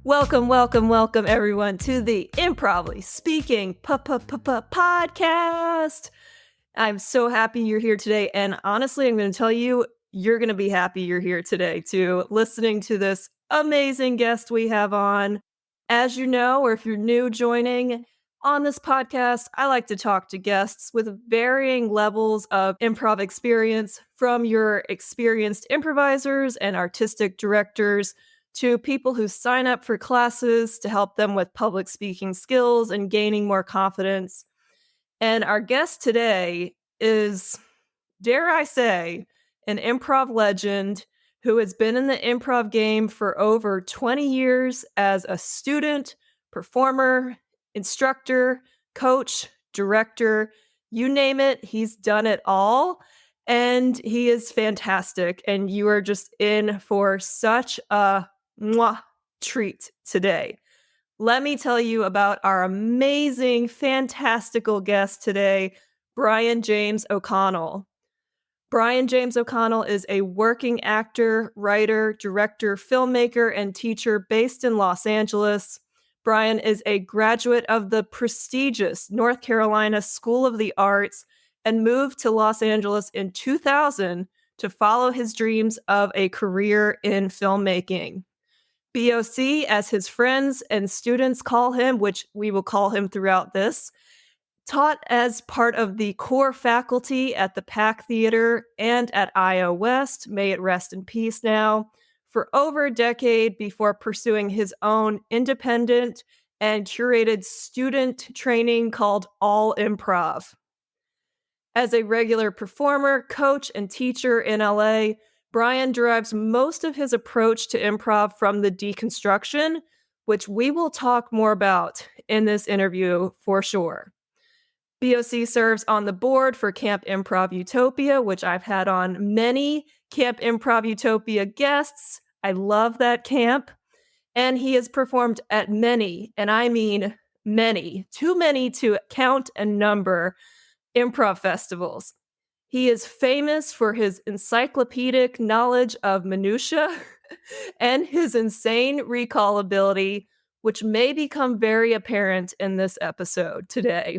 Welcome, everyone, to the Improvly Speaking podcast. I'm so happy you're here today, and honestly, I'm going to tell you, you're going to be happy you're here today, too, listening to this amazing guest we have on. As you know, or if you're new joining on this podcast, I like to talk to guests with varying levels of improv experience, from your experienced improvisers and artistic directors to people who sign up for classes to help them with public speaking skills and gaining more confidence. And our guest today is, dare I say, an improv legend who has been in the improv game for over 20 years as a student, performer, instructor, coach, director, you name it, he's done it all. And he is fantastic. And you are just in for such a treat today. Let me tell you about our amazing, fantastical guest today, Brian James O'Connell. Brian James O'Connell is a working actor, writer, director, filmmaker, and teacher based in Los Angeles. Brian is a graduate of the prestigious North Carolina School of the Arts and moved to Los Angeles in 2000 to follow his dreams of a career in filmmaking. BOC, as his friends and students call him, which we will call him throughout this, taught as part of the core faculty at the Pack Theater and at IO West, may it rest in peace now, for over a decade before pursuing his own independent and curated student training called All Improv. As a regular performer, coach, and teacher in LA, Brian derives most of his approach to improv from the Deconstruction, which we will talk more about in this interview for sure. BOC serves on the board for Camp Improv Utopia, which I've had on many Camp Improv Utopia guests. I love that camp. And he has performed at many, and I mean many, too many to count and number, improv festivals. He is famous for his encyclopedic knowledge of minutia and his insane recall ability, which may become very apparent in this episode today.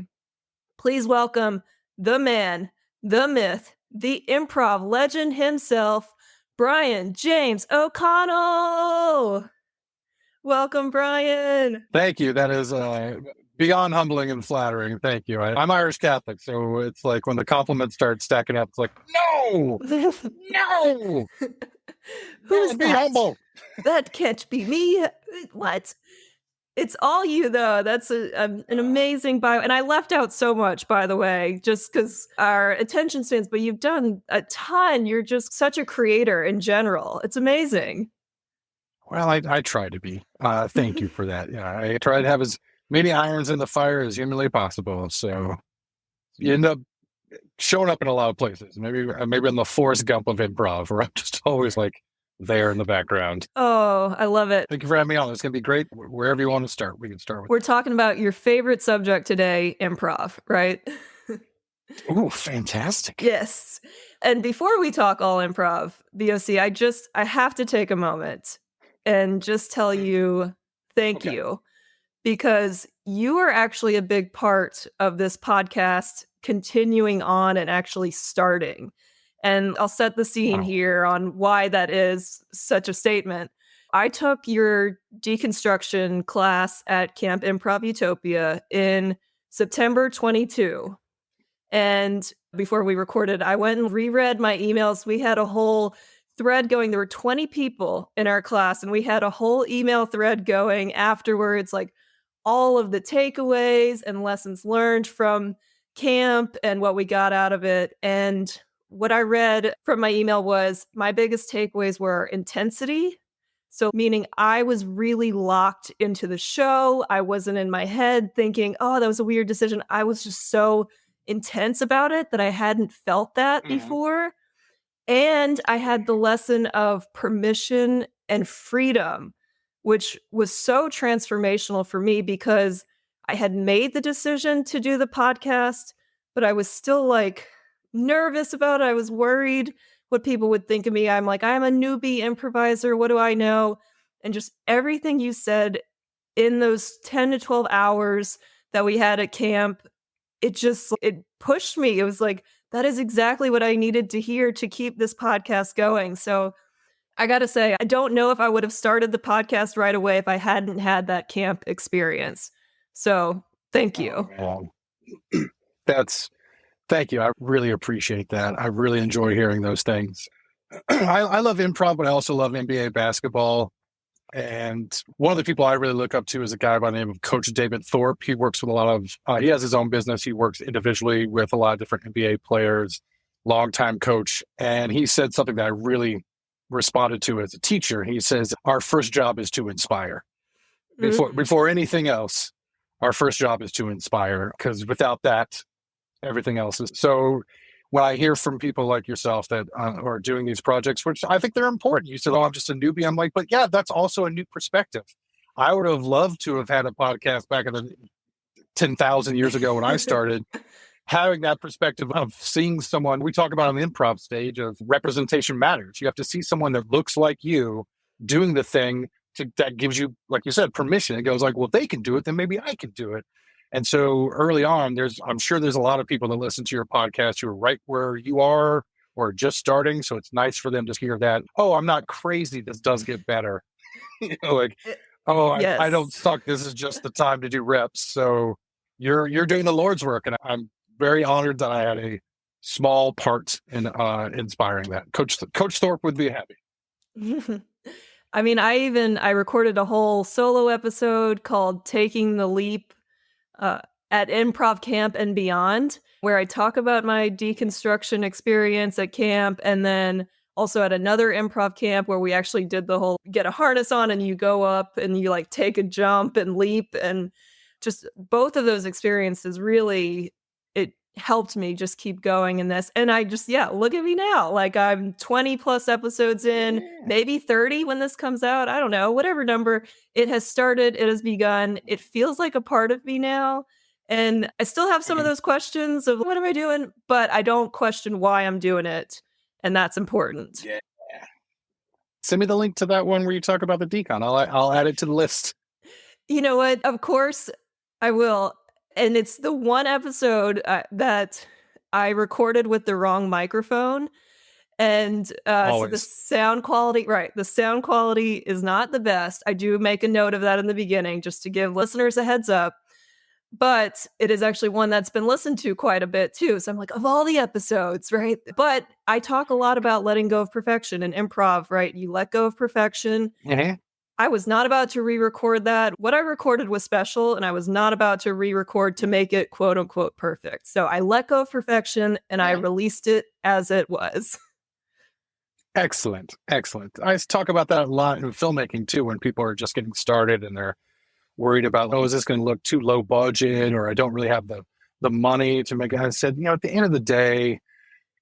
Please welcome the man, the myth, the improv legend himself, Brian James O'Connell. Welcome, Brian. Thank you. That is beyond humbling and flattering. Thank you. I'm Irish Catholic, so it's like when the compliments start stacking up, it's like, no, no. Who's be that? humble. That can't be me. What? It's all you, though. That's an amazing bio. And I left out so much, by the way, just because our attention spans, but you've done a ton. You're just such a creator in general. It's amazing. Well, I try to be. Thank you for that. Yeah, I try to have as many irons in the fire as humanly possible. So you end up showing up in a lot of places. Maybe I'm the Forrest Gump of improv, where I'm just always like there in the background. Oh, I love it. Thank you for having me on. It's going to be great. Wherever you want to start, we can start with. We're talking about your favorite subject today, improv, right? Oh, fantastic. Yes. And before we talk all improv, BOC, I have to take a moment and just tell you thank you, because you are actually a big part of this podcast continuing on and actually starting. And I'll set the scene here on why that is such a statement. I took your Deconstruction class at Camp Improv Utopia in September 22. And before we recorded, I went and reread my emails. We had a whole thread going. There were 20 people in our class, and we had a whole email thread going afterwards, like all of the takeaways and lessons learned from camp and what we got out of it. And what I read from my email was my biggest takeaways were intensity. So meaning I was really locked into the show. I wasn't in my head thinking, oh, that was a weird decision. I was just so intense about it that I hadn't felt that before. And I had the lesson of permission and freedom, which was so transformational for me because I had made the decision to do the podcast, but I was still like nervous about it. I was worried what people would think of me. I'm like, I'm a newbie improviser. What do I know? and just everything you said in those 10 to 12 hours that we had at camp, it pushed me. It was like, that is exactly what I needed to hear to keep this podcast going. So I gotta say, I don't know if I would have started the podcast right away if I hadn't had that camp experience. So thank you. Oh, man. Thank you. I really appreciate that. I really enjoy hearing those things. I love improv, but I also love NBA basketball. And one of the people I really look up to is a guy by the name of Coach David Thorpe. He works with a lot of, he has his own business. He works individually with a lot of different NBA players, longtime coach. And he said something that I really responded to as a teacher. He says, our first job is to inspire. Before anything else, our first job is to inspire, because without that, everything else is. So when I hear from people like yourself that are doing these projects, which I think they're important, you said, oh, I'm just a newbie. I'm like, but yeah, that's also a new perspective. I would have loved to have had a podcast back in the 10,000 years ago when I started, having that perspective of seeing someone. We talk about on the improv stage of representation matters. You have to see someone that looks like you doing the thing that gives you, like you said, permission. It goes like, well, they can do it, then maybe I can do it. And so early on, I'm sure there's a lot of people that listen to your podcast who are right where you are or just starting. So it's nice for them to hear that, oh, I'm not crazy. This does get better. Like, oh, I don't Yes. suck. This is just the time to do reps. So you're doing the Lord's work. And I'm very honored that I had a small part in inspiring that. Coach Thorpe would be happy. I mean, I recorded a whole solo episode called Taking the Leap uh, at Improv Camp and Beyond, where I talk about my deconstruction experience at camp, and then also at another improv camp where we actually did the whole get a harness on and you go up and you like take a jump and leap, and just both of those experiences really, it helped me just keep going in this. And I just, yeah, look at me now. Like I'm 20 plus episodes in, maybe 30 when this comes out. I don't know, whatever number. It has started, it has begun. It feels like a part of me now. And I still have some of those questions of what am I doing? But I don't question why I'm doing it. And that's important. Yeah. Send me the link to that one where you talk about the decon. I'll add it to the list. You know what? Of course I will. And it's the one episode that I recorded with the wrong microphone. And so the Always. sound quality, right? The sound quality is not the best. I do make a note of that in the beginning just to give listeners a heads up. But it is actually one that's been listened to quite a bit too. So I'm like, of all the episodes, right? But I talk a lot about letting go of perfection and improv, right? You let go of perfection. Mm-hmm. I was not about to re-record that. What I recorded was special, and I was not about to re-record to make it quote unquote perfect. So I let go of perfection and I released it as it was. Excellent. Excellent. I talk about that a lot in filmmaking too, when people are just getting started and they're worried about, oh, is this going to look too low budget, or I don't really have the money to make it. I said, at the end of the day,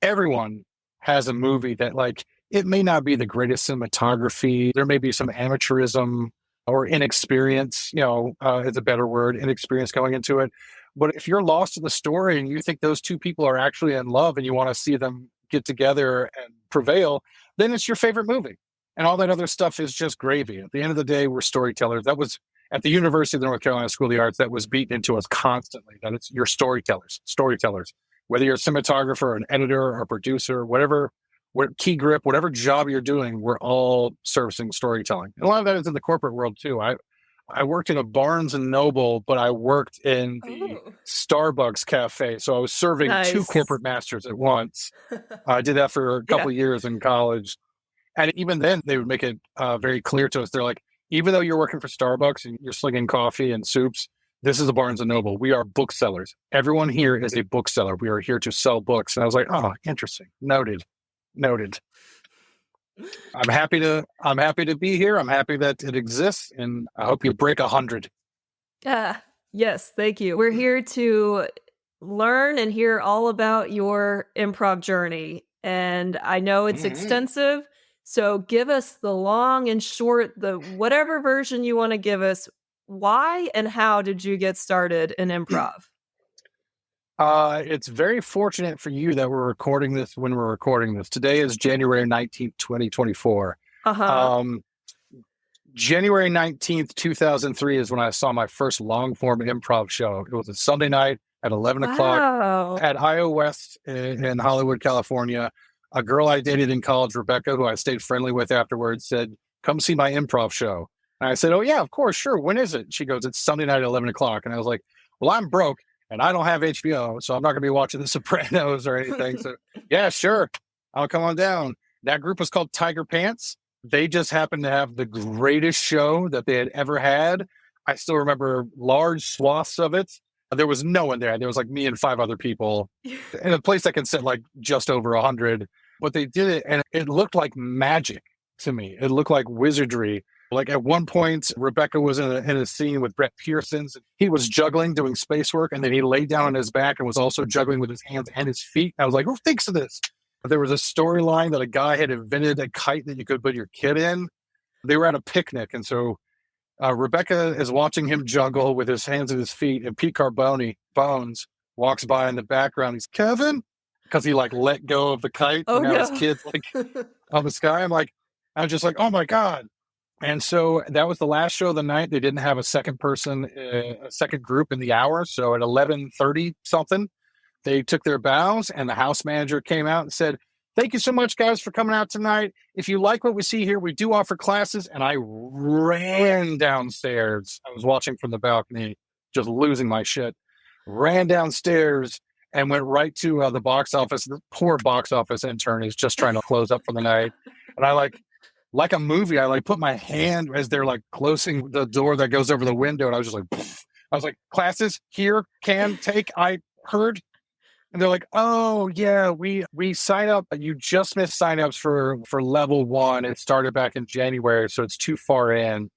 everyone has a movie that, like, it may not be the greatest cinematography. There may be some amateurism or inexperience, is a better word, inexperience going into it. But if you're lost in the story and you think those two people are actually in love and you want to see them get together and prevail, then it's your favorite movie. And all that other stuff is just gravy. At the end of the day, we're storytellers. That was at the University of North Carolina School of the Arts, that was beaten into us constantly, that it's your storytellers. Whether you're a cinematographer, an editor, or a producer, whatever key grip, whatever job you're doing, we're all servicing storytelling. And a lot of that is in the corporate world too. I worked in a Barnes and Noble, but I worked in the Starbucks cafe. So I was serving two corporate masters at once. I did that for a couple of years in college. And even then, they would make it very clear to us. They're like, even though you're working for Starbucks and you're slinging coffee and soups, this is a Barnes and Noble. We are booksellers. Everyone here is a bookseller. We are here to sell books. And I was like, oh, interesting. Noted. I'm happy to be here. I'm happy that it exists, and I hope you break 100. Yes, thank you. We're here to learn and hear all about your improv journey. And I know it's extensive. So give us the long and short, the whatever version you want to give us. Why and how did you get started in improv? It's very fortunate for you that we're recording this when we're recording this. Today is January 19th, 2024. January 19th, 2003 is when I saw my first long form improv show. It was a Sunday night at 11 o'clock Wow. at IO West in Hollywood, California. A girl I dated in college, Rebecca, who I stayed friendly with afterwards, said, "Come see my improv show." And I said, "Oh, yeah, of course, sure. When is it?" She goes, "It's Sunday night at 11 o'clock." And I was like, "Well, I'm broke and I don't have HBO, so I'm not going to be watching The Sopranos or anything. So, yeah, sure. I'll come on down." That group was called Tiger Pants. They just happened to have the greatest show that they had ever had. I still remember large swaths of it. There was no one there. There was like me and 5 other people in a place that can sit like just over 100. But they did it, and it looked like magic to me. It looked like wizardry. Like at one point, Rebecca was in a scene with Brett Pearson's. He was juggling, doing space work, and then he laid down on his back and was also juggling with his hands and his feet. I was like, who thinks of this? There was a storyline that a guy had invented a kite that you could put your kid in. They were at a picnic, and so Rebecca is watching him juggle with his hands and his feet, and Pete Carboni, Bones, walks by in the background. He's, "Kevin," because he like let go of the kite, Oh and now his no. kid's like on the sky. I'm just like, oh my God. And so that was the last show of the night. They didn't have a second person, a second group in the hour. So at 11:30 something, they took their bows, and the house manager came out and said, "Thank you so much, guys, for coming out tonight. If you like what we see here, we do offer classes." And I ran downstairs. I was watching from the balcony, just losing my shit. Ran downstairs and went right to the box office. The poor box office intern is just trying to close up for the night. And I like a movie, I like put my hand as they're like closing the door that goes over the window. And I was just like, pfft. I was like, "Classes here, can take, I heard." And they're like, "Oh yeah, we sign up. You just missed signups for level one. It started back in January, so it's too far in.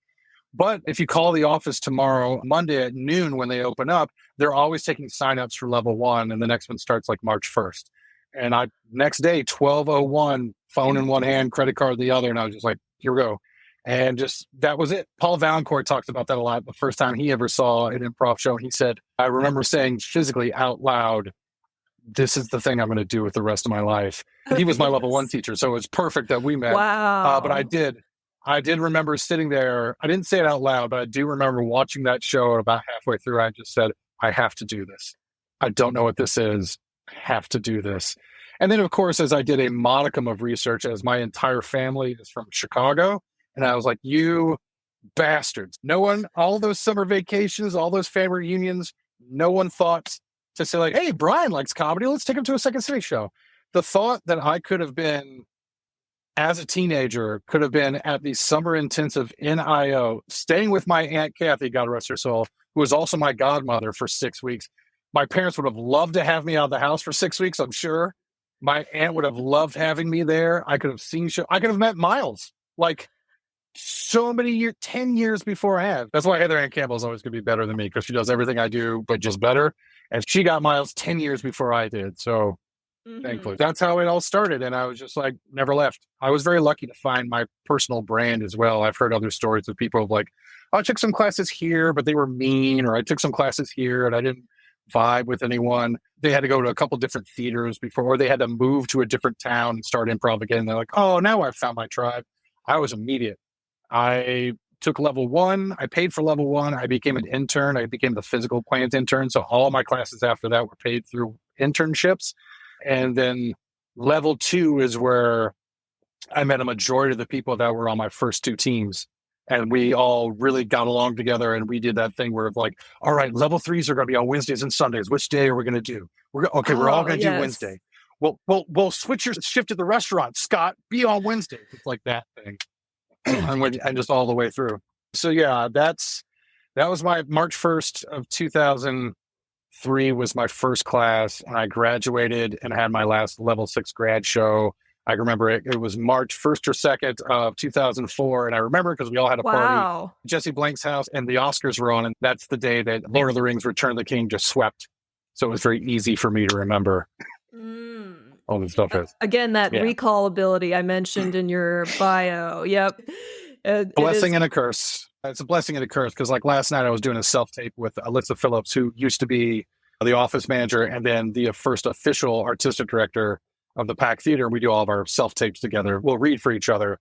But if you call the office tomorrow, Monday at noon when they open up, they're always taking signups for level one, and the next one starts like March 1st." And I next day, 12:01, phone in one hand, credit card in the other, and I was just like, "Here we go." And just that was it. Paul Valancourt talks about that a lot. The first time he ever saw an improv show, he said, "I remember saying physically out loud, this is the thing I'm going to do with the rest of my life." And he was my level one Yes. teacher, so it was perfect that we met. But Wow. I did remember sitting there. I didn't say it out loud, but I do remember watching that show. And about halfway through, I just said, "I have to do this. I don't know what this is. I have to do this." And then, of course, as I did a modicum of research, as my entire family is from Chicago, and I was like, "You bastards. No one, all those summer vacations, all those family reunions, no one thought to say, like, 'Hey, Brian likes comedy. Let's take him to a Second City show.'" The thought that I could have been, as a teenager, could have been at the summer intensive in IO, staying with my Aunt Kathy, God rest her soul, who was also my godmother for 6 weeks. My parents would have loved to have me out of the house for 6 weeks, I'm sure. My aunt would have loved having me there. I could have seen show. I could have met Miles. Like, so many years, 10 years before I have. That's why Heather Ann Campbell is always going to be better than me, because she does everything I do, but just better. And she got Miles 10 years before I did. So thankfully, Mhm. that's how it all started. And I was just like, never left. I was very lucky to find my personal brand as well. I've heard other stories of people of like, "Oh, I took some classes here, but they were mean," or "I took some classes here and I didn't vibe with anyone." They had to go to a couple different theaters before, or they had to move to a different town and start improv again. They're like, "Oh, now I've found my tribe." I was immediate. I took level one. I paid for level one. I became an intern. I became the physical plant intern. So all my classes after that were paid through internships. And then level two is where I met a majority of the people that were on my first two teams. And we all really got along together. And we did that thing where it's like, "All right, level threes are going to be on Wednesdays and Sundays. Which day are we going to do? Okay, we're all Oh, going to do yes. Wednesday. We'll switch your shift at the restaurant. Scott, be on Wednesdays." It's like that thing. And just all the way through. So yeah, that was my March 1st of 2003 was my first class, and I graduated and had my last level six grad show. I remember it was March 1st or 2nd of 2004. And I remember because we all had a party at Wow. Jesse Blank's house and the Oscars were on. And that's the day that Lord of the Rings Return of the King just swept. So it was very easy for me to remember Mm. all this stuff is. Again, that Yeah. recall ability I mentioned in your bio. Yep. It is. Blessing and a curse. It's a blessing and a curse because, like last night, I was doing a self tape with Alyssa Phillips, who used to be the office manager and then the first official artistic director of the Pack Theater. We do all of our self tapes together. We'll read for each other.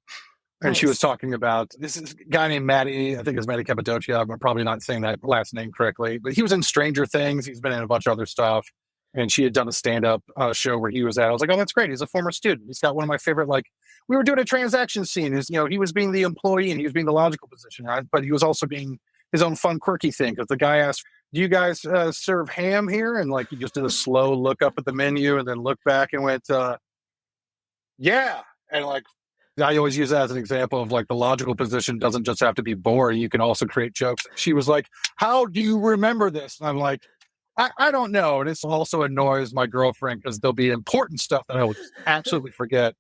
And she was Nice. talking about this is a guy named Matty. I think it's Matty Cappadocia. I'm probably not saying that last name correctly, but he was in Stranger Things. He's been in a bunch of other stuff. And she had done a stand-up show where he was at. I was like, oh, that's great. He's a former student. He's got one of my favorite, like, we were doing a transaction scene. He was being the employee and he was being the logical position, right? But he was also being his own fun, quirky thing. Because the guy asked, do you guys serve ham here? And like, he just did a slow look up at the menu and then looked back and went, yeah. And like, I always use that as an example of like the logical position doesn't just have to be boring. You can also create jokes. She was like, how do you remember this? And I'm like, I don't know. And this also annoys my girlfriend because there'll be important stuff that I will just absolutely forget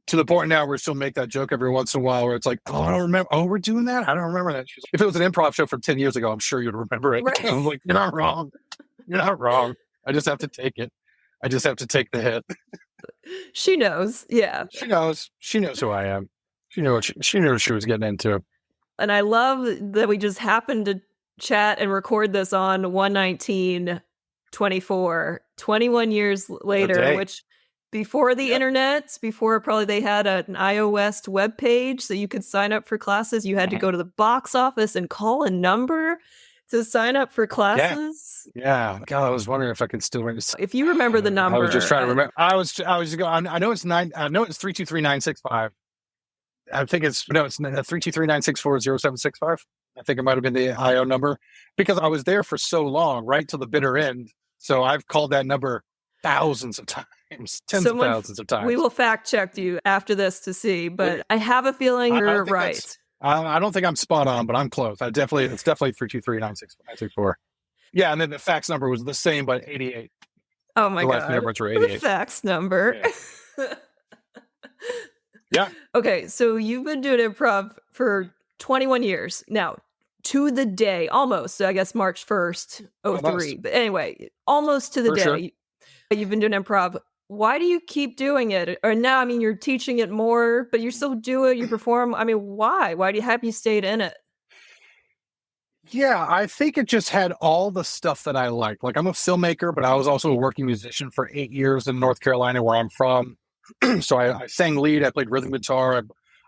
to the point now where she'll make that joke every once in a while where it's like, oh, I don't remember. Oh, we're doing that? I don't remember that. She's like, if it was an improv show from 10 years ago, I'm sure you'd remember it. Right. I'm like, you're not wrong. You're not wrong. I just have to take it. I just have to take the hit. She knows. Yeah. She knows. She knows who I am. She knew what she was getting into. And I love that we just happened to chat and record this on 1/19/24, 21 years later, which before the internet, before probably they had an iOS webpage so you could sign up for classes, you had to go to the box office and call a number to sign up for classes. Yeah. God, I was wondering if I could still remember. If you remember the number. I was just trying to remember. I was going, I know it's 323-965. I think it's 323-964-0765. I think it might have been the IO number because I was there for so long, right till the bitter end. So I've called that number thousands of times, tens of thousands of times. We will fact check you after this to see, but I have a feeling you're right. I don't think I'm spot on, but I'm close. It's definitely 323-964. Yeah, and then the fax number was the same, but 88. Oh my God. The numbers were 88. The fax number. Yeah. Okay, so you've been doing improv for 21 years now, to the day, almost. So I guess March 1st, 03. But anyway, almost to the day. Sure. You've been doing improv. Why do you keep doing it? Or now, I mean, you're teaching it more, but you still do it, you perform. I mean, why? Why have you stayed in it? Yeah, I think it just had all the stuff that I like. Like, I'm a filmmaker, but I was also a working musician for 8 years in North Carolina, where I'm from. So I sang lead, I played rhythm guitar,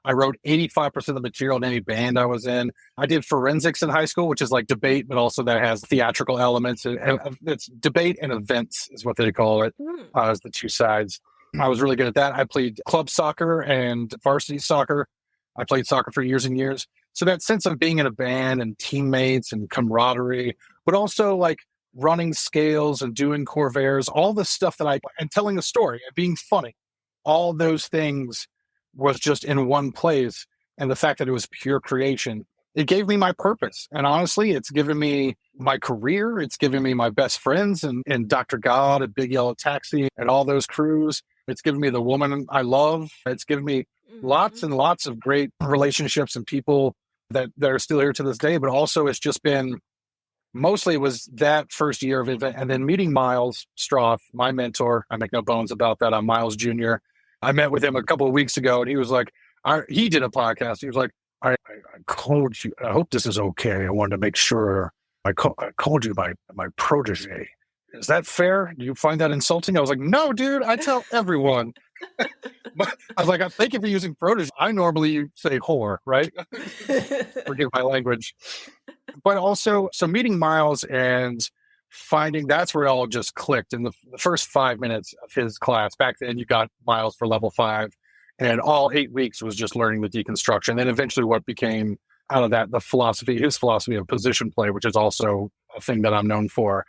I wrote 85% of the material in any band I was in. I did forensics in high school, which is like debate, but also that has theatrical elements. It's debate and events is what they call it, as the two sides. I was really good at that. I played club soccer and varsity soccer. I played soccer for years and years. So that sense of being in a band and teammates and camaraderie, but also like running scales and doing corvairs, all the stuff and telling a story and being funny. All those things was just in one place. And the fact that it was pure creation, it gave me my purpose. And honestly, it's given me my career. It's given me my best friends and Dr. God at Big Yellow Taxi and all those crews. It's given me the woman I love. It's given me lots and lots of great relationships and people that are still here to this day. But also it's just been, mostly it was that first year of it. And then meeting Miles Stroth, my mentor, I make no bones about that. I'm Miles Jr. I met with him a couple of weeks ago and he was like, he did a podcast. He was like, I called you. I hope this is okay. I wanted to make sure I called you my protege. Is that fair? Do you find that insulting? I was like, no, dude, I tell everyone. But I was like, thank you for using protege. I normally say whore, right? Forgive my language. But also, so meeting Miles and finding, that's where it all just clicked. In the first 5 minutes of his class, back then you got Miles for level 5. And all 8 weeks was just learning the deconstruction. Then eventually what became out of that, his philosophy of position play, which is also a thing that I'm known for.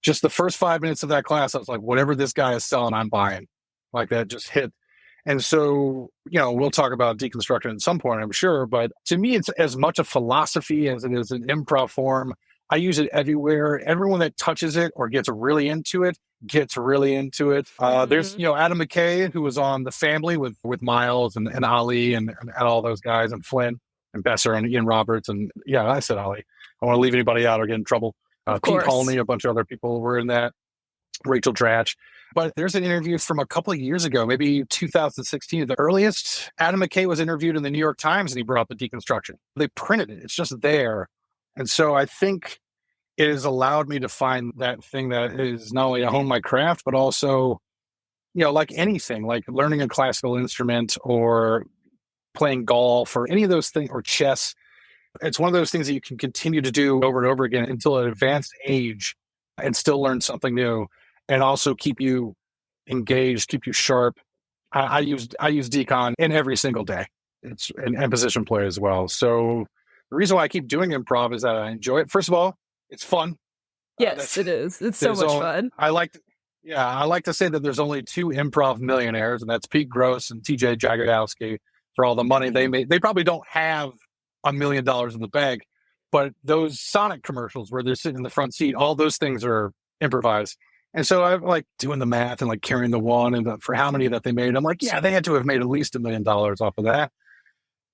Just the first 5 minutes of that class, I was like, whatever this guy is selling, I'm buying. Like that just hit. And so, we'll talk about deconstruction at some point, I'm sure. But to me, it's as much a philosophy as it is an improv form. I use it everywhere. Everyone that touches it or gets really into it, gets really into it. There's, Adam McKay, who was on The Family with Miles and Ali and all those guys, and Flynn and Besser and Ian Roberts. And yeah, I said Ali. I don't want to leave anybody out or get in trouble. Pete Holney, a bunch of other people were in that. Rachel Dratch. But there's an interview from a couple of years ago, maybe 2016, the earliest. Adam McKay was interviewed in the New York Times and he brought up the deconstruction. They printed it. It's just there. And so I think it has allowed me to find that thing that is not only to hone my craft, but also, like anything, like learning a classical instrument or playing golf or any of those things, or chess. It's one of those things that you can continue to do over and over again until an advanced age and still learn something new and also keep you engaged, keep you sharp. I use decon in every single day. It's and position play as well. So the reason why I keep doing improv is that I enjoy it. First of all, it's fun. Yes, That's it is. It's so there's much only fun. I like to say that there's only two improv millionaires, and that's Pete Gross and TJ Jagodowski for all the money they made. They probably don't have $1 million in the bank, but those Sonic commercials where they're sitting in the front seat, all those things are improvised. And so I'm like doing the math and like carrying the one and for how many that they made. I'm like, yeah, they had to have made at least $1 million off of that.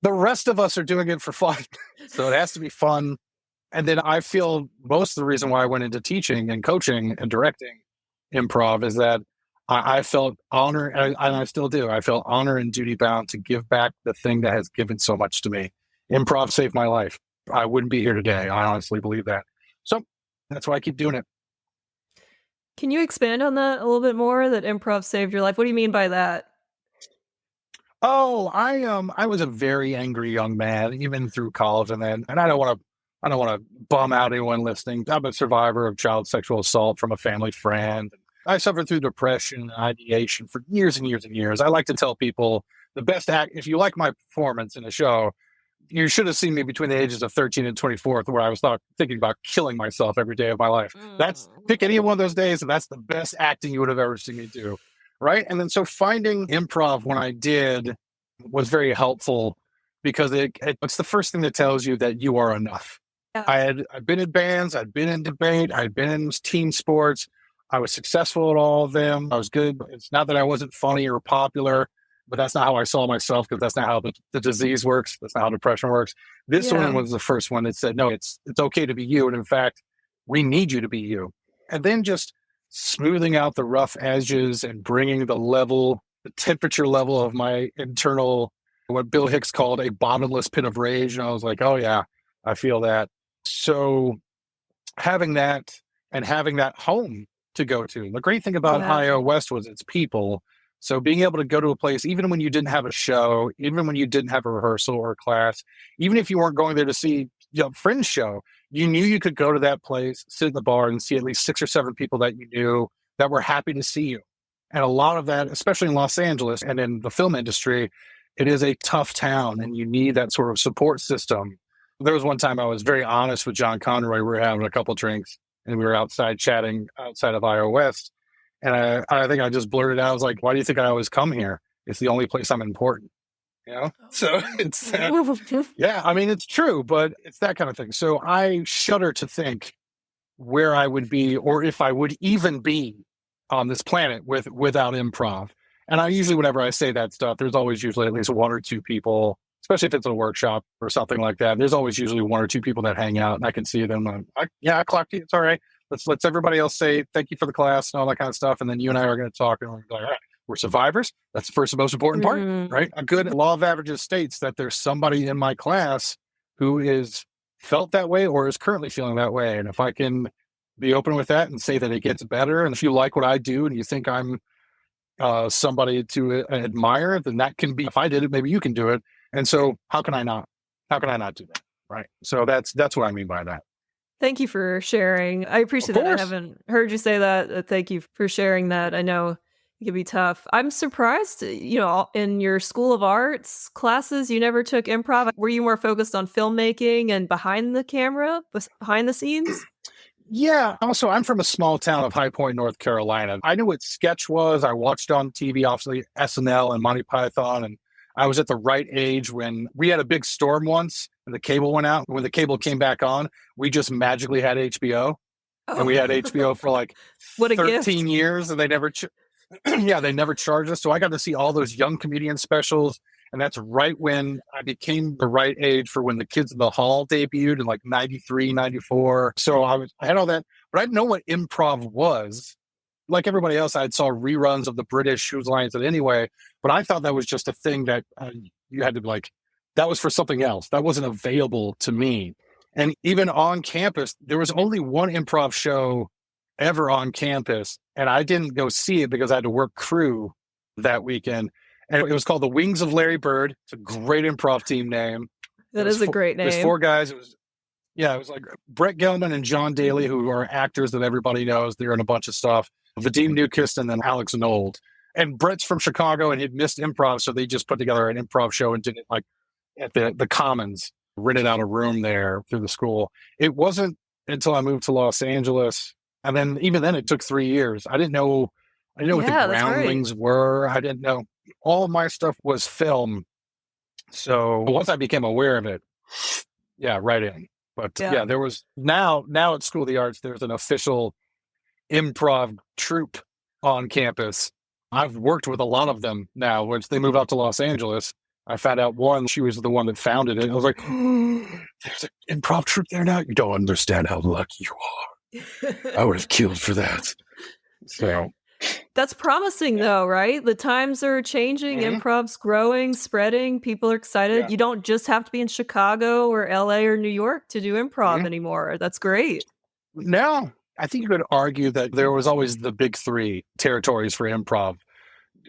The rest of us are doing it for fun. So it has to be fun. And then I feel most of the reason why I went into teaching and coaching and directing improv is that I felt honor, and I still do. I felt honor and duty bound to give back the thing that has given so much to me. Improv saved my life. I wouldn't be here today. I honestly believe that. So that's why I keep doing it. Can you expand on that a little bit more? That improv saved your life. What do you mean by that? Oh, I was a very angry young man, even through college, and I don't want to bum out anyone listening. I'm a survivor of child sexual assault from a family friend. I suffered through depression and ideation for years and years and years. I like to tell people the best act, if you like my performance in a show, you should have seen me between the ages of 13 and 24, where I was thinking about killing myself every day of my life. That's pick any one of those days, and that's the best acting you would have ever seen me do. Right. And then so finding improv when I did was very helpful because it's the first thing that tells you that you are enough. Yeah. I'd been in bands, I'd been in debate, I'd been in team sports. I was successful at all of them. I was good. It's not that I wasn't funny or popular, but that's not how I saw myself because that's not how the disease works. That's not how depression works. This Yeah. one was the first one that said, no, it's okay to be you. And in fact, we need you to be you. And then just smoothing out the rough edges and bringing the temperature level of my internal, what Bill Hicks called a bottomless pit of rage. And I was like, oh yeah, I feel that. So having that and having that home to go to. The great thing about IO West was its people. So being able to go to a place, even when you didn't have a show, even when you didn't have a rehearsal or a class, even if you weren't going there to see friend's show, you knew you could go to that place, sit in the bar and see at least 6 or 7 people that you knew that were happy to see you. And a lot of that, especially in Los Angeles and in the film industry, it is a tough town and you need that sort of support system. There was one time I was very honest with John Conroy. We were having a couple drinks and we were outside chatting outside of IO West. And I think I just blurted out, I was like, why do you think I always come here? It's the only place I'm important. So it's yeah, I mean, it's true, but it's that kind of thing. So I shudder to think where I would be, or if I would even be on this planet without improv. And I usually, whenever I say that stuff, there's always usually at least 1 or 2 people, especially if it's a workshop or something like that. There's always usually 1 or 2 people that hang out, and I can see them. I clocked you. It's all right. Let's everybody else say thank you for the class and all that kind of stuff, and then you and I are going to talk, and we're like, all right, we're survivors. That's the first and most important part, right? A good law of averages states that there's somebody in my class who is felt that way or is currently feeling that way, and if I can be open with that and say that it gets better, and if you like what I do and you think I'm somebody to admire, then that can be. If I did it, maybe you can do it. And so, how can I not? How can I not do that? Right. So that's what I mean by that. Thank you for sharing. I appreciate that. I haven't heard you say that. Thank you for sharing that. I know it can be tough. I'm surprised, in your School of Arts classes, you never took improv. Were you more focused on filmmaking and behind the camera, behind the scenes? Yeah. Also, I'm from a small town of High Point, North Carolina. I knew what sketch was. I watched on TV, obviously, SNL and Monty Python. And I was at the right age when we had a big storm once and the cable went out. When the cable came back on, we just magically had HBO. Oh. And we had HBO for like 13 years and they never, they never charged us. So I got to see all those young comedian specials. And that's right when I became the right age for when the Kids in the Hall debuted in like 93, 94. So I had all that, but I didn't know what improv was. Like everybody else, I saw reruns of the British Whose Line Is It Anyway, but I thought that was just a thing that you had to be like, that was for something else. That wasn't available to me. And even on campus, there was only one improv show ever on campus. And I didn't go see it because I had to work crew that weekend. And it was called The Wings of Larry Bird. It's a great improv team name. That is a great There's name. 4 guys. It was like Brett Gelman and John Daly, who are actors that everybody knows. They're in a bunch of stuff. Vadim Newkist and then Alex Nold. And Brett's from Chicago and he'd missed improv, so they just put together an improv show and did it like at the Commons, rented out a room there through the school. It wasn't until I moved to Los Angeles, and then even then it took 3 years. I didn't know what the Yeah, that's right. groundlings were. I didn't know. All of my stuff was film. So once I became aware of it, yeah, right in. But Yeah. yeah, there was now at School of the Arts, there's an official improv troupe on campus. I've worked with a lot of them now. Once they moved out to Los Angeles, I found out one, she was the one that founded it. I was like, there's an improv troupe there now? You don't understand how lucky you are. I would have killed for that. So That's promising though, right? The times are changing, Mhm. improv's growing, spreading, people are excited. Yeah. You don't just have to be in Chicago or LA or New York to do improv Mhm. anymore. That's great. Now, I think you could argue that there was always the big 3 territories for improv: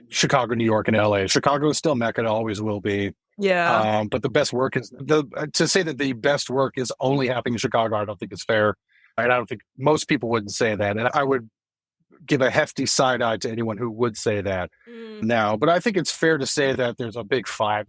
Chicago, New York, and LA. Chicago is still Mecca, it always will be. Yeah. But the best work is to say that the best work is only happening in Chicago. I don't think it's fair, and I don't think most people wouldn't say that. And I would give a hefty side eye to anyone who would say that Mm. now. But I think it's fair to say that there's a big 5,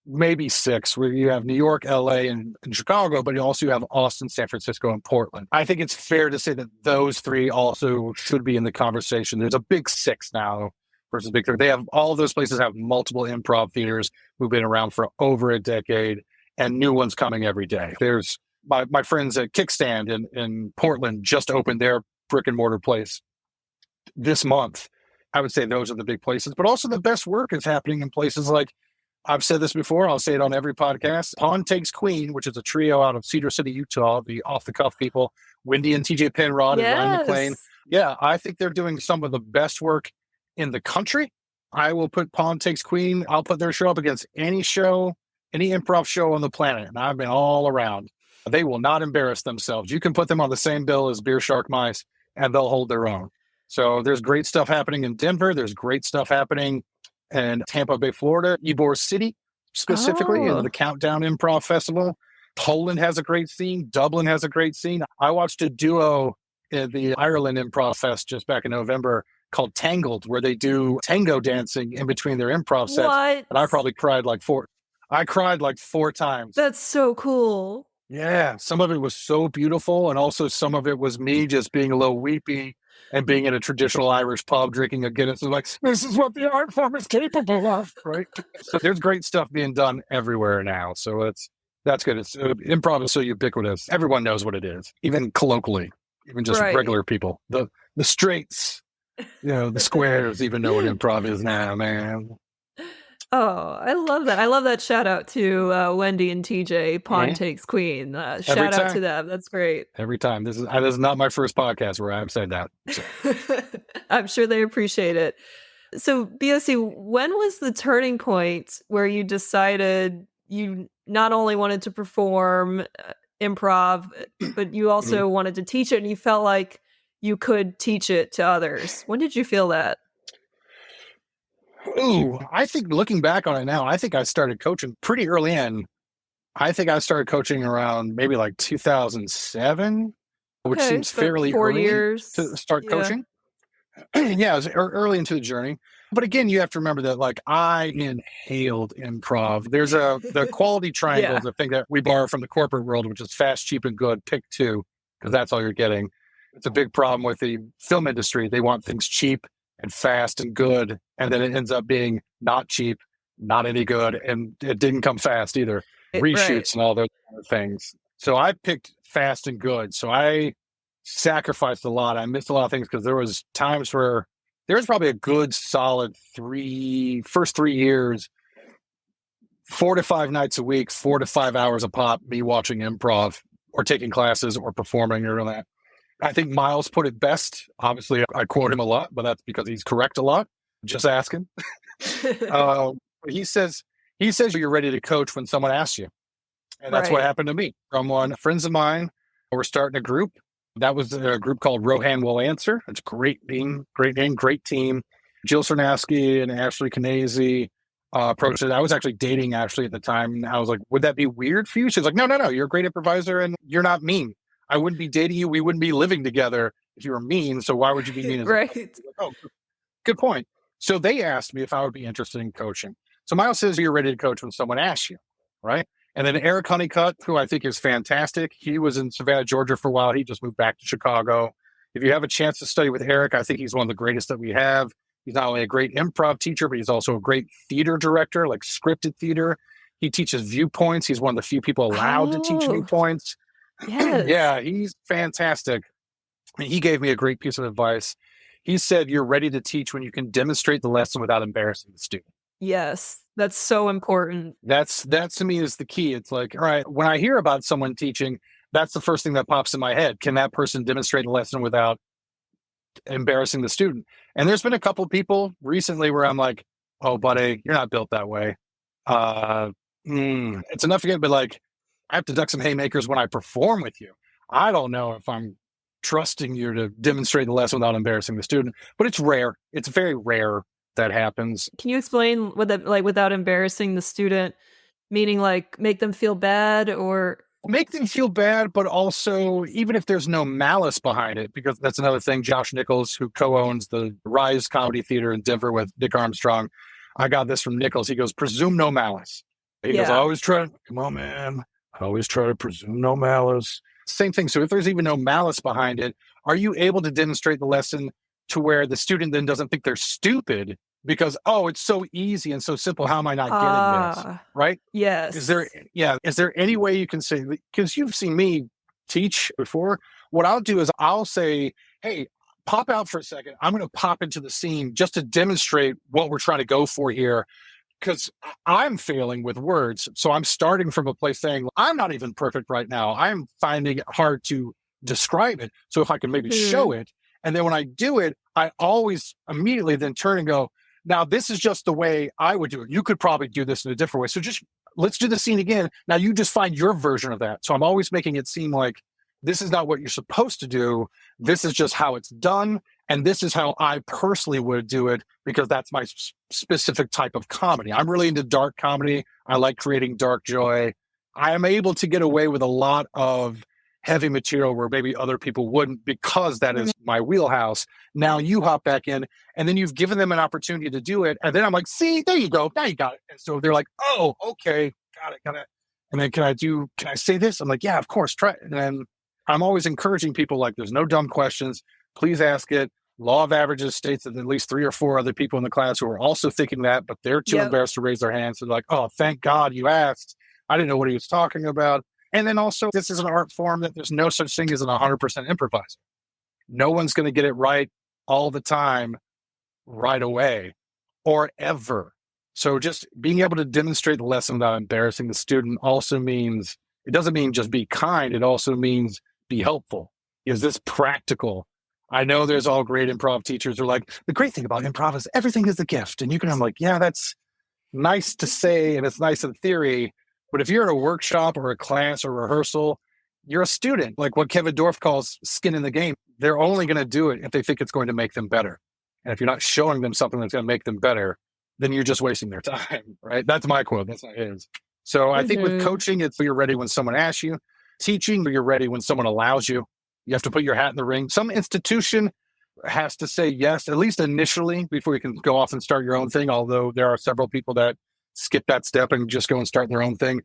maybe 6, where you have New York, LA, and Chicago, but you also have Austin, San Francisco, and Portland. I think it's fair to say that those 3 also should be in the conversation. There's a big 6 now versus big 3. They have all of those places have multiple improv theaters who've been around for over a decade, and new ones coming every day. There's my friends at Kickstand in Portland just opened their brick and mortar place this month. I would say those are the big places, but also the best work is happening in places like, I've said this before, I'll say it on every podcast, Pawn Takes Queen, which is a trio out of Cedar City, Utah, the off the cuff people, Wendy and TJ Penrod and Ryan McLean. Yes. Yeah, I think they're doing some of the best work in the country. I will put Pawn Takes Queen, I'll put their show up against any show, any improv show on the planet. And I've been all around. They will not embarrass themselves. You can put them on the same bill as Beer Shark Mice and they'll hold their own. So there's great stuff happening in Denver. There's great stuff happening in Tampa Bay, Florida, Ybor City, specifically in Oh. the Countdown Improv Festival. Poland has a great scene. Dublin has a great scene. I watched a duo at the Ireland Improv Fest just back in November called Tangled, where they do tango dancing in between their improv sets. What? And I probably cried like 4. I cried like 4 times. That's so cool. Yeah, some of it was so beautiful, and also some of it was me just being a little weepy and being in a traditional Irish pub drinking a Guinness. Like, this is what the art form is capable of, right? So there's great stuff being done everywhere now. So that's good. It's improv is so ubiquitous. Everyone knows what it is, even colloquially, even just Right. regular people. The straights, the squares even know what improv is now, man. Oh, I love that. I love that shout out to Wendy and TJ, Pawn Mhm. Takes Queen. Shout out to time. them. That's great. Every time. This is not my first podcast where I've said that. So. I'm sure they appreciate it. So, BOC, when was the turning point where you decided you not only wanted to perform improv, but you also wanted to teach it and you felt like you could teach it to others? When did you feel that? Ooh, I think looking back on it now, I think I started coaching pretty early in. I think I started coaching around maybe like 2007, which Okay, seems so fairly 4 early years. to start Yeah. coaching. Yeah, it was early into the journey. But again, you have to remember that like I inhaled improv. There's the quality triangle, Yeah. the thing that we borrow from the corporate world, which is fast, cheap, and good. Pick 2, because that's all you're getting. It's a big problem with the film industry. They want things cheap and fast and good, and then it ends up being not cheap, not any good, and it didn't come fast either. Reshoots Right. and all those kind of things. So I picked fast and good. So I sacrificed a lot. I missed a lot of things because there was times where there was probably a good solid first 3 years, 4 to 5 nights a week, 4 to 5 hours a pop, me watching improv or taking classes or performing or that. I think Miles put it best. Obviously, I quote him a lot, but that's because he's correct a lot. Just asking. He says you're ready to coach when someone asks you. And that's what Right. happened to me. Friends of mine were starting a group. That was a group called Rohan Will Answer. It's a great name, great team. Jill Cernowski and Ashley Canese approached it. I was actually dating Ashley at the time. And I was like, would that be weird for you? She's like, no, no, no. You're a great improviser and you're not mean. I wouldn't be dating you. We wouldn't be living together if you were mean. So why would you be mean as a coach? Right. Like, oh, good point. So they asked me if I would be interested in coaching. So Miles says you're ready to coach when someone asks you, right? And then Eric Honeycutt, who I think is fantastic. He was in Savannah, Georgia for a while. He just moved back to Chicago. If you have a chance to study with Eric, I think he's one of the greatest that we have. He's not only a great improv teacher, but he's also a great theater director, like scripted theater. He teaches viewpoints. He's one of the few people allowed to teach Oh, viewpoints. yes. Yeah, he's fantastic. And he gave me a great piece of advice. He said, you're ready to teach when you can demonstrate the lesson without embarrassing the student. Yes. That's so important. That to me is the key. It's like, all right, when I hear about someone teaching, that's the first thing that pops in my head. Can that person demonstrate a lesson without embarrassing the student? And there's been a couple of people recently where I'm like, oh, buddy, you're not built that way. It's enough to get, but like, I have to duck some haymakers when I perform with you. I don't know if I'm trusting you to demonstrate the lesson without embarrassing the student, but it's rare. It's very rare that happens. Can you explain what that like without embarrassing the student, meaning like make them feel bad or Make them feel bad, but also even if there's no malice behind it, because that's another thing. Josh Nichols, who co-owns the Rise Comedy Theater in Denver with Nick Armstrong, I got this from Nichols. He goes, presume no malice. He goes, I yeah. always try, come on, man. I always try to presume no malice. Same thing. So if there's even no malice behind it, are you able to demonstrate the lesson to where the student then doesn't think they're stupid because, oh, it's so easy and so simple. How am I not getting this? Ah, Right? yes. Is there any way you can say, because you've seen me teach before, what I'll do is I'll say, hey, pop out for a second. I'm going to pop into the scene just to demonstrate what we're trying to go for here. Because I'm failing with words. So I'm starting from a place saying, I'm not even perfect right now. I'm finding it hard to describe it. So if I can maybe show Mhm. it, and then when I do it, I always immediately then turn and go, now this is just the way I would do it. You could probably do this in a different way. So just let's do the scene again. Now you just find your version of that. So I'm always making it seem like this is not what you're supposed to do. This is just how it's done. And this is how I personally would do it because that's my specific type of comedy. I'm really into dark comedy. I like creating dark joy. I am able to get away with a lot of heavy material where maybe other people wouldn't because that Mhm. is my wheelhouse. Now you hop back in and then you've given them an opportunity to do it. And then I'm like, see, there you go. Now you got it. And so they're like, oh, okay, got it. And then can I say this? I'm like, yeah, of course, try it. And then I'm always encouraging people like there's no dumb questions. Please ask it. Law of averages states that at least 3 or 4 other people in the class who are also thinking that, but they're too Yep. embarrassed to raise their hands. So they're like, oh, thank God you asked. I didn't know what he was talking about. And then also, this is an art form that there's no such thing as an 100% improviser. No one's going to get it right all the time, right away, or ever. So just being able to demonstrate the lesson without embarrassing the student also means, it doesn't mean just be kind. It also means be helpful. Is this practical? I know there's all great improv teachers who are like, the great thing about improv is everything is a gift. And you can, I'm like, yeah, that's nice to say and it's nice in theory. But if you're at a workshop or a class or rehearsal, you're a student, like what Kevin Dorff calls skin in the game. They're only going to do it if they think it's going to make them better. And if you're not showing them something that's going to make them better, then you're just wasting their time, right? That's my quote. That's not his. So I think with Mhm. coaching, it's you're ready when someone asks you. Teaching, you're ready when someone allows you. You have to put your hat in the ring. Some institution has to say yes, at least initially, before you can go off and start your own thing. Although there are several people that skip that step and just go and start their own thing.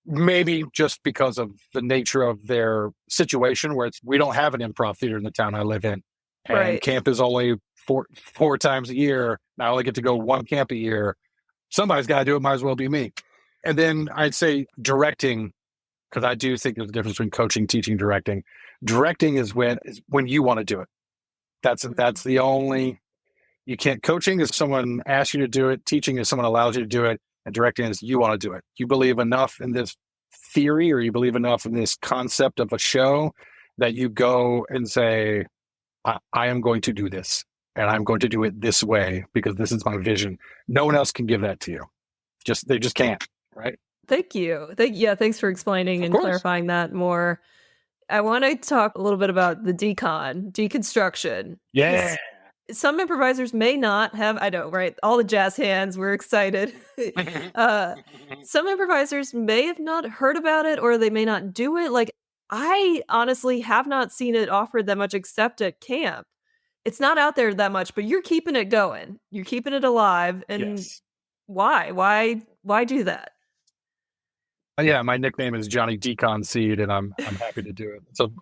Maybe just because of the nature of their situation, where it's we don't have an improv theater in the town I live in, and Right. camp is only four times a year. I only get to go one camp a year. Somebody's got to do it. Might as well be me. And then I'd say directing, because I do think there's a difference between coaching, teaching, directing. Directing is when you want to do it. That's the only. You can't. Coaching is someone asks you to do it. Teaching is someone allows you to do it. And directing is you want to do it. You believe enough in this theory or you believe enough in this concept of a show that you go and say, I am going to do this and I'm going to do it this way because this is my vision. No one else can give that to you. They just can't. Right. Thank you. Thanks for explaining Of and course. clarifying that more. I wanna talk a little bit about the deconstruction. Yeah. 'Cause some improvisers may not have, I know, right? All the jazz hands, we're excited. uh, some improvisers may have not heard about it or they may not do it. Like, I honestly have not seen it offered that much except at camp. It's not out there that much, but you're keeping it going. You're keeping it alive. And Yes. why? Why do that? Yeah, my nickname is Johnny Decon Seed, and I'm happy to do it. So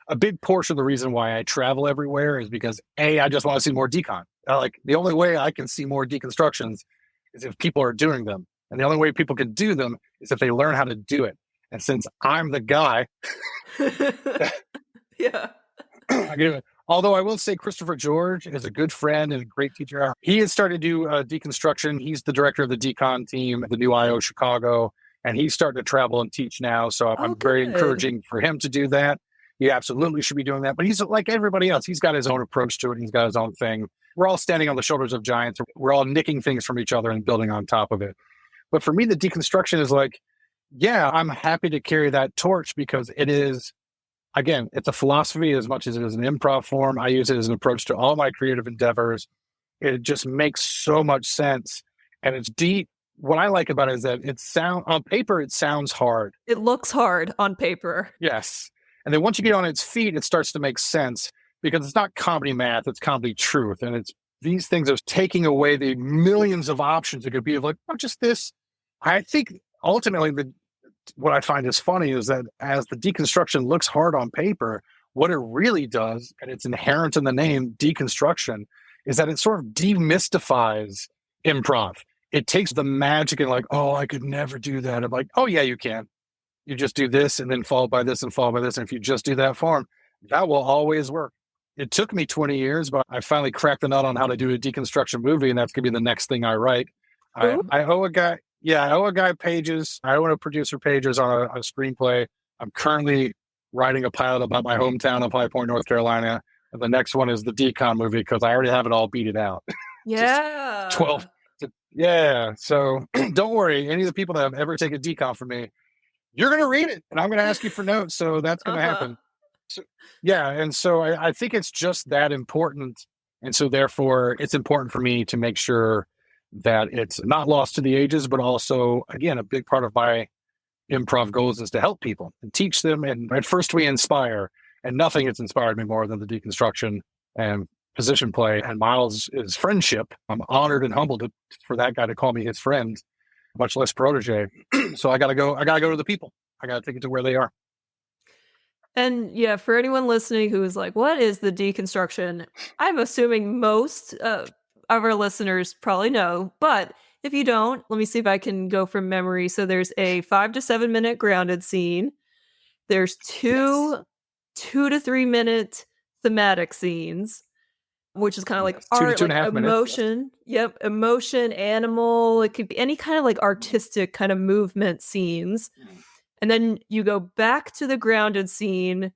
a big portion of the reason why I travel everywhere is because I just want to see more decon. Like the only way I can see more deconstructions is if people are doing them, and the only way people can do them is if they learn how to do it. And since I'm the guy, Yeah. I give it. Although I will say Christopher George is a good friend and a great teacher. He has started to do deconstruction. He's the director of the decon team at the new IO Chicago, and he's starting to travel and teach now. So Oh, I'm very good. encouraging for him to do that. He absolutely should be doing that. But he's like everybody else. He's got his own approach to it. He's got his own thing. We're all standing on the shoulders of giants. We're all nicking things from each other and building on top of it. But for me, the deconstruction is like, yeah, I'm happy to carry that torch because it is, again, it's a philosophy as much as it is an improv form. I use it as an approach to all my creative endeavors. It just makes so much sense. And it's deep. What I like about it is that on paper, it sounds hard. It looks hard on paper. Yes. And then once you get on its feet, it starts to make sense because it's not comedy math, it's comedy truth. And it's these things are taking away the millions of options it could be of like, not just this. I think ultimately what I find is funny is that as the deconstruction looks hard on paper, what it really does, and it's inherent in the name deconstruction, is that it sort of demystifies improv. It takes the magic and like, oh, I could never do that. I'm like, oh yeah, you can. You just do this and then followed by this and followed by this. And if you just do that form, that will always work. It took me 20 years, but I finally cracked the nut on how to do a deconstruction movie, and that's gonna be the next thing I write. Ooh. I owe a guy, yeah, I owe a guy pages. I owe a producer pages on a screenplay. I'm currently writing a pilot about my hometown of High Point, North Carolina. And the next one is the decon movie because I already have it all beaten out. Just Yeah. 12. Yeah. So don't worry. Any of the people that have ever taken decon from me, you're going to read it and I'm going to ask you for notes. So that's going to Uh-huh. happen. So, yeah. And so I think it's just that important. And so therefore, it's important for me to make sure that it's not lost to the ages, but also, again, a big part of my improv goals is to help people and teach them. And at first, we inspire, and nothing has inspired me more than the deconstruction and position play. And Miles' is friendship. I'm honored and humbled for that guy to call me his friend, much less protege. So I got to go. I got to go to the people. I got to take it to where they are. And yeah, for anyone listening who is like, what is the deconstruction? I'm assuming most of our listeners probably know, but if you don't, let me see if I can go from memory. So there's a 5 to 7 minute grounded scene. There's Yes. 2 to 3 minute thematic scenes, which is kind of like Yes. Two to art, two and like a half minutes. Yes. emotion. Yep, emotion, animal. It could be any kind of like artistic kind of movement scenes. And then you go back to the grounded scene.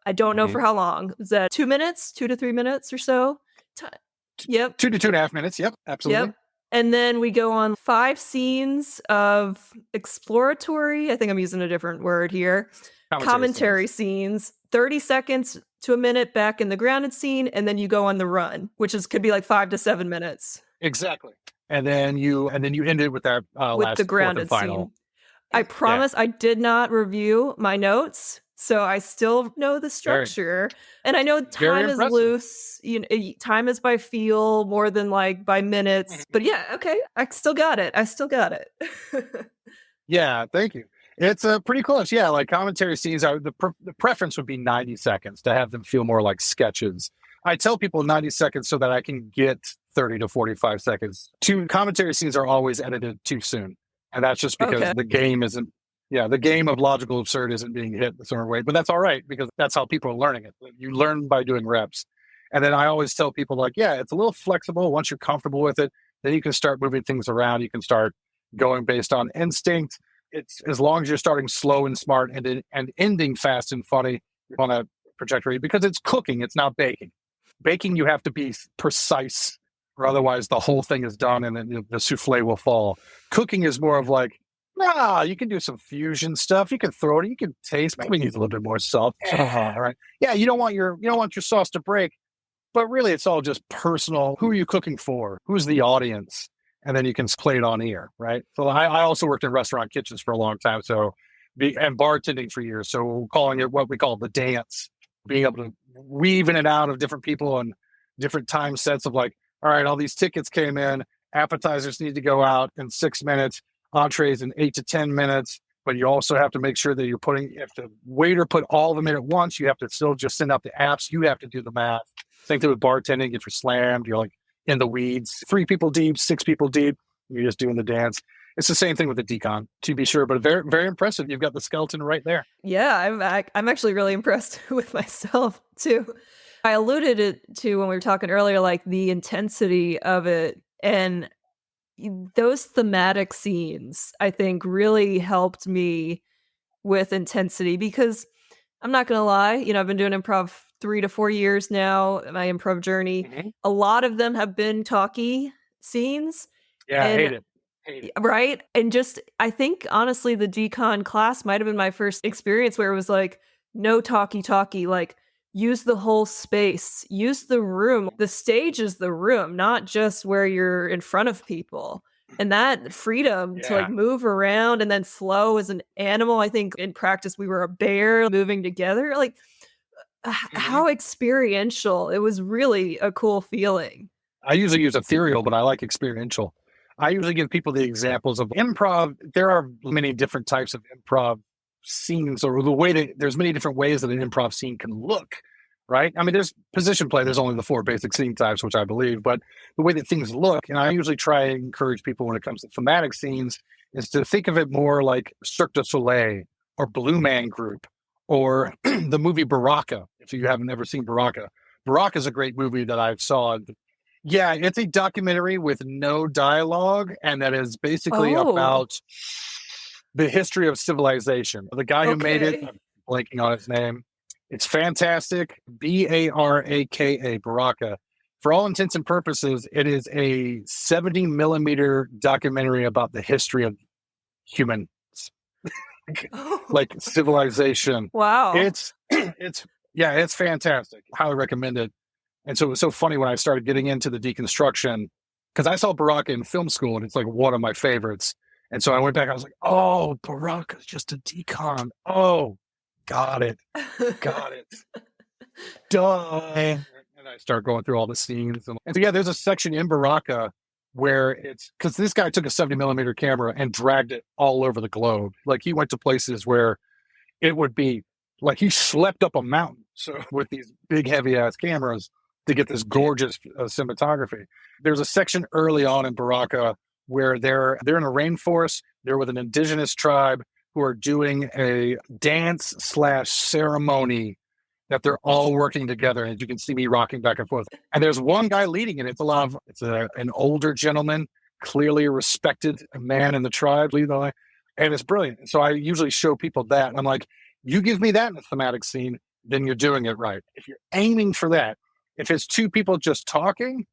I don't know Mm-hmm. for how long. Is that 2 minutes, 2 to 3 minutes or so? Ti Yep, 2 to 2.5 minutes. Yep. Absolutely. yep. And then we go on 5 scenes of exploratory, I think I'm using a different word here, commentary scenes, 30 seconds to a minute back in the grounded scene, and then you go on the run, which could be like 5 to 7 minutes Exactly. And then you end it with that with the last fourth and grounded final. scene. I Yeah. promise I did not review my notes, so I still know the Very, structure, and I know very time is impressive. loose, time is by feel more than, like, by minutes, but yeah, okay, I still got it, I still got it. Yeah, thank you. It's pretty close. Yeah, like commentary scenes are the preference would be 90 seconds to have them feel more like sketches. I tell people 90 seconds so that I can get 30 to 45 seconds. Two commentary scenes are always edited too soon. And that's just because Okay. the game of logical absurd isn't being hit the certain way. But that's all right because that's how people are learning it. You learn by doing reps. And then I always tell people like, yeah, it's a little flexible. Once you're comfortable with it, then you can start moving things around. You can start going based on instinct. It's as long as you're starting slow and smart and ending fast and funny on a trajectory because it's cooking, it's not baking. Baking, you have to be precise, or otherwise the whole thing is done and then the souffle will fall. Cooking is more of like, nah, you can do some fusion stuff. You can throw it. You can taste. Maybe it needs a little bit more salt. All right. Yeah, you don't want your sauce to break, But really, it's all just personal. Who are you cooking for? Who's the audience? And then you can play it on air, right? So I also worked in restaurant kitchens for a long time, and bartending for years. So calling it what we call the dance, being able to weave in and out of different people and different time sets of like, all right, all these tickets came in, appetizers need to go out in 6 minutes, entrees in 8 to 10 minutes. But you also have to make sure that if the waiter put all of them in at once, you have to still just send out the apps. You have to do the math. Same thing with bartending. If you're slammed, you're like in the weeds, 3 people deep, 6 people deep, you're just doing the dance. It's the same thing with the decon, to be sure, but very, very impressive. You've got the skeleton right there. Yeah, I'm actually really impressed with myself too. I alluded it to when we were talking earlier, like the intensity of it, and those thematic scenes, I think, really helped me with intensity because I'm not gonna lie, I've been doing improv 3 to 4 years now, my improv journey. Mm-hmm. A lot of them have been talky scenes, Yeah, I hate and it. Hate it. right? And just I think honestly the decon class might have been my first experience where it was like, no talky, like use the whole space, use the room. The stage is the room, not just where you're in front of people. And that freedom to like Yeah. move around and then flow as an animal. I think in practice we were a bear moving together. Like Mm-hmm. how experiential. It was really a cool feeling. I usually use ethereal, but I like experiential. I usually give people the examples of improv. There are many different types of improv scenes, or there's many different ways that an improv scene can look, right? I mean, there's position play. There's only the 4 basic scene types, which I believe, but the way that things look, and I usually try and encourage people when it comes to thematic scenes, is to think of it more like Cirque du Soleil or Blue Man Group or the movie Baraka. If you haven't ever seen Baraka, Baraka is a great movie that I saw. Yeah, it's a documentary with no dialogue, and that is basically Oh, about the history of civilization. The guy who made it, okay. I'm blanking on his name. It's fantastic. Baraka, Baraka. For all intents and purposes, it is a 70 millimeter documentary about the history of human, Oh, like civilization. wow. It's fantastic. Highly recommend it. And so it was so funny when I started getting into the deconstruction because I saw Baraka in film school and it's like one of my favorites. And so I went back, I was like, oh, Baraka's just a decon. Oh, got it. Got it. Duh. And I start going through all the scenes. And so, yeah, there's a section in Baraka where it's because this guy took a 70 millimeter camera and dragged it all over the globe. Like he went to places where it would be like he slept up a mountain. So with these big, heavy ass cameras to get this gorgeous cinematography. There's a section early on in Baraka where they're in a rainforest. They're with an indigenous tribe who are doing a dance slash ceremony that they're all working together. And you can see me rocking back and forth. And there's one guy leading it. An older gentleman, clearly a respected man in the tribe, and it's brilliant. So I usually show people that. And I'm like, you give me that in a thematic scene, then you're doing it right. If you're aiming for that, if it's 2 people just talking,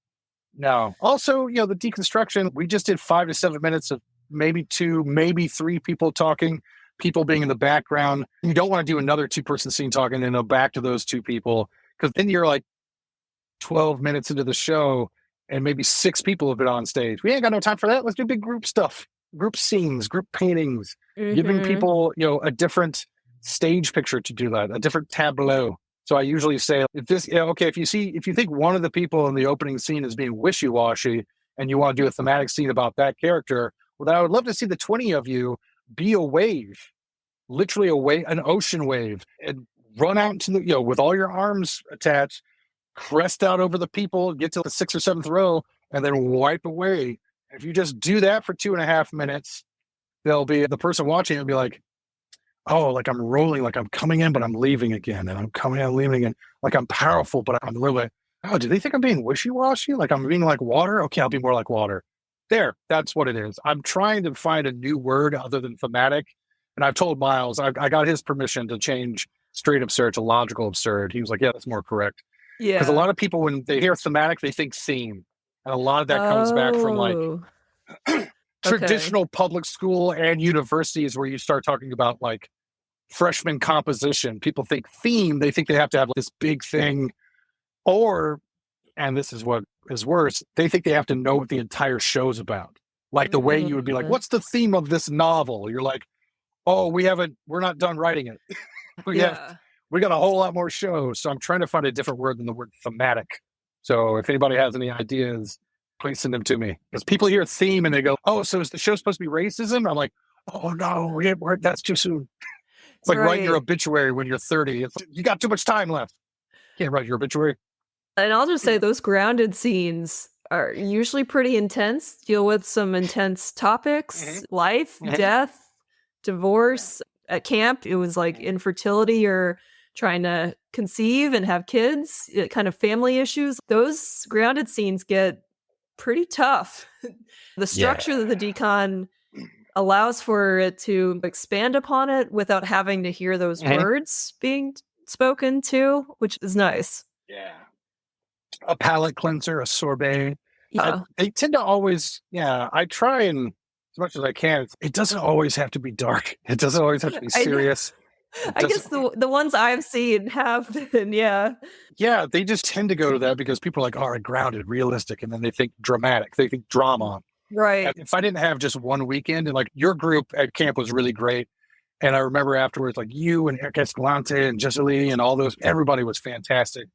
no. Also, the deconstruction, we just did 5 to 7 minutes of maybe 2, maybe 3 people talking, people being in the background. You don't want to do another 2-person scene talking and then go back to those 2 people because then you're like 12 minutes into the show and maybe 6 people have been on stage. We ain't got no time for that. Let's do big group stuff, group scenes, group paintings, giving Mhm. people, a different stage picture to do that, a different tableau. So I usually say, if you think one of the people in the opening scene is being wishy-washy and you want to do a thematic scene about that character, well, then I would love to see the 20 of you be a wave, literally an ocean wave, and run out into with all your arms attached, crest out over the people, get to the 6th or 7th row, and then wipe away. If you just do that for 2.5 minutes, the person watching will be like, oh, like I'm rolling, like I'm coming in, but I'm leaving again. And I'm coming in, leaving again. Like I'm powerful, but I'm really, oh, do they think I'm being wishy-washy? Like I'm being like water? Okay, I'll be more like water. There, that's what it is. I'm trying to find a new word other than thematic. And I've told Miles, I got his permission to change straight absurd to logical absurd. He was like, yeah, that's more correct. Because a Yeah. lot of people, when they hear thematic, they think theme. And a lot of that comes back from like Oh, okay. traditional public school and universities where you start talking about like freshman composition. People think theme, they think they have to have this big thing. Or And this is what is worse. They think they have to know what the entire show's about. Like the way you would be like, Mm, what's the theme of this novel? You're like, oh, we're not done writing it. we have, yeah. we got a whole lot more shows. So I'm trying to find a different word than the word thematic. So if anybody has any ideas, please send them to me. Because people hear theme and they go, oh, so is the show supposed to be racism? I'm like, oh no, that's too soon. It's like writing your Right. obituary when you're 30. You got too much time left. Can't write your obituary. And I'll just say those grounded scenes are usually pretty intense, deal with some intense topics, Mhm, life, mhm, death, yeah, divorce. At camp, it was like mhm, infertility or trying to conceive and have kids, kind of family issues. Those grounded scenes get pretty tough. The yeah, structure that the decon allows for it to expand upon it without having to hear those mhm, words being spoken to, which is nice. yeah. A palate cleanser, a sorbet. Yeah. They tend to always, yeah. I try and as much as I can. It doesn't always have to be dark. It doesn't always have to be I know. serious. It I doesn't. guess the ones I've seen have been, yeah. Yeah, they just tend to go to that because people are like, all right, grounded, realistic, and then they think dramatic. They think drama. And Right. if I didn't have just one weekend, and like your group at camp was really great, and I remember afterwards, like you and Eric Escalante and Jesseline and all those, everybody was fantastic.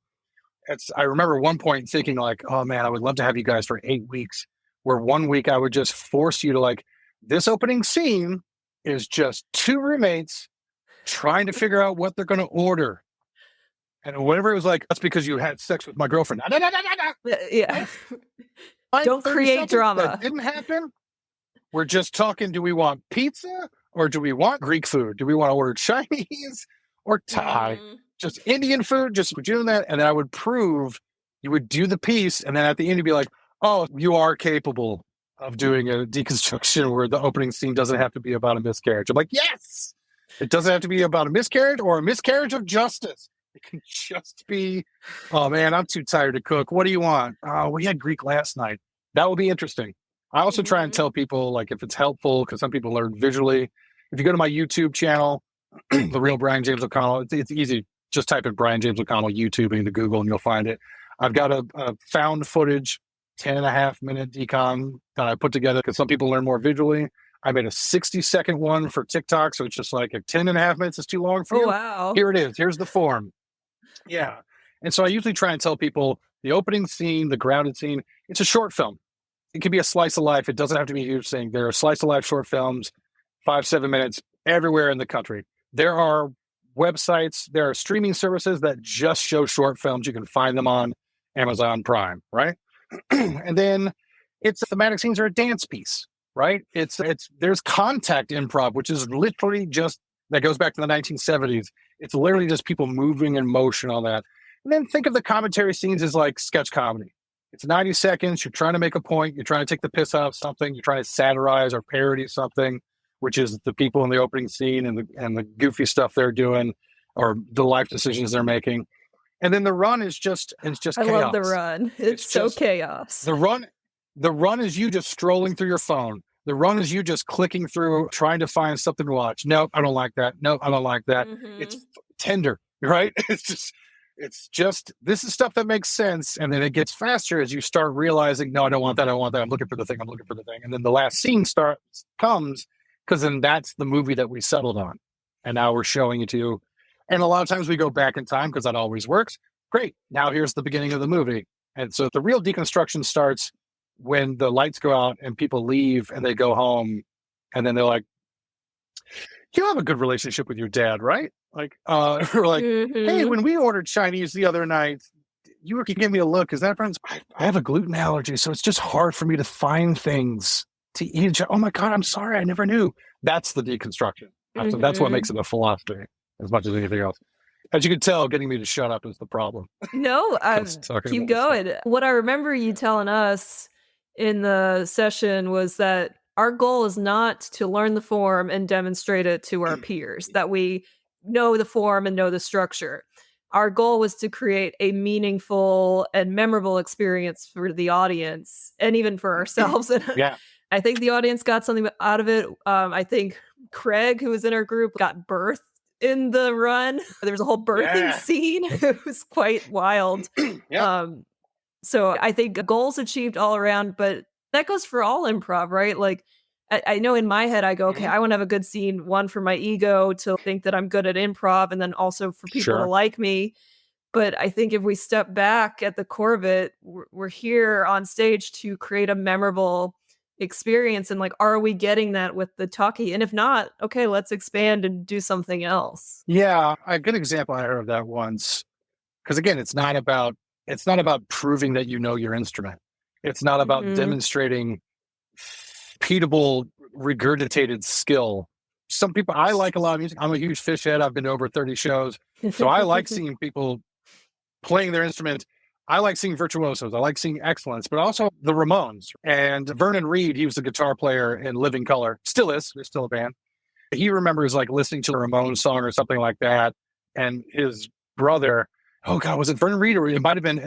I remember one point thinking like, oh man, I would love to have you guys for 8 weeks. Where one week I would just force you to like, this opening scene is just two roommates trying to figure out what they're going to order. And whenever it was like, that's because you had sex with my girlfriend. No, no, no, no, no. Yeah. Nope. Line Don't 30 create seconds. That drama. didn't happen. We're just talking. Do we want pizza or do we want Greek food? Do we want to order Chinese or Thai? Mm. Just Indian food, just doing that. And then I would prove you would do the piece. And then at the end, you'd be like, oh, you are capable of doing a deconstruction where the opening scene doesn't have to be about a miscarriage. I'm like, yes, it doesn't have to be about a miscarriage or a miscarriage of justice. It can just be, oh man, I'm too tired to cook. What do you want? Oh, we had Greek last night. That would be interesting. I also try and Mhm. tell people, like, if it's helpful, because some people learn visually. If you go to my YouTube channel, The Real Brian James O'Connell, it's easy. Just type in Brian James O'Connell YouTube into Google and you'll find it. I've got a found footage, 10.5 minute decon that I put together because some people learn more visually. I made a 60-second one for TikTok. So it's just like if 10.5 minutes is too long for Oh, you, wow. here it is. Here's the form. Yeah. And so I usually try and tell people the opening scene, the grounded scene, it's a short film. It can be a slice of life. It doesn't have to be a huge thing. There are slice of life short films, 5, 7 minutes everywhere in the country. There are websites, there are streaming services that just show short films. You can find them on Amazon Prime, right? And then it's thematic scenes are a dance piece, right? It's there's contact improv, which is literally just that goes back to the 1970s. It's literally just people moving in motion on that. And then think of the commentary scenes as like sketch comedy. It's 90 seconds. You're trying to make a point. You're trying to take the piss out of something. You're trying to satirize or parody something, which is the people in the opening scene and the goofy stuff they're doing or the life decisions they're making. And then the run is just I love the chaos. run. It's It's so just chaos. the run. The run is you just strolling through your phone. The run is you just clicking through, trying to find something to watch. Nope, I don't like that. Nope, I don't like that. It's Mhm. tender, right? It's just this is stuff that makes sense, and then it gets faster as you start realizing, no, I don't want that. I want that. I'm looking for the thing. I'm looking for the thing, and then the last scene starts comes because then that's the movie that we settled on, and now we're showing it to you. And a lot of times we go back in time because that always works. Great. Now here's the beginning of the movie, and so the real deconstruction starts when the lights go out and people leave and they go home, and then they're like, you have a good relationship with your dad, right? Like, we're like, hey, Mhm. when we ordered Chinese the other night, you gave me a look. Is that friends? I have a gluten allergy, so it's just hard for me to find things to eat. Oh my God, I'm sorry. I never knew. That's the deconstruction. So that's what makes Mhm. it a philosophy as much as anything else. As you can tell, getting me to shut up is the problem No, because talking keep about this stuff. going. What I remember you telling us in the session was that our goal is not to learn the form and demonstrate it to our peers, that we know the form and know the structure. Our goal was to create a meaningful and memorable experience for the audience and even for ourselves. And Yeah. I think the audience got something out of it. I think Craig, who was in our group, got birthed in the run. There was a whole birthing Yeah. scene. It was quite wild. Yeah. Um, So I think goals achieved all around, but that goes for all improv, right? Like, I know in my head, I go, okay, Mhm. I want to have a good scene, one for my ego to think that I'm good at improv, and then also for people to Sure. like me. But I think if we step back at the core of it, we're here on stage to create a memorable experience. And like, are we getting that with the talkie? And if not, okay, let's expand and do something else. Yeah, a good example I heard of that once. Because again, it's not about proving that you know your instrument. It's not about Hmm. demonstrating repeatable, regurgitated skill. Some people, I like a lot of music. I'm a huge fish head. I've been to over 30 shows. So I like seeing people playing their instrument. I like seeing virtuosos. I like seeing excellence, but also the Ramones and Vernon Reed. He was the guitar player in Living Color. Still is. They're still a band. He remembers like listening to a Ramones song or something like that. And his brother, oh God, was it Vernon Reed, or it might have been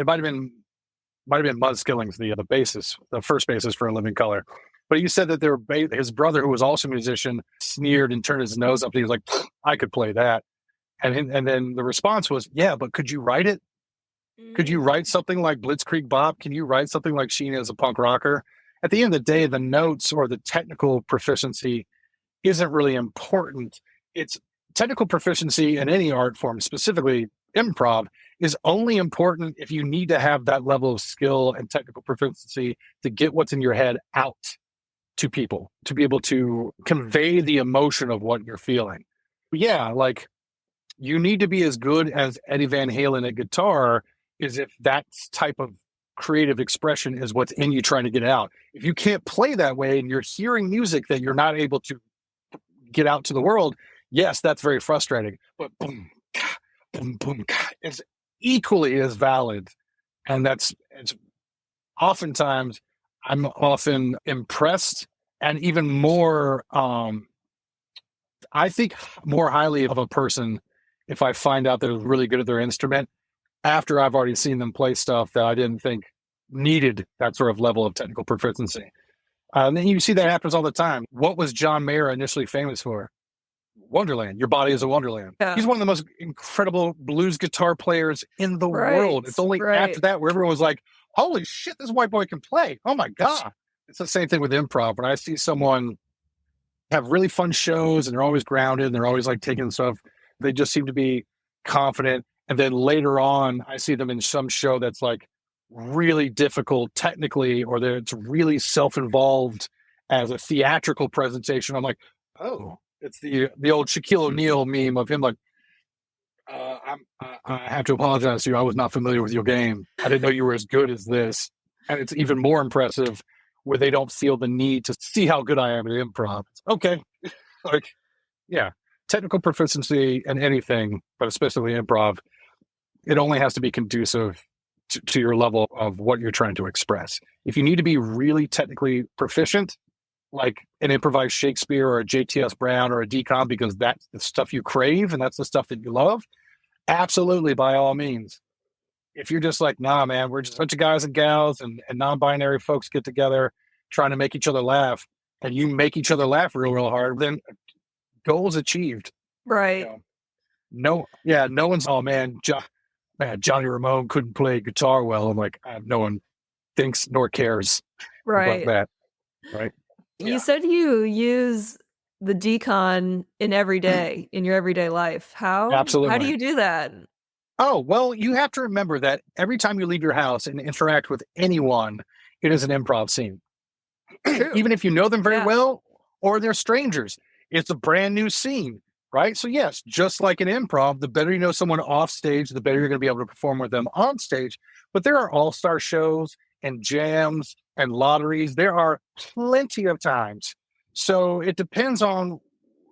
Muzz Skillings, the bassist, the first bassist for A Living Color. But he said that his brother, who was also a musician, sneered and turned his nose up. And he was like, I could play that. And then the response was, yeah, but could you write it? Could you Mm. write something like Blitzkrieg Bop? Can you write something like Sheena as a punk rocker? At the end of the day, the notes or the technical proficiency isn't really important. It's technical proficiency in any art form, specifically improv, is only important if you need to have that level of skill and technical proficiency to get what's in your head out to people, to be able to convey the emotion of what you're feeling. Yeah, like you need to be as good as Eddie Van Halen at guitar is if that type of creative expression is what's in you trying to get out. If you can't play that way and you're hearing music that you're not able to get out to the world, yes, that's very frustrating. But boom, boom, boom, it's equally as valid. And it's oftentimes I'm often impressed and even more I think more highly of a person if I find out they're really good at their instrument after I've already seen them play stuff that I didn't think needed that sort of level of technical proficiency. And then you see that happens all the time. What was John Mayer initially famous for? Wonderland. Your body is a wonderland. Yeah. He's one of the most incredible blues guitar players in the Right. world. It's only after Right. that where everyone was like, holy shit, this white boy can play. Oh my God. It's the same thing with improv. When I see someone have really fun shows and they're always grounded and they're always like taking stuff, they just seem to be confident. And then later on, I see them in some show that's like really difficult technically, or that it's really self involved as a theatrical presentation. I'm like, oh, it's the old Shaquille O'Neal meme of him like, I have to apologize to you. I was not familiar with your game. I didn't know you were as good as this. And it's even more impressive where they don't feel the need to see how good I am at improv. It's okay. Like, yeah, technical proficiency in anything, but especially improv, it only has to be conducive to your level of what you're trying to express. If you need to be really technically proficient, like an improvised Shakespeare or a JTS Brown or a decom, because that's the stuff you crave and that's the stuff that you love, absolutely, by all means. If you're just like, nah, man, we're just a bunch of guys and gals and non-binary folks get together trying to make each other laugh, and you make each other laugh real, real hard, then goals achieved. You Right. know, no, yeah, no one's. Oh man, Johnny Ramone couldn't play guitar well. I'm like, no one thinks nor cares about Right. that, right? You Yeah, said you use the decon in your everyday life. How do absolutely. you do that? Oh, well, you have to remember that every time you leave your house and interact with anyone, it is an improv scene. True. Even if you know them very Yeah. well or they're strangers, it's a brand new scene, right? So, yes, just like in improv, the better you know someone off stage, the better you're going to be able to perform with them on stage. But there are all star shows and jams and lotteries. There are plenty of times. So, it depends on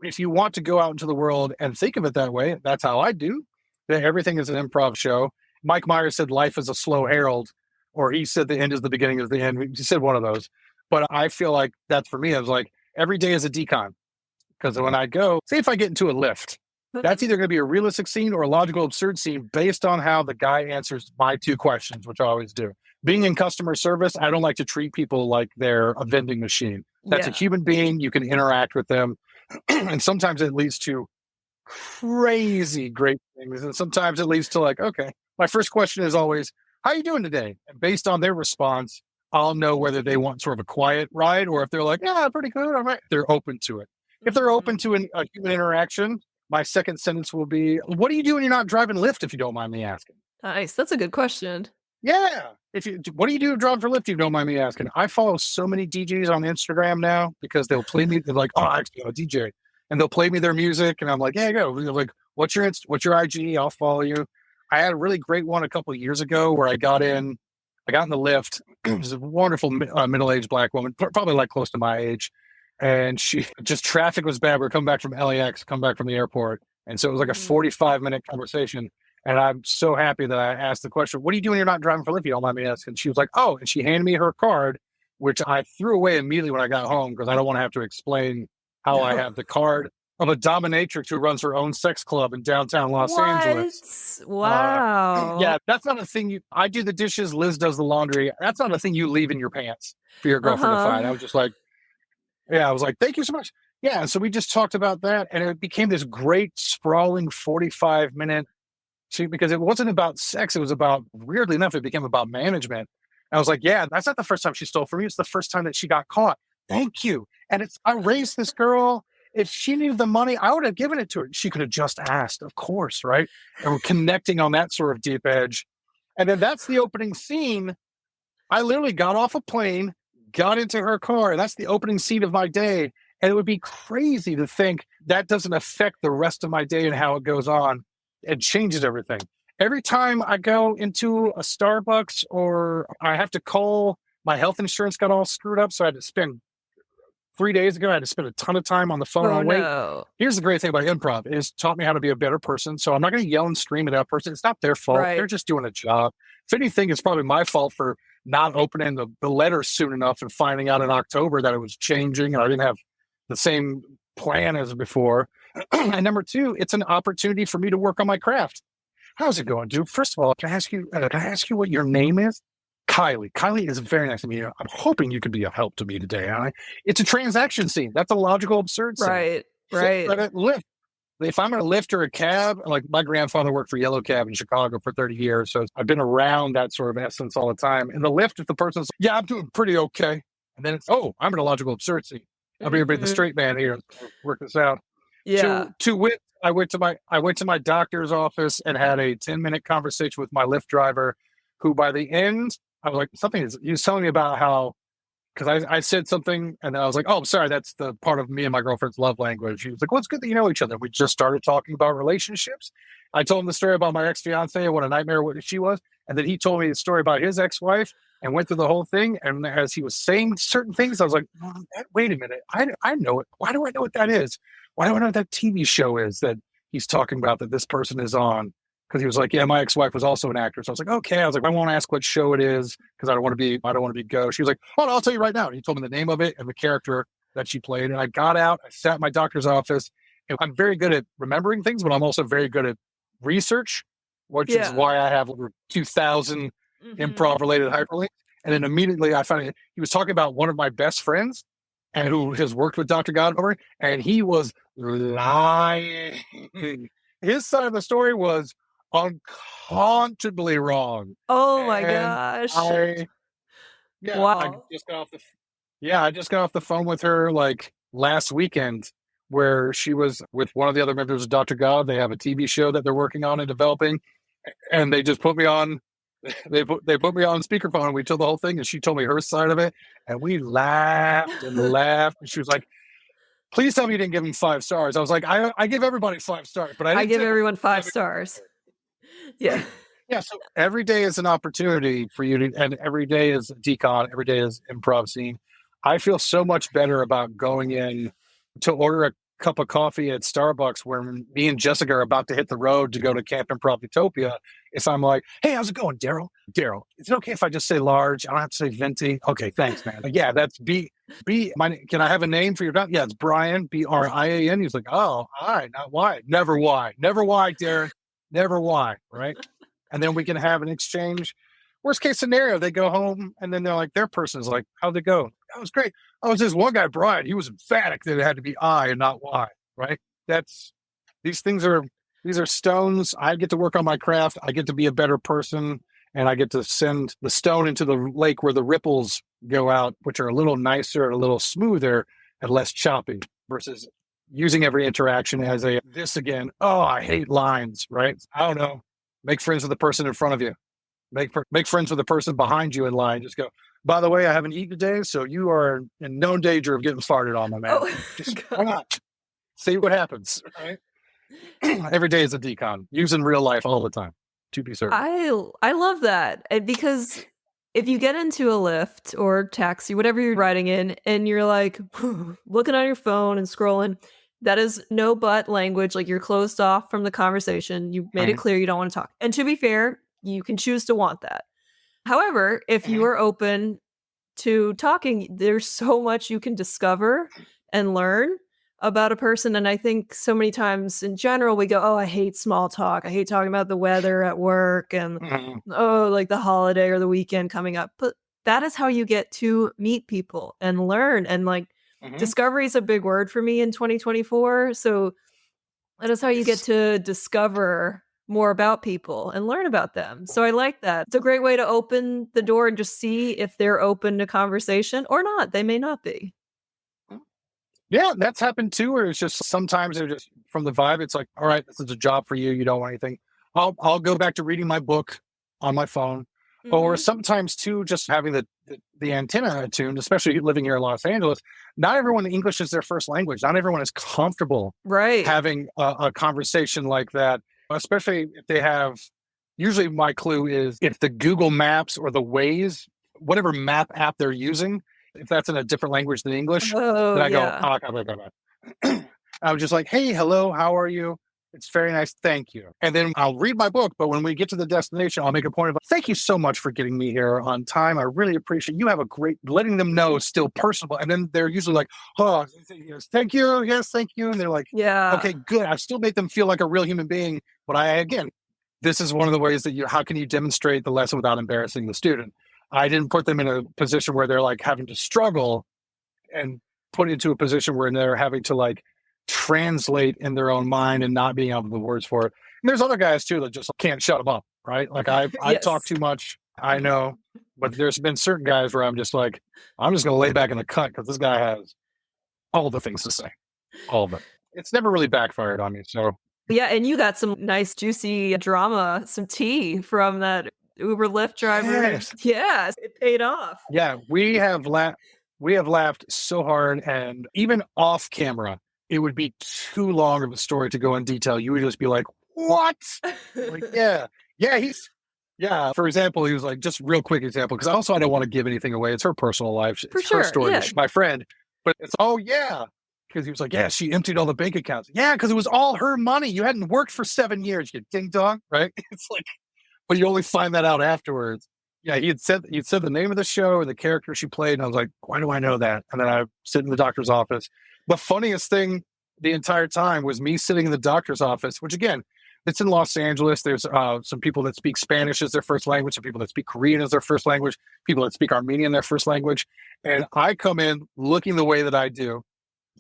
if you want to go out into the world and think of it that way. That's how I do. That everything is an improv show. Mike Myers said life is a slow herald, or he said the end is the beginning of the end. He said one of those. But I feel like that's for me. I was like, every day is a decon. Because when I go, say if I get into a lift, that's either going to be a realistic scene or a logical absurd scene based on how the guy answers my two questions, which I always do. Being in customer service, I don't like to treat people like they're a vending machine. That's a Yeah. human being. You can interact with them. And sometimes it leads to crazy great things. And sometimes it leads to like, okay, my first question is always, how you doing today? And based on their response, I'll know whether they want sort of a quiet ride or if they're like, yeah, pretty good. All right. They're open to it. If they're open Mhm. to a human interaction, my second sentence will be, what do you do when you're not driving Lyft, if you don't mind me asking? Nice, that's a good question. Yeah. What do you do driving for Lyft, if you don't mind me asking? I follow so many DJs on Instagram now because they'll play me. They're like, oh, actually, I'm a DJ. And they'll play me their music. And I'm like, yeah, go. They're like, what's your IG? I'll follow you. I had a really great one a couple of years ago where I got in the lift. It was a wonderful middle-aged black woman, probably like close to my age. And she just traffic was bad. We are coming back from LAX, come back from the airport. And so it was like a Mhm. 45-minute conversation. And I'm so happy that I asked the question, what are you doing when you're not driving for Lyft? You don't mind me asking. She was like, oh, and she handed me her card, which I threw away immediately when I got home because I don't want to have to explain how I have the card of a dominatrix who runs her own sex club in downtown Los Angeles. What? Uh, Wow. yeah, that's not a thing I do the dishes, Liz does the laundry. That's not a thing you leave in your pants for your girlfriend to find. I Uh-huh. was just like, yeah, I was like, thank you so much. Yeah. So we just talked about that and it became this great sprawling 45-minute. See, because it wasn't about sex, it was about, weirdly enough, it became about management. I was like, yeah, that's not the first time she stole from me. It's the first time that she got caught. Thank you. And I raised this girl. If she needed the money, I would have given it to her. She could have just asked, of course, right? And we're connecting on that sort of deep edge. And then that's the opening scene. I literally got off a plane, got into her car, and that's the opening scene of my day. And it would be crazy to think that doesn't affect the rest of my day and how it goes on. It changes everything. Every time I go into a Starbucks or I have to call, my health insurance got all screwed up. So I had to spend 3 days ago, I had to spend a ton of time on the phone Oh, on wait. no. Here's the great thing about improv is taught me how to be a better person. So I'm not going to yell and scream at that person. It's not their fault. They're Right. just doing a job. If anything, it's probably my fault for not opening the letter soon enough and finding out in October that it was changing and I didn't have the same plan as before. And number two, it's an opportunity for me to work on my craft. How's it going, dude? First of all, can I ask you what your name is? Kylie. Kylie is very nice to meet you. I'm hoping you could be of help to me today. It's a transaction scene. That's a logical, absurd scene. Right. Same Right. at Lyft. If I'm going to Lyft or a cab, like my grandfather worked for Yellow Cab in Chicago for 30 years. So I've been around that sort of essence all the time. In the Lyft, if the person's, yeah, I'm doing pretty okay. And then it's, oh, I'm in a logical absurd scene. I'll be the Mhm. straight man here. Work this out. Yeah. To wit, I went to my doctor's office and had a 10-minute conversation with my Lyft driver, who by the end I was like he was telling me about how because I said something and I was like, oh, I'm sorry, that's the part of me and my girlfriend's love language. He was like, well, it's good that you know each other. We just started talking about relationships. I told him the story about my ex fiance and what a nightmare what she was, and then he told me the story about his ex wife and went through the whole thing. And as he was saying certain things, I was like, wait a minute, I know it. Why do I know what that is? Why do I know what that TV show is that he's talking about that this person is on? Because he was like, yeah, my ex-wife was also an actress. I was like, okay. I was like, I won't ask what show it is because I don't want to be gauche. She was like, oh, no, I'll tell you right now. And he told me the name of it and the character that she played. And I got out, I sat in my doctor's office. And I'm very good at remembering things, but I'm also very good at research, which is Yeah. why I have over 2,000 Mhm. improv related hyperlinks. And then immediately I found he was talking about one of my best friends and who has worked with Dr. Godover, and he was lying. His side of the story was unconscionably wrong. Oh my And gosh. I, yeah, Wow. I just got off the phone with her like last weekend, where she was with one of the other members of Dr. God. They have a TV show that they're working on and developing, and they just put me on. They put me on speakerphone and we told the whole thing and she told me her side of it and we laughed and laughed and she was like, please tell me you didn't give him 5 stars. I was like, I give everybody 5 stars, but I I didn't give tell everyone 5 you. stars. Yeah. Yeah, so every day is an opportunity for you to, and every day is decon, every day is improv scene. I feel so much better about going in to order a cup of coffee at Starbucks when me and Jessica are about to hit the road to go to Camp Improv Utopia. If I'm like, hey, how's it going, Daryl? Daryl, is it okay if I just say large? I don't have to say venti. Okay, thanks, man. Like, yeah, that's can I have a name for your dog? Yeah, it's Brian, Brian. He's like, oh, all right, not why. Never why. Never why, Darren. Never why, right? And then we can have an exchange. Worst case scenario, they go home and then they're like, their person's like, how'd it go? That was great. Oh, was this one guy, Brian. He was emphatic that it had to be I and not Y, right? That's these things are these are stones. I get to work on my craft. I get to be a better person. and I get to send the stone into the lake where the ripples go out, which are a little nicer and a little smoother and less choppy, versus using every interaction as a this again. Oh, I hate lines, right? I don't know. Make friends with the person in front of you. Make friends with the person behind you in line. Just go, by the way, I haven't eaten today, so you are in no danger of getting farted on, my man. Oh, Just why God. not? See what happens, right? Every day is a decon, using real life all the time, to be certain. I love that, and because if you get into a Lyft or taxi, whatever you're riding in, and you're like looking on your phone and scrolling, that is no but language. Like you're closed off from the conversation. You made it Mhm, clear you don't want to talk. And to be fair, you can choose to want that. However, if you mhm, are open to talking, there's so much you can discover and learn about a person. And I think so many times in general, we go, oh, I hate small talk. I hate talking about the weather at work and, mhm, oh, like the holiday or the weekend coming up. But that is how you get to meet people and learn. And like mhm. discovery is a big word for me in 2024. So that is how you get It's to discover more about people and learn about them. So I like that. It's a great way to open the door and just see if they're open to conversation or not. They may not be. yeah, that's happened too. Where it's just sometimes they're just from the vibe. It's like, all right, this is a job for you. You don't want anything. I'll go back to reading my book on my phone, or Mhm. sometimes too, just having the antenna attuned. Especially living here in Los Angeles, not everyone English is their first language. Not everyone is comfortable Right. having a conversation like that, especially if they have. Usually, my clue is if the Google Maps or the Waze, whatever map app they're using, if that's in a different language than English, Oh, then I go, yeah. oh, I was just like, hey, hello, how are you? It's very nice. Thank you. And then I'll read my book. But when we get to the destination, I'll make a point of, thank you so much for getting me here on time. I really appreciate you. Have a great, letting them know it's still personable. And then they're usually like, oh, yes, thank you. Yes, thank you. And they're like, Yeah. okay, good. I've still made them feel like a real human being. But again, this is one of the ways that how can you demonstrate the lesson without embarrassing the student? I didn't put them in a position where they're like having to struggle and put into a position where they're having to like translate in their own mind and not being able to the words for it. And there's other guys too that just can't shut them up, right? Like I talk Yes. too much, I know, but there's been certain guys where I'm just like, I'm just going to lay back in the cut because this guy has all the things to say, all of it. It's never really backfired on me. So Yeah, and you got some nice juicy drama, some tea from that Uber Lyft driver. yes, Yes, it paid off. yeah, we have laughed so hard, and even off camera, it would be too long of a story to go in detail. You would just be like, "What?" Like, yeah, yeah, he's yeah. For example, he was like, just real quick example, because also I don't want to give anything away. It's her personal life. For It's her sure, story. yeah. My friend, but it's oh yeah, because he was like, yeah, she emptied all the bank accounts. Yeah, because it was all her money. You hadn't worked for 7 years. You ding dong, right? It's like but you only find that out afterwards. Yeah, he'd said the name of the show and the character she played, and I was like, why do I know that? And then I sit in the doctor's office. The funniest thing the entire time was me sitting in the doctor's office, which again, it's in Los Angeles. There's some people that speak Spanish as their first language, some people that speak Korean as their first language, people that speak Armenian their first language. And I come in looking the way that I do,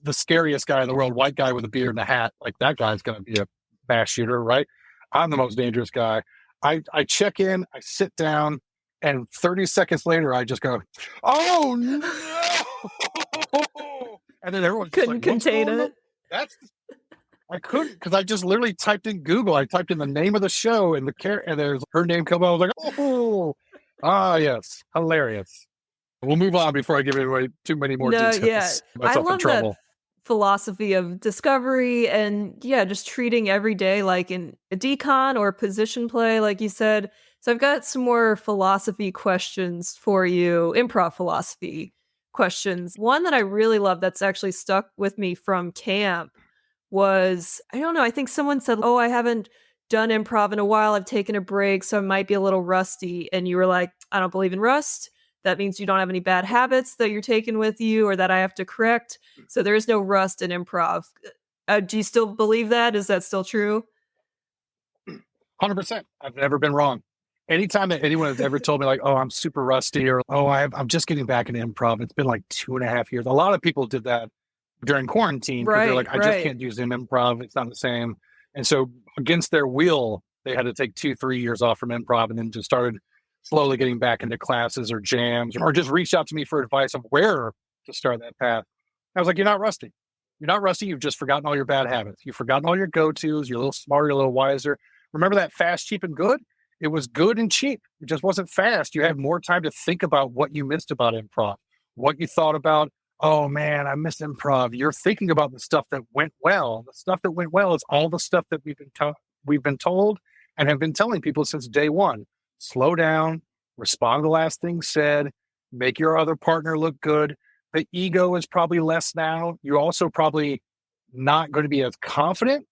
the scariest guy in the world, white guy with a beard and a hat. Like that guy's going to be a mass shooter, right? I'm the most dangerous guy. I check in, I sit down, and 30 seconds later, I just go, "Oh no!" And then everyone's just like, Couldn't "What's contain going on?" it. That's I couldn't because I just literally typed in Google. I typed in the name of the show and and there's her name come up. I was like, "Oh, ah, yes, hilarious." We'll move on before I give away too many more No, yeah. details. I Myself in love that trouble. philosophy of discovery and yeah, just treating every day like in a decon or position play, like you said. So I've got some more philosophy questions for you, improv philosophy questions. One that I really love that's actually stuck with me from camp was I don't know, I think someone said, "Oh, I haven't done improv in a while. I've taken a break, so I might be a little rusty." And you were like, "I don't believe in rust. That means you don't have any bad habits that you're taking with you or that I have to correct. So there is no rust in improv." Do you still believe that? Is that still true? 100%. I've never been wrong. Anytime that anyone has ever told me like, "Oh, I'm super rusty," or "Oh, I'm just getting back into improv," it's been like 2.5 years. A lot of people did that during quarantine because they're Right, like, "I just right. can't do Zoom improv. It's not the same." And so, against their will, they had to take 2, 3 years off from improv, and then just started. slowly getting back into classes or jams, or just reached out to me for advice of where to start that path. I was like, you're not rusty. You're not rusty. You've just forgotten all your bad habits. You've forgotten all your go-tos. You're a little smarter, you're a little wiser. Remember that fast, cheap, and good? It was good and cheap. It just wasn't fast. You had more time to think about what you missed about improv, what you thought about. Oh man, I missed improv. You're thinking about the stuff that went well. The stuff that went well is all the stuff that we've been told and have been telling people since day one. Slow down, respond to the last thing said, make your other partner look good. The ego is probably less now. You're also probably not going to be as confident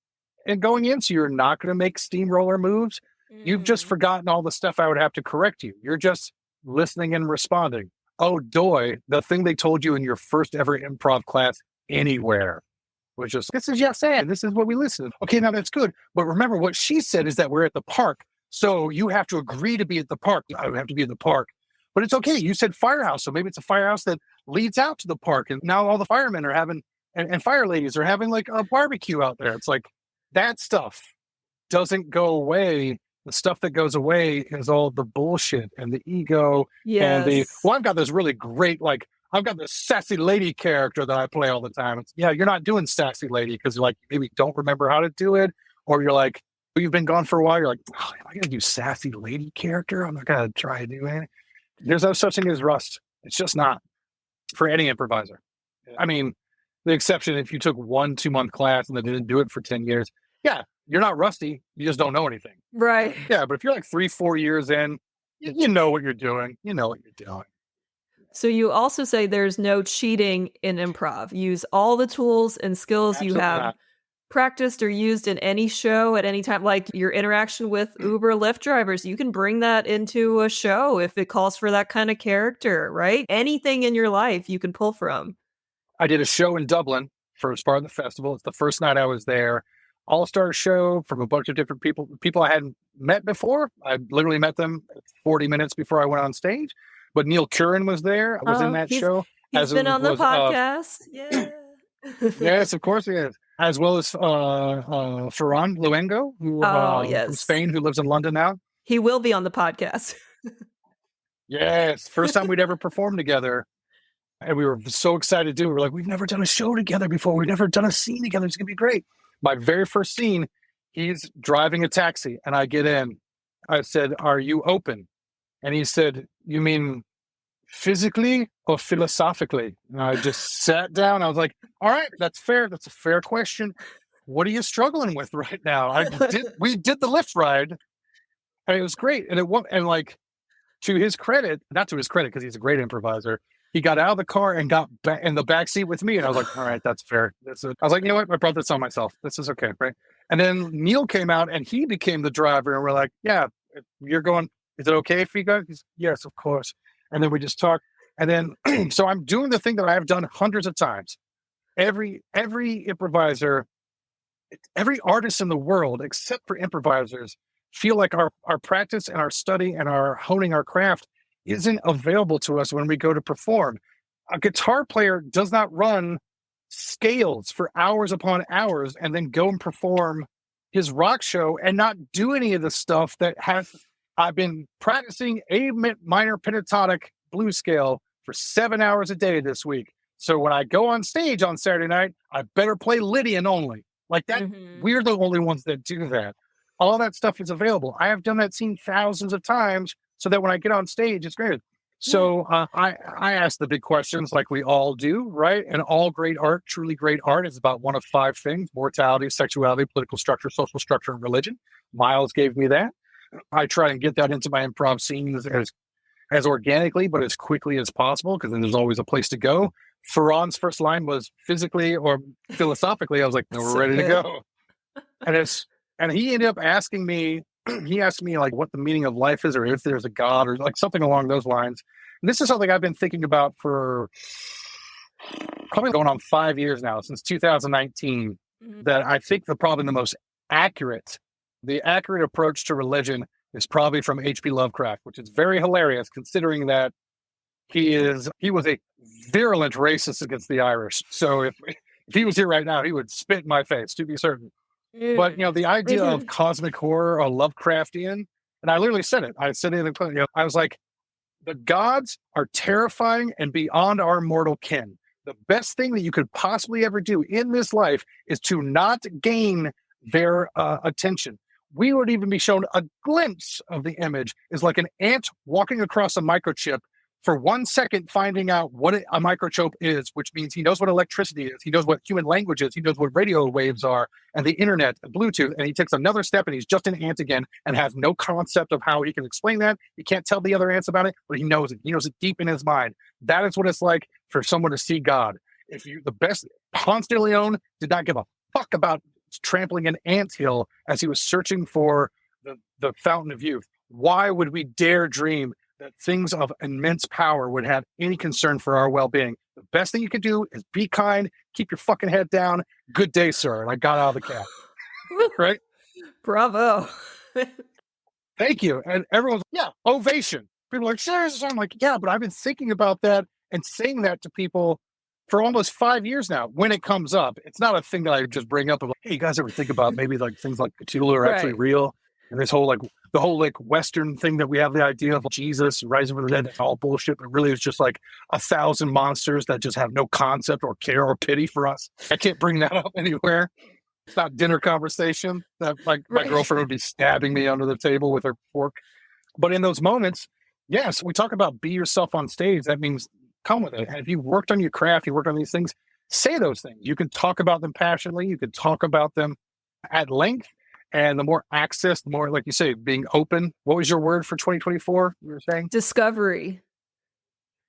in going in, so you're not going to make steamroller moves. You've just Mhm. forgotten all the stuff I would have to correct you. You're just listening and responding. Oh, doy, the thing they told you in your first ever improv class anywhere was just, this is yes and this is what we listened. Okay, now that's good. But remember, what she said is that we're at the park. So you have to agree to be at the park. I would have to be at the park. But it's okay. You said firehouse. So maybe it's a firehouse that leads out to the park. And now all the firemen are having, and fire ladies are having like a barbecue out there. It's like that stuff doesn't go away. The stuff that goes away is all the bullshit and the ego and Yes. I've got this really great, like, I've got this sassy lady character that I play all the time. It's, yeah, you're not doing sassy lady because you're like, maybe don't remember how to do it. Or you're like, you've been gone for a while. You're like, oh, am I going to do sassy lady character? I'm not going to try to do anything. There's no such thing as rust. It's just not for any improviser. I mean, the exception if you took 1 2 month class and then didn't do it for 10 years. Yeah, you're not rusty. You just don't know anything. Right. Yeah, but if you're like 3 4 years in, you know what you're doing. You know what you're doing. So you also say there's no cheating in improv. Use all the tools and skills you Absolutely have not. practiced or used in any show at any time, like your interaction with Uber, Lyft drivers. You can bring that into a show if it calls for that kind of character, right? Anything in your life you can pull from. I did a show in Dublin for as part of the festival. It's the first night I was there. All-star show from a bunch of different people I hadn't met before. I literally met them 40 minutes before I went on stage. But Neil Curran was there. I was in Oh, that show, he's as been on the was podcast. Yeah. yes, of course he is. As well as Ferran Luengo, who Oh, from yes. Spain, who lives in London now. He will be on the podcast. Yes, first time we'd ever performed together. And we were so excited to do it. We're like, we've never done a show together before. We've never done a scene together. It's going to be great. My very first scene, he's driving a taxi and I get in. I said, are you open? And he said, you mean physically or philosophically? And I just sat down. I was like, all right, that's fair. That's a fair question. What are you struggling with right now? We did the lift ride and it was great. And and like, to his credit, not to his credit, because he's a great improviser, he got out of the car and got back in the back seat with me. And I was like, all right, that's fair. I was like, you know what? I brought this on myself. This is okay, right? And then Neil came out and he became the driver. And we're like, yeah, you're going, is it okay if you go? He's, yes, of course. And then we just talked. And then, so I'm doing the thing that I've done hundreds of times. Every improviser, every artist in the world, except for improvisers, feel like our practice and our study and our honing our craft isn't available to us when we go to perform. A guitar player does not run scales for hours upon hours and then go and perform his rock show and not do any of the stuff that has I've been practicing A minor pentatonic blues scale for 7 hours a day this week. So when I go on stage on Saturday night, I better play Lydian only. Like that, Mhm. we're the only ones that do that. All that stuff is available. I have done that scene thousands of times so that when I get on stage, it's great. Yeah. So I ask the big questions like we all do, right? And all great art, truly great art, is about one of 5 things: mortality, sexuality, political structure, social structure, and religion. Miles gave me that. I try and get that into my improv scenes as organically, but as quickly as possible, because then there's always a place to go. Ferran's first line was physically or philosophically. I was like, no, we're So ready to good. go. And he ended up asking me, he asked me like what the meaning of life is, or if there's a God, or like something along those lines. And this is something I've been thinking about for probably going on 5 years now, since 2019, Mhm. that I think probably the accurate approach to religion is probably from H.P. Lovecraft, which is very hilarious considering that he was a virulent racist against the Irish. So if he was here right now, he would spit in my face, to be certain. But the idea of Mhm. cosmic horror or Lovecraftian And I literally said it. I said it in the clip, I was like, the gods are terrifying and beyond our mortal kin. The best thing that you could possibly ever do in this life is to not gain their attention. We would even be shown a glimpse of the image is like an ant walking across a microchip for 1 second, finding out what a microchip is, which means he knows what electricity is. He knows what human language is. He knows what radio waves are and the internet, and Bluetooth. And he takes another step and he's just an ant again and has no concept of how he can explain that. He can't tell the other ants about it, but he knows it. He knows it deep in his mind. That is what it's like for someone to see God. If you, the best, Ponce de Leon did not give a fuck about trampling an anthill as he was searching for the fountain of youth. Why would we dare dream that things of immense power would have any concern for our well-being? The best thing you can do is be kind, keep your fucking head down. Good day, sir. And I got out of the cab. Right? Bravo. Thank you. And everyone's yeah, ovation. People are like, sure. I'm like, yeah, but I've been thinking about that and saying that to people for almost 5 years now. When it comes up, it's not a thing that I just bring up of like, hey, you guys ever think about maybe like things like Cthulhu are actually real? And this whole like the whole like Western thing that we have the idea of Jesus rising from the dead, that's all bullshit. But really it's just like 1,000 monsters that just have no concept or care or pity for us. I can't bring that up anywhere. It's not dinner conversation that like my girlfriend would be stabbing me under the table with her fork. But in those moments, yes, we talk about be yourself on stage. That means come with it. And if you worked on your craft, you worked on these things, say those things. You can talk about them passionately. You can talk about them at length. And the more access, the more, like you say, being open. What was your word for 2024? You were saying? Discovery.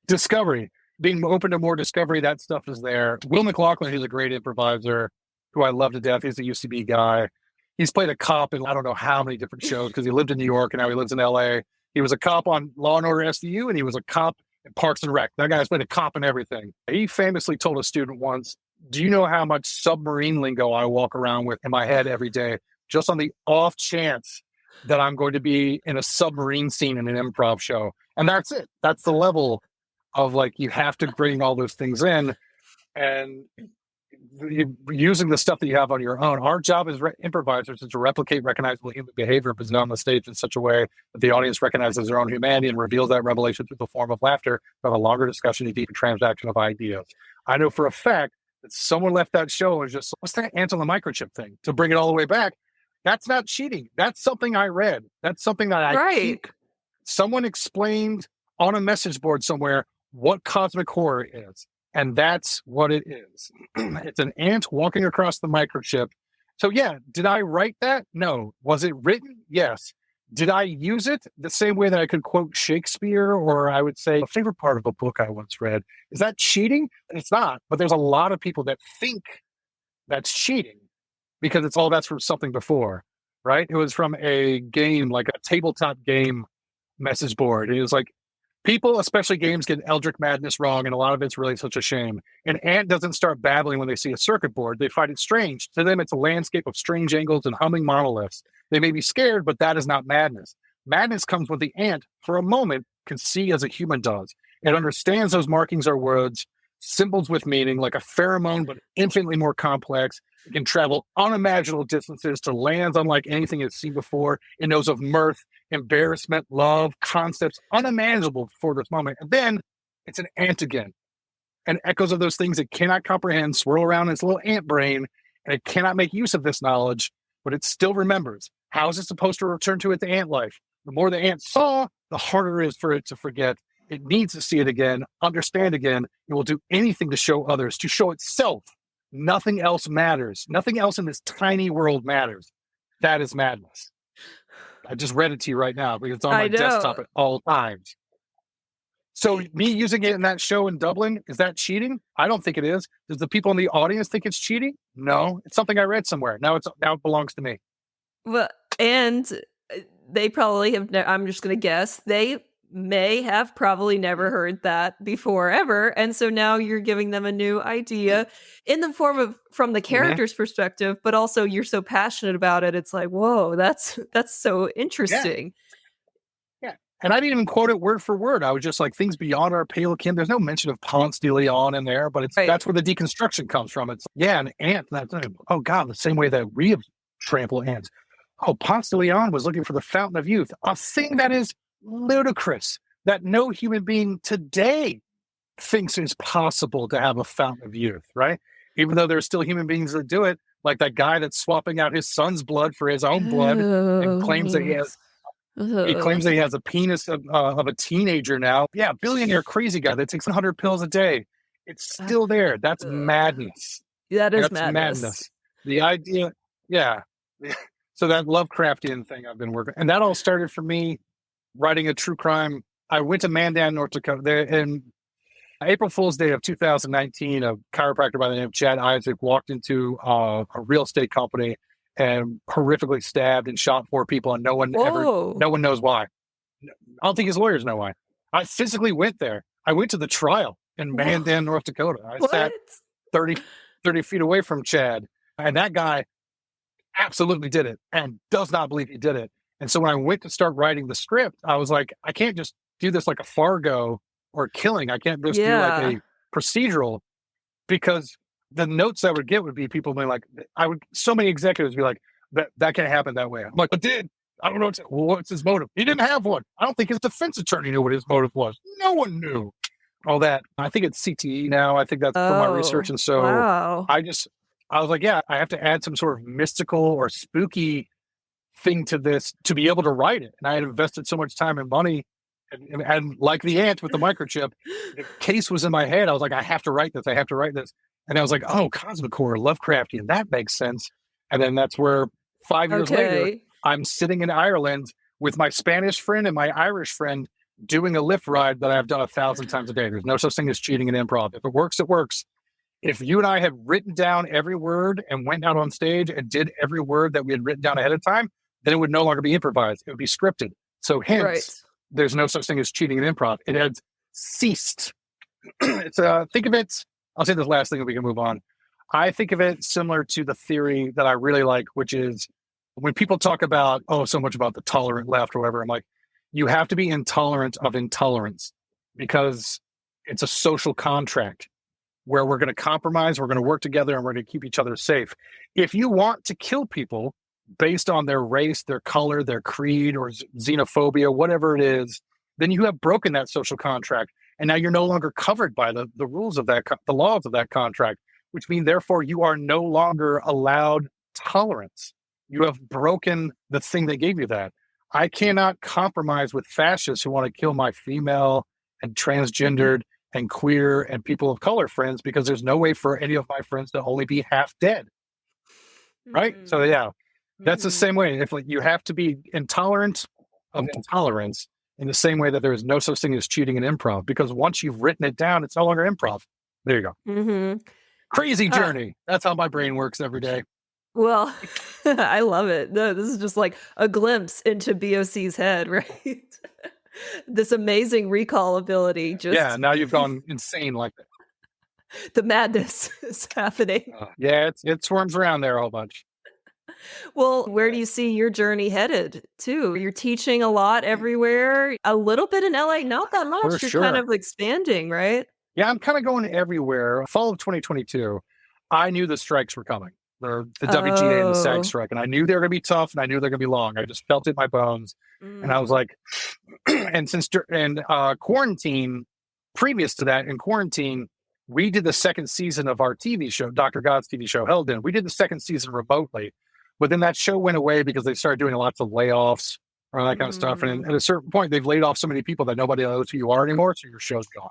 Discovery. Being open to more discovery, that stuff is there. Will McLaughlin, who's a great improviser, who I love to death. He's a UCB guy. He's played a cop in I don't know how many different shows because he lived in New York and now he lives in LA. He was a cop on Law and Order SVU and he was a cop in Parks and Rec. That guy's played a cop in everything. He famously told a student once, do you know how much submarine lingo I walk around with in my head every day? Just on the off chance that I'm going to be in a submarine scene in an improv show. And that's it. That's the level of like, you have to bring all those things in and using the stuff that you have on your own. Our job as improvisers is to replicate recognizable human behavior and present on the stage in such a way that the audience recognizes their own humanity and reveals that revelation through the form of laughter, from a longer discussion, a deeper transaction of ideas. I know for a fact that someone left that show and was just, what's that ant on the microchip thing? To bring it all the way back. That's not cheating. That's something I read. That's something that I keep. Someone explained on a message board somewhere what cosmic horror is. And that's what it is. It's an ant walking across the microchip. So yeah, did I write that? No. Was it written? Yes. Did I use it the same way that I could quote Shakespeare? Or I would say a favorite part of a book I once read. Is that cheating? It's not. But there's a lot of people that think that's cheating because it's all that's from something before, right? It was from a game, like a tabletop game message board. It was like, people, especially games, get Eldritch Madness wrong, and a lot of it's really such a shame. An ant doesn't start babbling when they see a circuit board. They find it strange. To them, it's a landscape of strange angles and humming monoliths. They may be scared, but that is not madness. Madness comes when the ant, for a moment, can see as a human does. It understands those markings are words, symbols with meaning, like a pheromone, but infinitely more complex. It can travel unimaginable distances to lands unlike anything it's seen before. It knows of mirth, embarrassment, love, concepts unimaginable before this moment. And then it's an ant again. And echoes of those things it cannot comprehend swirl around in its little ant brain, and it cannot make use of this knowledge, but it still remembers. How is it supposed to return to its ant life? The more the ant saw, the harder it is for it to forget. It needs to see it again, understand again. It will do anything to show others, to show itself. Nothing else matters. Nothing else in this tiny world matters. That is madness. I just read it to you right now because it's on my desktop at all times. So me using it in that show in Dublin, is that cheating? I don't think it is. Does the people in the audience think it's cheating? No, it's something I read somewhere. Now it belongs to me. Well, and they probably have, I'm just going to guess, they may have probably never heard that before ever. And so now you're giving them a new idea in the form of, from the character's perspective, but also you're so passionate about it. It's like, whoa, that's so interesting. Yeah. And I didn't even quote it word for word. I was just like, things beyond our pale kin. There's no mention of Ponce de Leon in there, but that's where the deconstruction comes from. It's an ant. Oh God, the same way that we trample ants. Oh, Ponce de Leon was looking for the fountain of youth, a thing that is ludicrous, that no human being today thinks it's possible to have a fountain of youth, right? Even though there's still human beings that do it, like that guy that's swapping out his son's blood for his own blood and claims that Oh. he Ugh. claims that he has a penis of a teenager now. Yeah, billionaire crazy guy that takes 100 pills a day. It's still there. That's Ugh. madness. That is That's madness. madness. The idea, yeah. So that Lovecraftian thing I've been working, and that all started for me writing a true crime. I went to Mandan, North Dakota, there in April Fool's Day of 2019. A chiropractor by the name of Chad Isaac walked into a real estate company and horrifically stabbed and shot 4 people, and Whoa. no one knows why. I don't think his lawyers know why. I physically went there. I went to the trial in Wha Mandan, North Dakota. I what? sat 30, 30 feet away from Chad, and that guy absolutely did it and does not believe he did it. And so when I went to start writing the script, I was like, I can't just do this like a Fargo or Killing. I can't just do like Yeah. a procedural, because the notes I would get would be people being like, so many executives be like, that can't happen that way. I'm like, but did. I don't know. What's his motive? He didn't have one. I don't think his defense attorney knew what his motive was. No one knew all that. I think it's CTE now. I think that's from my research. Oh, And so wow. I just, I was like, yeah, I have to add some sort of mystical or spooky thing to this to be able to write it. And I had invested so much time and money. And like the ant with the microchip, the case was in my head. I was like, I have to write this. I have to write this. And I was like, oh, Cosmic Horror, Lovecraftian, that makes sense. And then that's where 5 years later, Okay. I'm sitting in Ireland with my Spanish friend and my Irish friend doing a lift ride that I've done 1,000 times a day. There's no such thing as cheating in improv. If it works, it works. If you and I had written down every word and went out on stage and did every word that we had written down ahead of time, then it would no longer be improvised. It would be scripted. So Right. hence, there's no such thing as cheating in improv. It had ceased. It's think of it. I'll say this last thing and we can move on. I think of it similar to the theory that I really like, which is when people talk about, oh, so much about the tolerant left or whatever, I'm like, you have to be intolerant of intolerance because it's a social contract where we're going to compromise, we're going to work together, and we're going to keep each other safe. If you want to kill people based on their race, their color, their creed, or xenophobia, whatever it is, then you have broken that social contract. And now you're no longer covered by the rules of that, the laws of that contract, which mean, therefore, you are no longer allowed tolerance. You have broken the thing that gave you that. I cannot compromise with fascists who want to kill my female and transgendered and queer and people of color friends because there's no way for any of my friends to only be half dead. Right. So, Mhm. yeah, that's the Mhm. same way. If like you have to be intolerant of intolerance in the same way that there is no such thing as cheating in improv, because once you've written it down, it's no longer improv. There you go. Mhm. Crazy Uh, journey. That's how my brain works every day. well, I love it. No, this is just like a glimpse into BOC's head, right? This amazing recall ability, Yeah. just Now you've gone insane like that. the madness is happening. Yeah. It swarms around there a whole bunch. Well, where do Yeah. you see your journey headed to? You're teaching a lot everywhere, a little bit in LA, not that For much. You're kind sure. of expanding, right? Yeah, I'm kind of going everywhere. Fall of 2022, I knew the strikes were coming. The WGA and the SAG Oh. strike. And I knew they were going to be tough and I knew they're going to be long. I just felt it in my bones. And I was Mhm. like, and quarantine, previous to that, in quarantine, we did the second season of our TV show, Dr. God's TV show, Held In. We did the second season remotely. But then that show went away because they started doing lots of layoffs or that kind of stuff. And Mm. at a certain point, they've laid off so many people that nobody knows who you are anymore. So your show's gone.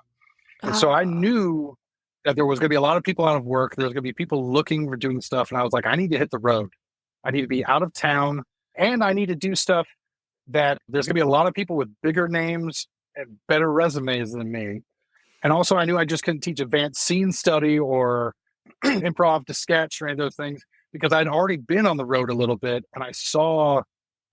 And so I Ah. knew that there was going to be a lot of people out of work. There's going to be people looking for doing stuff. And I was like, I need to hit the road. I need to be out of town and I need to do stuff that there's going to be a lot of people with bigger names and better resumes than me. And also, I knew I just couldn't teach advanced scene study or improv to sketch or any of those things because I'd already been on the road a little bit. And I saw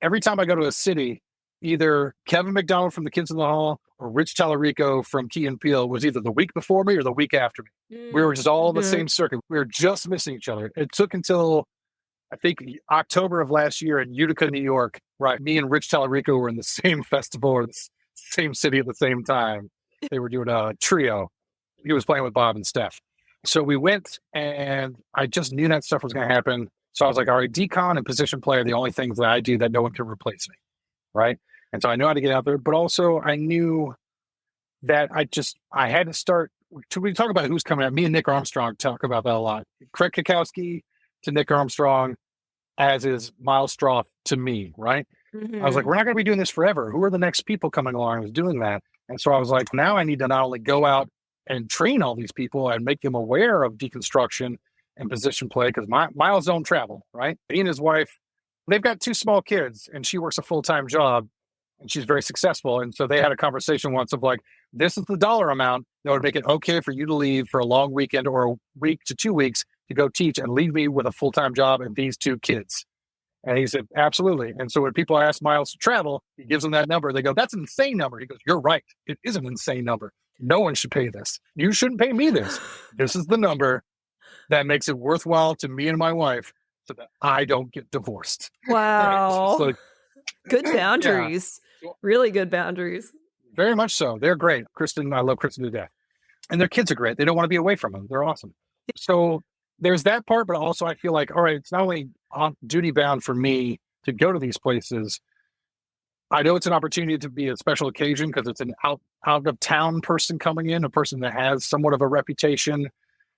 every time I go to a city, either Kevin McDonald from the Kids in the Hall or Rich Tallarico from Key and Peele was either the week before me or the week after me. We were just all in the Mhm. same circuit. We were just missing each other. It took until I think October of last year in Utica, New York, right? Me and Rich Tallarico were in the same festival or the same city at the same time. They were doing a trio. He was playing with Bob and Steph. So we went and I just knew that stuff was going to happen. So I was like, all right, decon and position play are the only things that I do that no one can replace me, right? And so I knew how to get out there, but also I knew that I had to start. We talk about who's coming out. Me and Nick Armstrong talk about that a lot. Craig Kukowski to Nick Armstrong, as is Miles Stroth to me, right? I was like, Mhm. we're not going to be doing this forever. Who are the next people coming along who's doing that? And so I was like, now I need to not only go out and train all these people and make them aware of deconstruction and position play, because Miles don't travel, right? He and his wife, they've got two small kids, and she works a full-time job, and she's very successful. And so they had a conversation once of like, this is the dollar amount that would make it okay for you to leave for a long weekend or a week to 2 weeks to go teach and leave me with a full-time job and these two kids. And he said, absolutely. And so when people ask Miles to travel, he gives them that number. They go, that's an insane number. He goes, you're right. It is an insane number. No one should pay this. You shouldn't pay me this. This is the number that makes it worthwhile to me and my wife so that I don't get divorced. Right? It's Wow. like, Good yeah, boundaries. Really good boundaries. very much so. They're great. Kristen, I love Kristen to death. And their kids are great. They don't want to be away from them. They're awesome. So there's that part, but also I feel like, all right, it's not only on duty bound for me to go to these places. I know it's an opportunity to be a special occasion because it's an out of town person coming in, a person that has somewhat of a reputation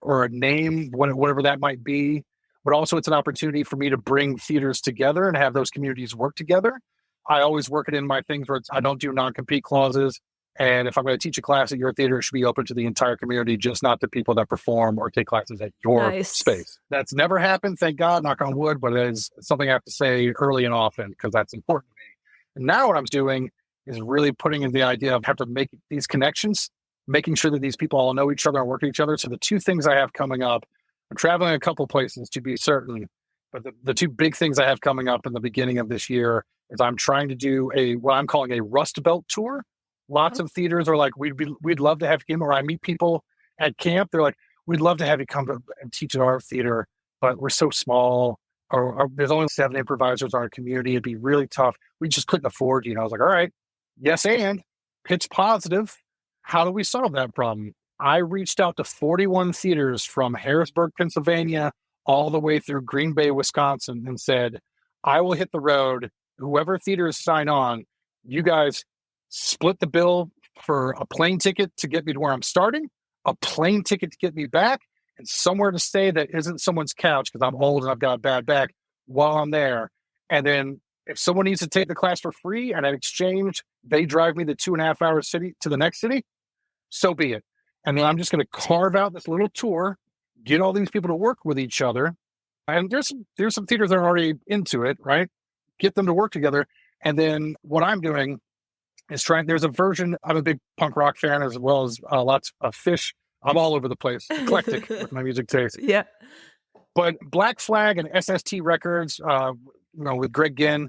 or a name, whatever that might be. But also it's an opportunity for me to bring theaters together and have those communities work together. I always work it in my things where I don't do non-compete clauses. And if I'm going to teach a class at your theater, it should be open to the entire community, just not the people that perform or take classes at your Nice. space. That's never happened, thank God, knock on wood, but it is something I have to say early and often because that's important to me. And now what I'm doing is really putting in the idea of have to make these connections, making sure that these people all know each other and work with each other. So the two things I have coming up, I'm traveling a couple places to be certain, but the two big things I have coming up in the beginning of this year is I'm trying to do what I'm calling a Rust Belt tour. Lots of theaters are like, we'd love to have him, or I meet people at camp. They're like, we'd love to have you come and teach at our theater, but we're so small. Or there's only 7 improvisers in our community. It'd be really tough. We just couldn't afford you. And I was like, all right, yes, and pitch positive. How do we solve that problem? I reached out to 41 theaters from Harrisburg, Pennsylvania, all the way through Green Bay, Wisconsin, and said, I will hit the road. Whoever theaters sign on, you guys split the bill for a plane ticket to get me to where I'm starting, a plane ticket to get me back, and somewhere to stay that isn't someone's couch because I'm old and I've got a bad back while I'm there. And then if someone needs to take the class for free and in exchange, they drive me the 2.5 hour city to the next city, so be it. And then I'm just going to carve out this little tour, get all these people to work with each other. And there's some theaters that are already into it, right? Get them to work together. And then what I'm doing is there's a version, I'm a big punk rock fan as well as lots of Fish. I'm all over the place, eclectic with my music taste. Yeah. But Black Flag and SST Records, with Greg Ginn,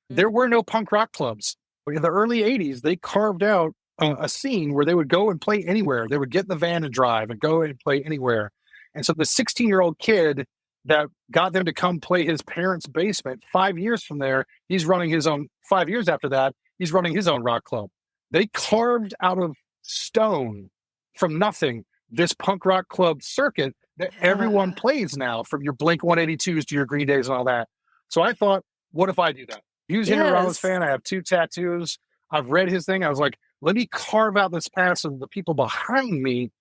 there were no punk rock clubs. But in the early 80s, they carved out a scene where they would go and play anywhere. They would get in the van and drive and go and play anywhere. And so the 16-year-old kid that got them to come play his parents' basement, 5 years from there, he's running his own, 5 years after that, he's running his own rock club. They carved out of stone from nothing this punk rock club circuit that everyone plays now, from your Blink 182s to your Green Days and all that. So I thought, what if I do that? Huge Henry Rollins fan. I have 2 tattoos. I've read his thing. I was like, let me carve out this path so the people behind me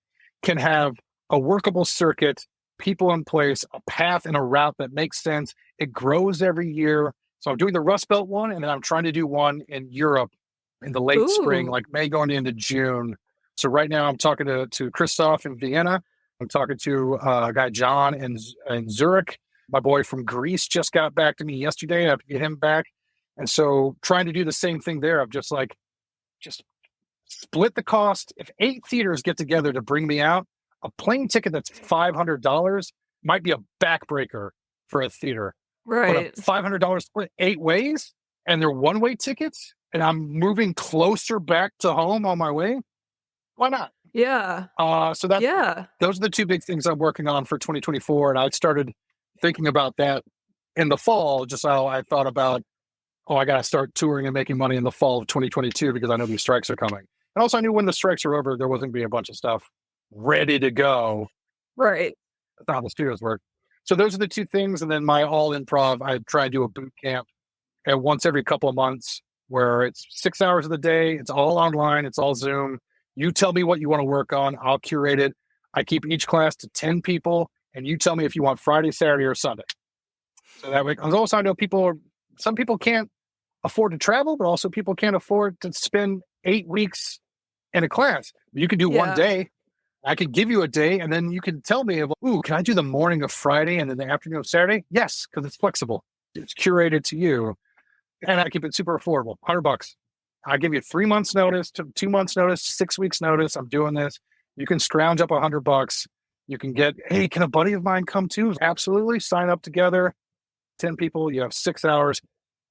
can have a workable circuit, people in place, a path and a route that makes sense. It grows every year. So I'm doing the Rust Belt one, and then I'm trying to do one in Europe in the late spring, like May going into June. So right now I'm talking to Christoph in Vienna. I'm talking to a guy, John, in Zurich. My boy from Greece just got back to me yesterday. I have to get him back. And so trying to do the same thing there of just split the cost. If 8 theaters get together to bring me out, a plane ticket that's $500 might be a backbreaker for a theater. Right. But a $500 split 8 ways, and they're one-way tickets, and I'm moving closer back to home on my way. Why not? Yeah. So those are the 2 big things I'm working on for 2024. And I started thinking about that in the fall, just how I thought about, I got to start touring and making money in the fall of 2022 because I know these strikes are coming. And also I knew when the strikes are over, there wasn't going to be a bunch of stuff ready to go. Right. That's not how the studios work. So those are the two things. And then my all improv, I try to do a boot camp and once every couple of months where it's 6 hours of the day. It's all online. It's all Zoom. You tell me what you want to work on. I'll curate it. I keep each class to 10 people and you tell me if you want Friday, Saturday, or Sunday. So that way, because also I know some people can't afford to travel, but also people can't afford to spend 8 weeks in a class. You can do one Yeah. day. I could give you a day and then you can tell me, ooh, can I do the morning of Friday and then the afternoon of Saturday? Yes, because it's flexible. It's curated to you. And I keep it super affordable, $100. I give you 3 months notice, to 2 months notice, 6 weeks notice. I'm doing this. You can scrounge up $100. You can get, hey, can a buddy of mine come too? Absolutely. Sign up together. 10 people, you have 6 hours,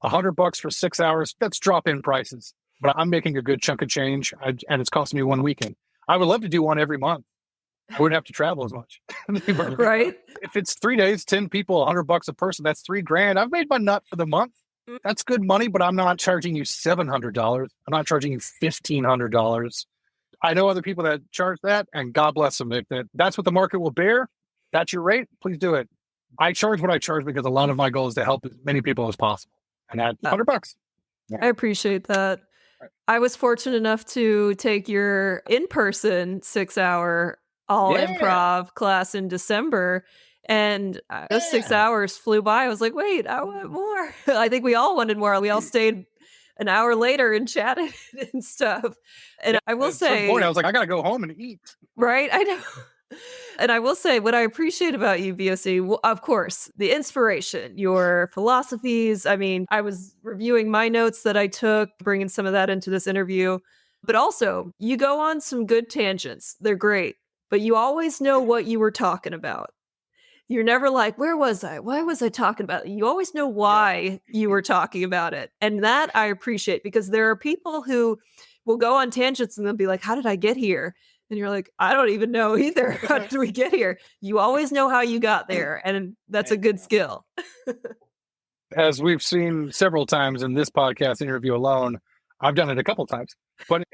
$100 for 6 hours. That's drop-in prices, but I'm making a good chunk of change, and it's costing me one weekend. I would love to do one every month. I wouldn't have to travel as much. Right? If it's 3 days, 10 people, $100 a person, that's $3,000. I've made my nut for the month. That's good money, but I'm not charging you $700. I'm not charging you $1,500. I know other people that charge that, and God bless them. If that's what the market will bear, that's your rate, please do it. I charge what I charge because a lot of my goal is to help as many people as possible. And at $100. Yeah. I appreciate that. I was fortunate enough to take your in-person 6-hour all improv class in December. And those 6 hours flew by. I was like, wait, I want more. I think we all wanted more. We all stayed an hour later and chatted and stuff. And I will At some say, point, I was like, I got to go home and eat. right? I know. And I will say, what I appreciate about you, BOC, of course, the inspiration, your philosophies. I mean, I was reviewing my notes that I took, bringing some of that into this interview. But also, you go on some good tangents. They're great. But you always know what you were talking about. You're never like, where was I? Why was I talking about it? You always know why you were talking about it. And that I appreciate, because there are people who will go on tangents and they'll be like, how did I get here? And you're like, I don't even know either. How did we get here? You always know how you got there. And that's a good skill. As we've seen several times in this podcast interview alone, I've done it a couple times. But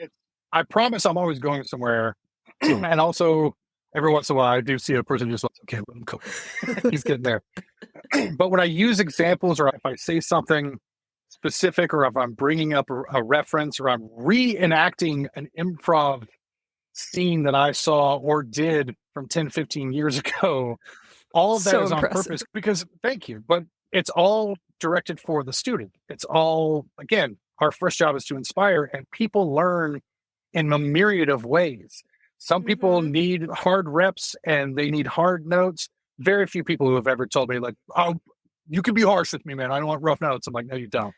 I promise I'm always going somewhere. And also, every once in a while, I do see a person just like, okay, let him go. He's getting there. But when I use examples, or if I say something specific, or if I'm bringing up a reference, or I'm reenacting an improv scene that I saw or did from 10, 15 years ago, all of that So is on impressive. purpose, because thank you. But it's all directed for the student. It's all, again, our first job is to inspire, and people learn in a myriad of ways. Some people need hard reps and they need hard notes. Very few people who have ever told me, like, oh, you can be harsh with me, man. I don't want rough notes. I'm like, no, you don't.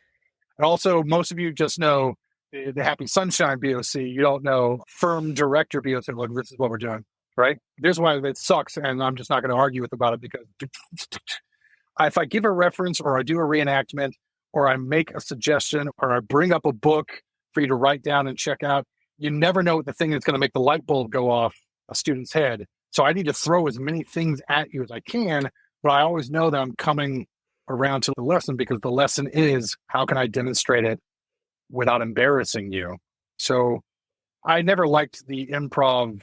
And also, most of you just know the Happy Sunshine BOC. You don't know firm director BOC. Look, this is what we're doing, right? There's why it sucks, and I'm just not going to argue about it, because if I give a reference, or I do a reenactment, or I make a suggestion, or I bring up a book for you to write down and check out, you never know what the thing that's going to make the light bulb go off a student's head. So I need to throw as many things at you as I can, but I always know that I'm coming around to the lesson, because the lesson is, how can I demonstrate it without embarrassing you? So I never liked the improv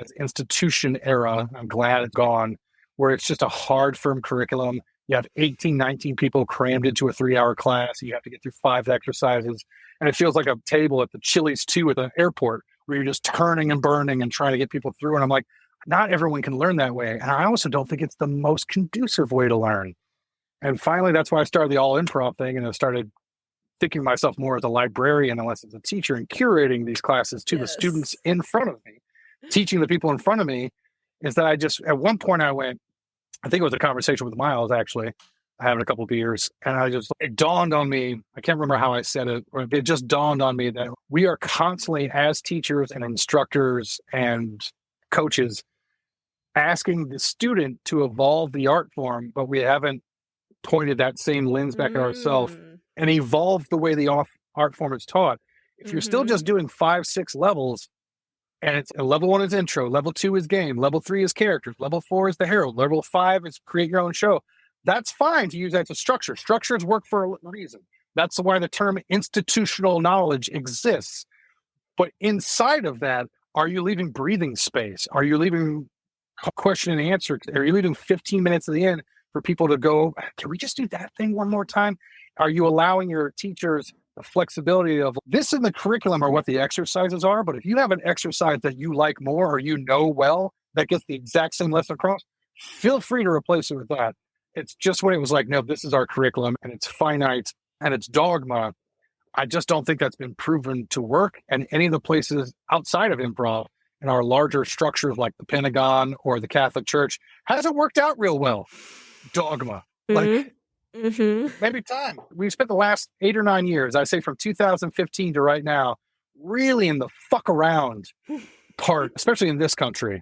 as institution era. I'm glad it's gone, where it's just a hard, firm curriculum. You have 18, 19 people crammed into a 3-hour class. You have to get through 5 exercises. And it feels like a table at the Chili's 2 at the airport, where you're just turning and burning and trying to get people through. And I'm like, not everyone can learn that way. And I also don't think it's the most conducive way to learn. And finally, that's why I started the all improv thing. And I started thinking of myself more as a librarian and less as a teacher, and curating these classes to the students in front of me, teaching the people in front of me. Is that I just, at one point I went, I think it was a conversation with Miles, actually, having a couple of beers. And it dawned on me, I can't remember how I said it, or it just dawned on me that we are constantly, as teachers and instructors and coaches, asking the student to evolve the art form, but we haven't pointed that same lens back at ourselves and evolved the way the art form is taught. If you're still just doing 5, 6 levels, and it's level 1 is intro, level 2 is game, level 3 is characters, level 4 is the herald, level 5 is create your own show. That's fine to use that as a structure. Structures work for a reason. That's why the term institutional knowledge exists. But inside of that, are you leaving breathing space? Are you leaving question and answer? Are you leaving 15 minutes at the end for people to go, can we just do that thing one more time? Are you allowing your teachers the flexibility of this in the curriculum or what the exercises are? But if you have an exercise that you like more or you know well that gets the exact same lesson across, feel free to replace it with that. It's just when it was like, no, this is our curriculum and it's finite and it's dogma. I just don't think that's been proven to work. And any of the places outside of improv in our larger structures like the Pentagon or the Catholic Church hasn't worked out real well. Dogma. Like maybe time. We spent the last 8 or 9 years, I say from 2015 to right now, really in the fuck around part, especially in this country.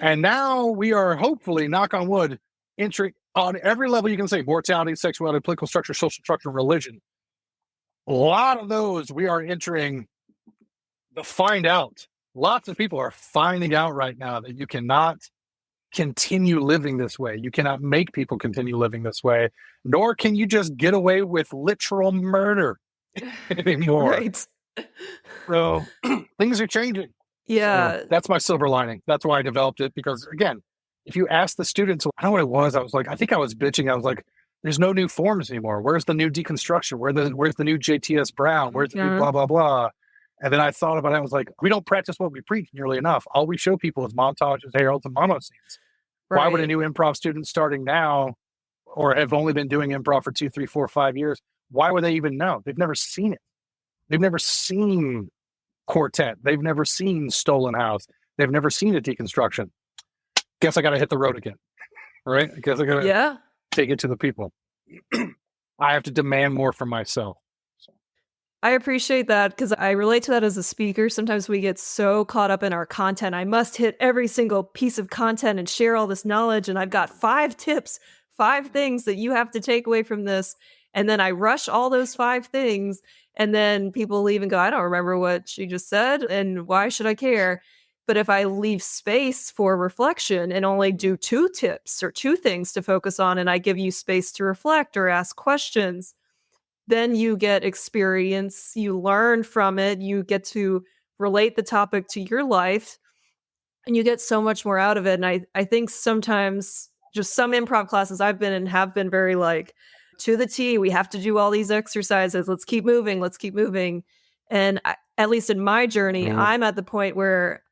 And now we are hopefully, knock on wood, entering on every level you can say, mortality, sexuality, political structure, social structure, religion. A lot of those we are entering the find out. Lots of people are finding out right now that you cannot continue living this way. You cannot make people continue living this way, nor can you just get away with literal murder anymore. Right. So things are changing. Yeah. So that's my silver lining. That's why I developed it. Because again, if you ask the students, I don't know what it was. I think I was bitching. I was like, there's no new forms anymore. Where's the new deconstruction? Where's the new JTS Brown? Where's the new blah, blah, blah? And then I thought about it. I was like, we don't practice what we preach nearly enough. All we show people is montages, heralds, and mono scenes. Right. Why would a new improv student starting now or have only been doing improv for 2, 3, 4, 5 years? Why would they even know? They've never seen it. They've never seen Quartet. They've never seen Stolen House. They've never seen a deconstruction. Guess I got to hit the road again. Right? I guess I got to take it to the people. I have to demand more from myself. I appreciate that because I relate to that as a speaker. Sometimes we get so caught up in our content. I must hit every single piece of content and share all this knowledge. And I've got 5 tips, 5 things that you have to take away from this. And then I rush all those 5 things. And then people leave and go, I don't remember what she just said. And why should I care? But if I leave space for reflection and only do 2 tips or 2 things to focus on, and I give you space to reflect or ask questions, then you get experience, you learn from it, you get to relate the topic to your life, and you get so much more out of it. And I think sometimes just some improv classes I've been in have been very like, to the T, we have to do all these exercises. Let's keep moving. Let's keep moving. And at least in my journey, I'm at the point where,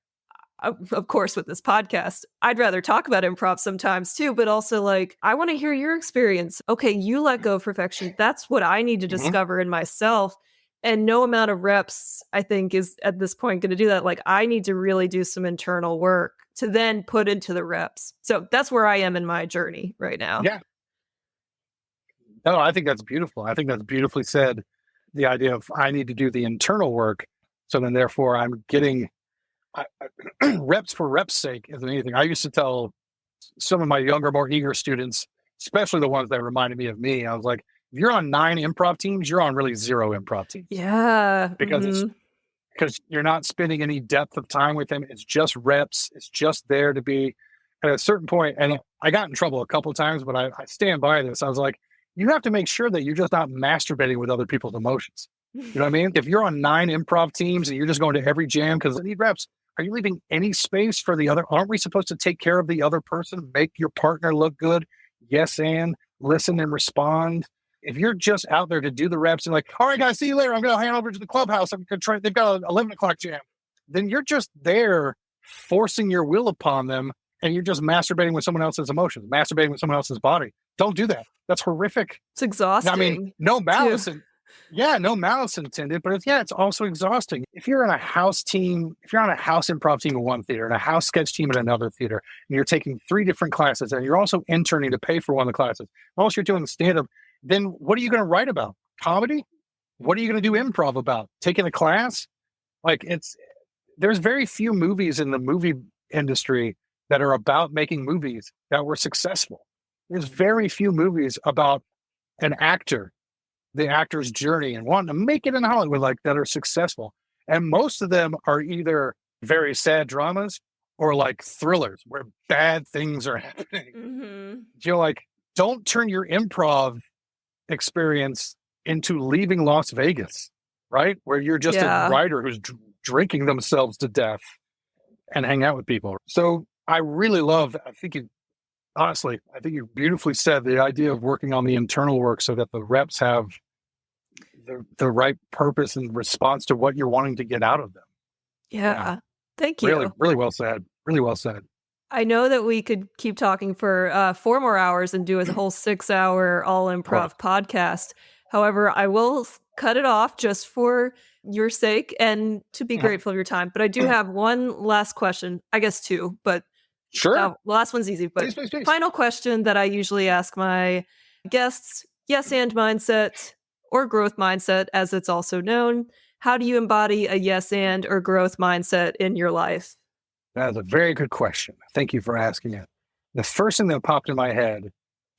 of course, with this podcast, I'd rather talk about improv sometimes too, but also like, I want to hear your experience. Okay, you let go of perfection. That's what I need to discover in myself. And no amount of reps, I think, is at this point going to do that. Like, I need to really do some internal work to then put into the reps. So that's where I am in my journey right now. Yeah. No, I think that's beautiful. I think that's beautifully said. The idea of I need to do the internal work. So then therefore I'm getting reps for reps' sake isn't anything. I used to tell some of my younger, more eager students, especially the ones that reminded me of me, I was like, if you're on 9 improv teams, you're on really 0 improv teams. Yeah. Because because you're not spending any depth of time with them. It's just reps. It's just there to be at a certain point. And I got in trouble a couple of times, but I stand by this. I was like, you have to make sure that you're just not masturbating with other people's emotions. You know what I mean? If you're on 9 improv teams and you're just going to every jam because I need reps, are you leaving any space for the other? Aren't we supposed to take care of the other person, make your partner look good? Yes, and listen and respond. If you're just out there to do the reps and like, all right, guys, see you later. I'm going to hand over to the clubhouse. I'm going to try. They've got an 11 o'clock jam. Then you're just there forcing your will upon them, and you're just masturbating with someone else's emotions, masturbating with someone else's body. Don't do that. That's horrific. It's exhausting. I mean, no malice. No malice intended, but it's also exhausting. If you're on a house team, if you're on a house improv team in one theater and a house sketch team in another theater, and you're taking 3 different classes, and you're also interning to pay for one of the classes, also you're doing stand-up, then what are you going to write about? Comedy? What are you going to do improv about? Taking a class? Like there's very few movies in the movie industry that are about making movies that were successful. There's very few movies about an actor, the actor's journey and wanting to make it in Hollywood like that are successful. And most of them are either very sad dramas or like thrillers where bad things are happening. You're like, don't turn your improv experience into leaving Las Vegas, right? Where you're just a writer who's drinking themselves to death and hang out with people. So I really love, I think Honestly, I think you beautifully said the idea of working on the internal work so that the reps have the right purpose and response to what you're wanting to get out of them. Yeah, Yeah. Thank really, you. really well said. Really well said. I know that we could keep talking for 4 more hours and do a whole 6-hour all Oh, improv podcast. However, I will cut it off just for your sake and to be mhm. grateful of your time. But I do have one last question. I guess two, but Sure. the last one's easy. But Please, please, please. final question that I usually ask my guests: yes and mindset or growth mindset, as it's also known. How do you embody a yes and or growth mindset in your life? That is a very good question. Thank you for asking it. The first thing that popped in my head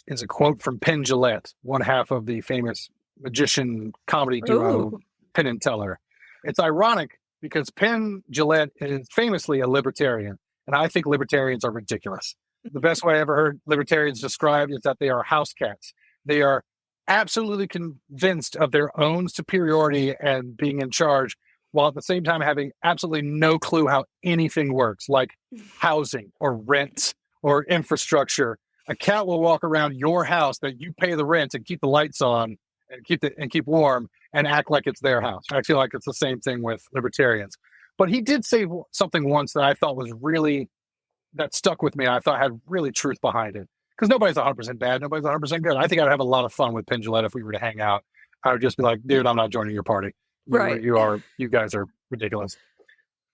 is a quote from Penn Jillette, one half of the famous magician comedy duo Oh, Penn and Teller. It's ironic because Penn Jillette is famously a libertarian, and I think libertarians are ridiculous. The best way I ever heard libertarians described is that they are house cats. They are absolutely convinced of their own superiority and being in charge, while at the same time having absolutely no clue how anything works, like housing or rent or infrastructure. A cat will walk around your house that you pay the rent and keep the lights on and keep warm and act like it's their house. I feel like it's the same thing with libertarians. But he did say something once that I thought was really that stuck with me. I thought had really truth behind it because nobody's 100% bad, nobody's 100% good. I think I'd have a lot of fun with Pendulette if we were to hang out. I would just be like, dude, I'm not joining your party. right. You guys are ridiculous.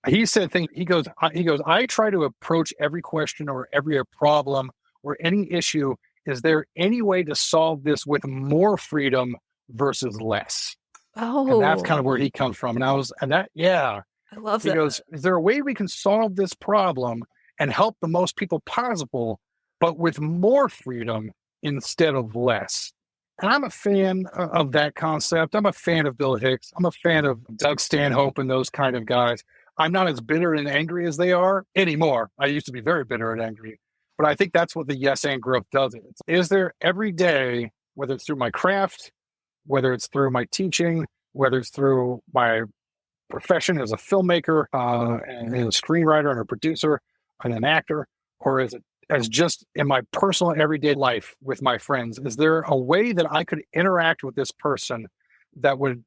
He said things. He goes. I try to approach every question or every problem or any issue. Is there any way to solve this with more freedom versus less? And that's kind Oh, of where he comes from. Yeah. I love He that. goes, is there a way we can solve this problem and help the most people possible, but with more freedom instead of less? And I'm a fan of that concept. I'm a fan of Bill Hicks. I'm a fan of Doug Stanhope and those kind of guys. I'm not as bitter and angry as they are anymore. I used to be very bitter and angry, but I think that's what the yes and growth does. Is there every day, whether it's through my craft, whether it's through my teaching, whether it's through my profession as a filmmaker and a screenwriter and a producer and an actor, or is it as just in my personal everyday life with my friends? Is there a way that I could interact with this person that would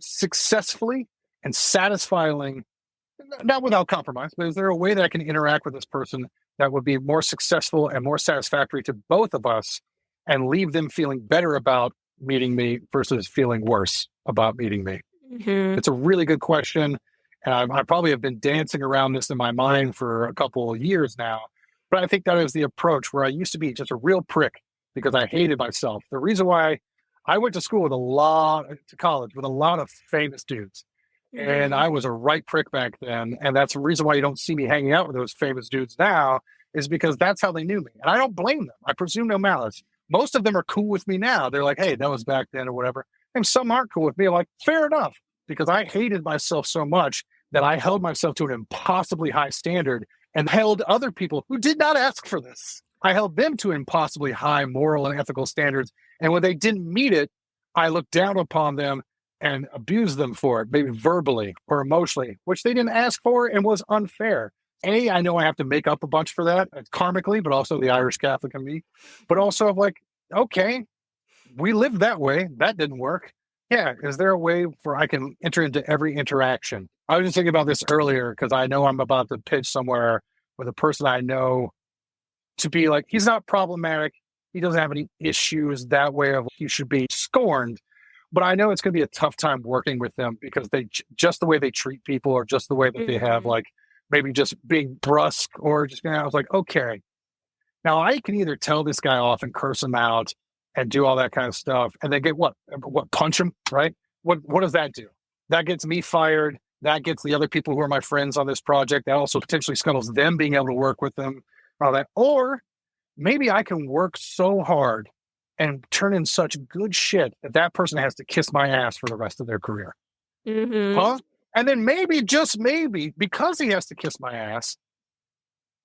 successfully and satisfying, not without compromise, but is there a way that I can interact with this person that would be more successful and more satisfactory to both of us and leave them feeling better about meeting me versus feeling worse about meeting me? Mhm. It's a really good question. And I probably have been dancing around this in my mind for a couple of years now. But I think that is the approach where I used to be just a real prick because I hated myself. The reason why I went to school with to college with a lot of famous dudes. And Mhm. I was a right prick back then. And that's the reason why you don't see me hanging out with those famous dudes now, is because that's how they knew me. And I don't blame them. I presume no malice. Most of them are cool with me now. They're like, hey, that was back then or whatever. And some aren't cool with me. I'm like, fair enough, because I hated myself so much that I held myself to an impossibly high standard and held other people who did not ask for this. I held them to impossibly high moral and ethical standards. And when they didn't meet it, I looked down upon them and abused them for it, maybe verbally or emotionally, which they didn't ask for and was unfair. I know I have to make up a bunch for that karmically, but also the Irish Catholic in me. But also, I'm like, okay, we lived that way. That didn't work. Yeah. Is there a way where I can enter into every interaction? I was just thinking about this earlier because I know I'm about to pitch somewhere with a person I know to be like, he's not problematic. He doesn't have any issues that way of he should be scorned. But I know it's going to be a tough time working with them because just the way they treat people or just the way that they have Mhm. like maybe just being brusque or just being, I was like, okay, now I can either tell this guy off and curse him out and do all that kind of stuff, and then get what punch him, right? What does that do? That gets me fired. That gets the other people who are my friends on this project. That also potentially scuttles them being able to work with them. All that, or maybe I can work so hard and turn in such good shit that that person has to kiss my ass for the rest of their career, Mhm. huh? And then maybe, just maybe, because he has to kiss my ass,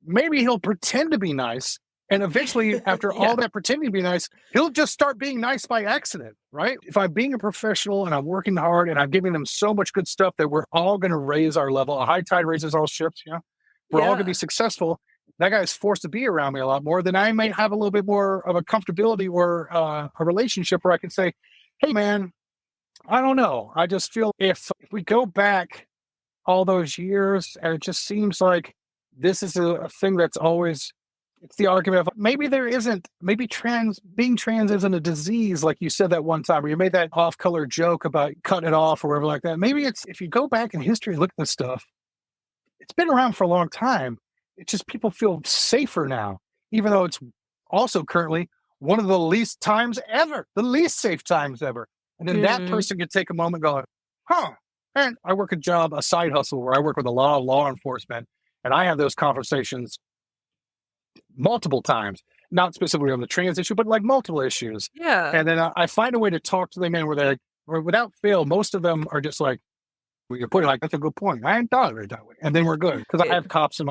maybe he'll pretend to be nice. And eventually, after Yeah. all that pretending to be nice, he'll just start being nice by accident, right? If I'm being a professional and I'm working hard and I'm giving them so much good stuff that we're all going to raise our level, a high tide raises all ships, yeah? We're all going to be Yeah. successful. that guy's forced to be around me a lot more, then I may have a little bit more of a comfortability or a relationship where I can say, hey, man, I don't know. I just feel if we go back all those years, and it just seems like this is a thing that's always, it's the argument of maybe there isn't, maybe being trans isn't a disease, like you said that one time where you made that off-color joke about cutting it off or whatever like that. Maybe it's, if you go back in history and look at this stuff, it's been around for a long time. It's just people feel safer now, even though it's also currently one of the least times ever, the least safe times ever. And then that Mm. person can take a moment going, huh, and I work a side hustle where I work with a lot of law enforcement, and I have those conversations multiple times, not specifically on the trans issue, but like multiple issues. Yeah. And then I find a way to talk to them, and where they're, where without fail, most of them are just like, well, you're putting like, that's a good point. I hadn't thought of it that way. And then we're good. Because I have cops in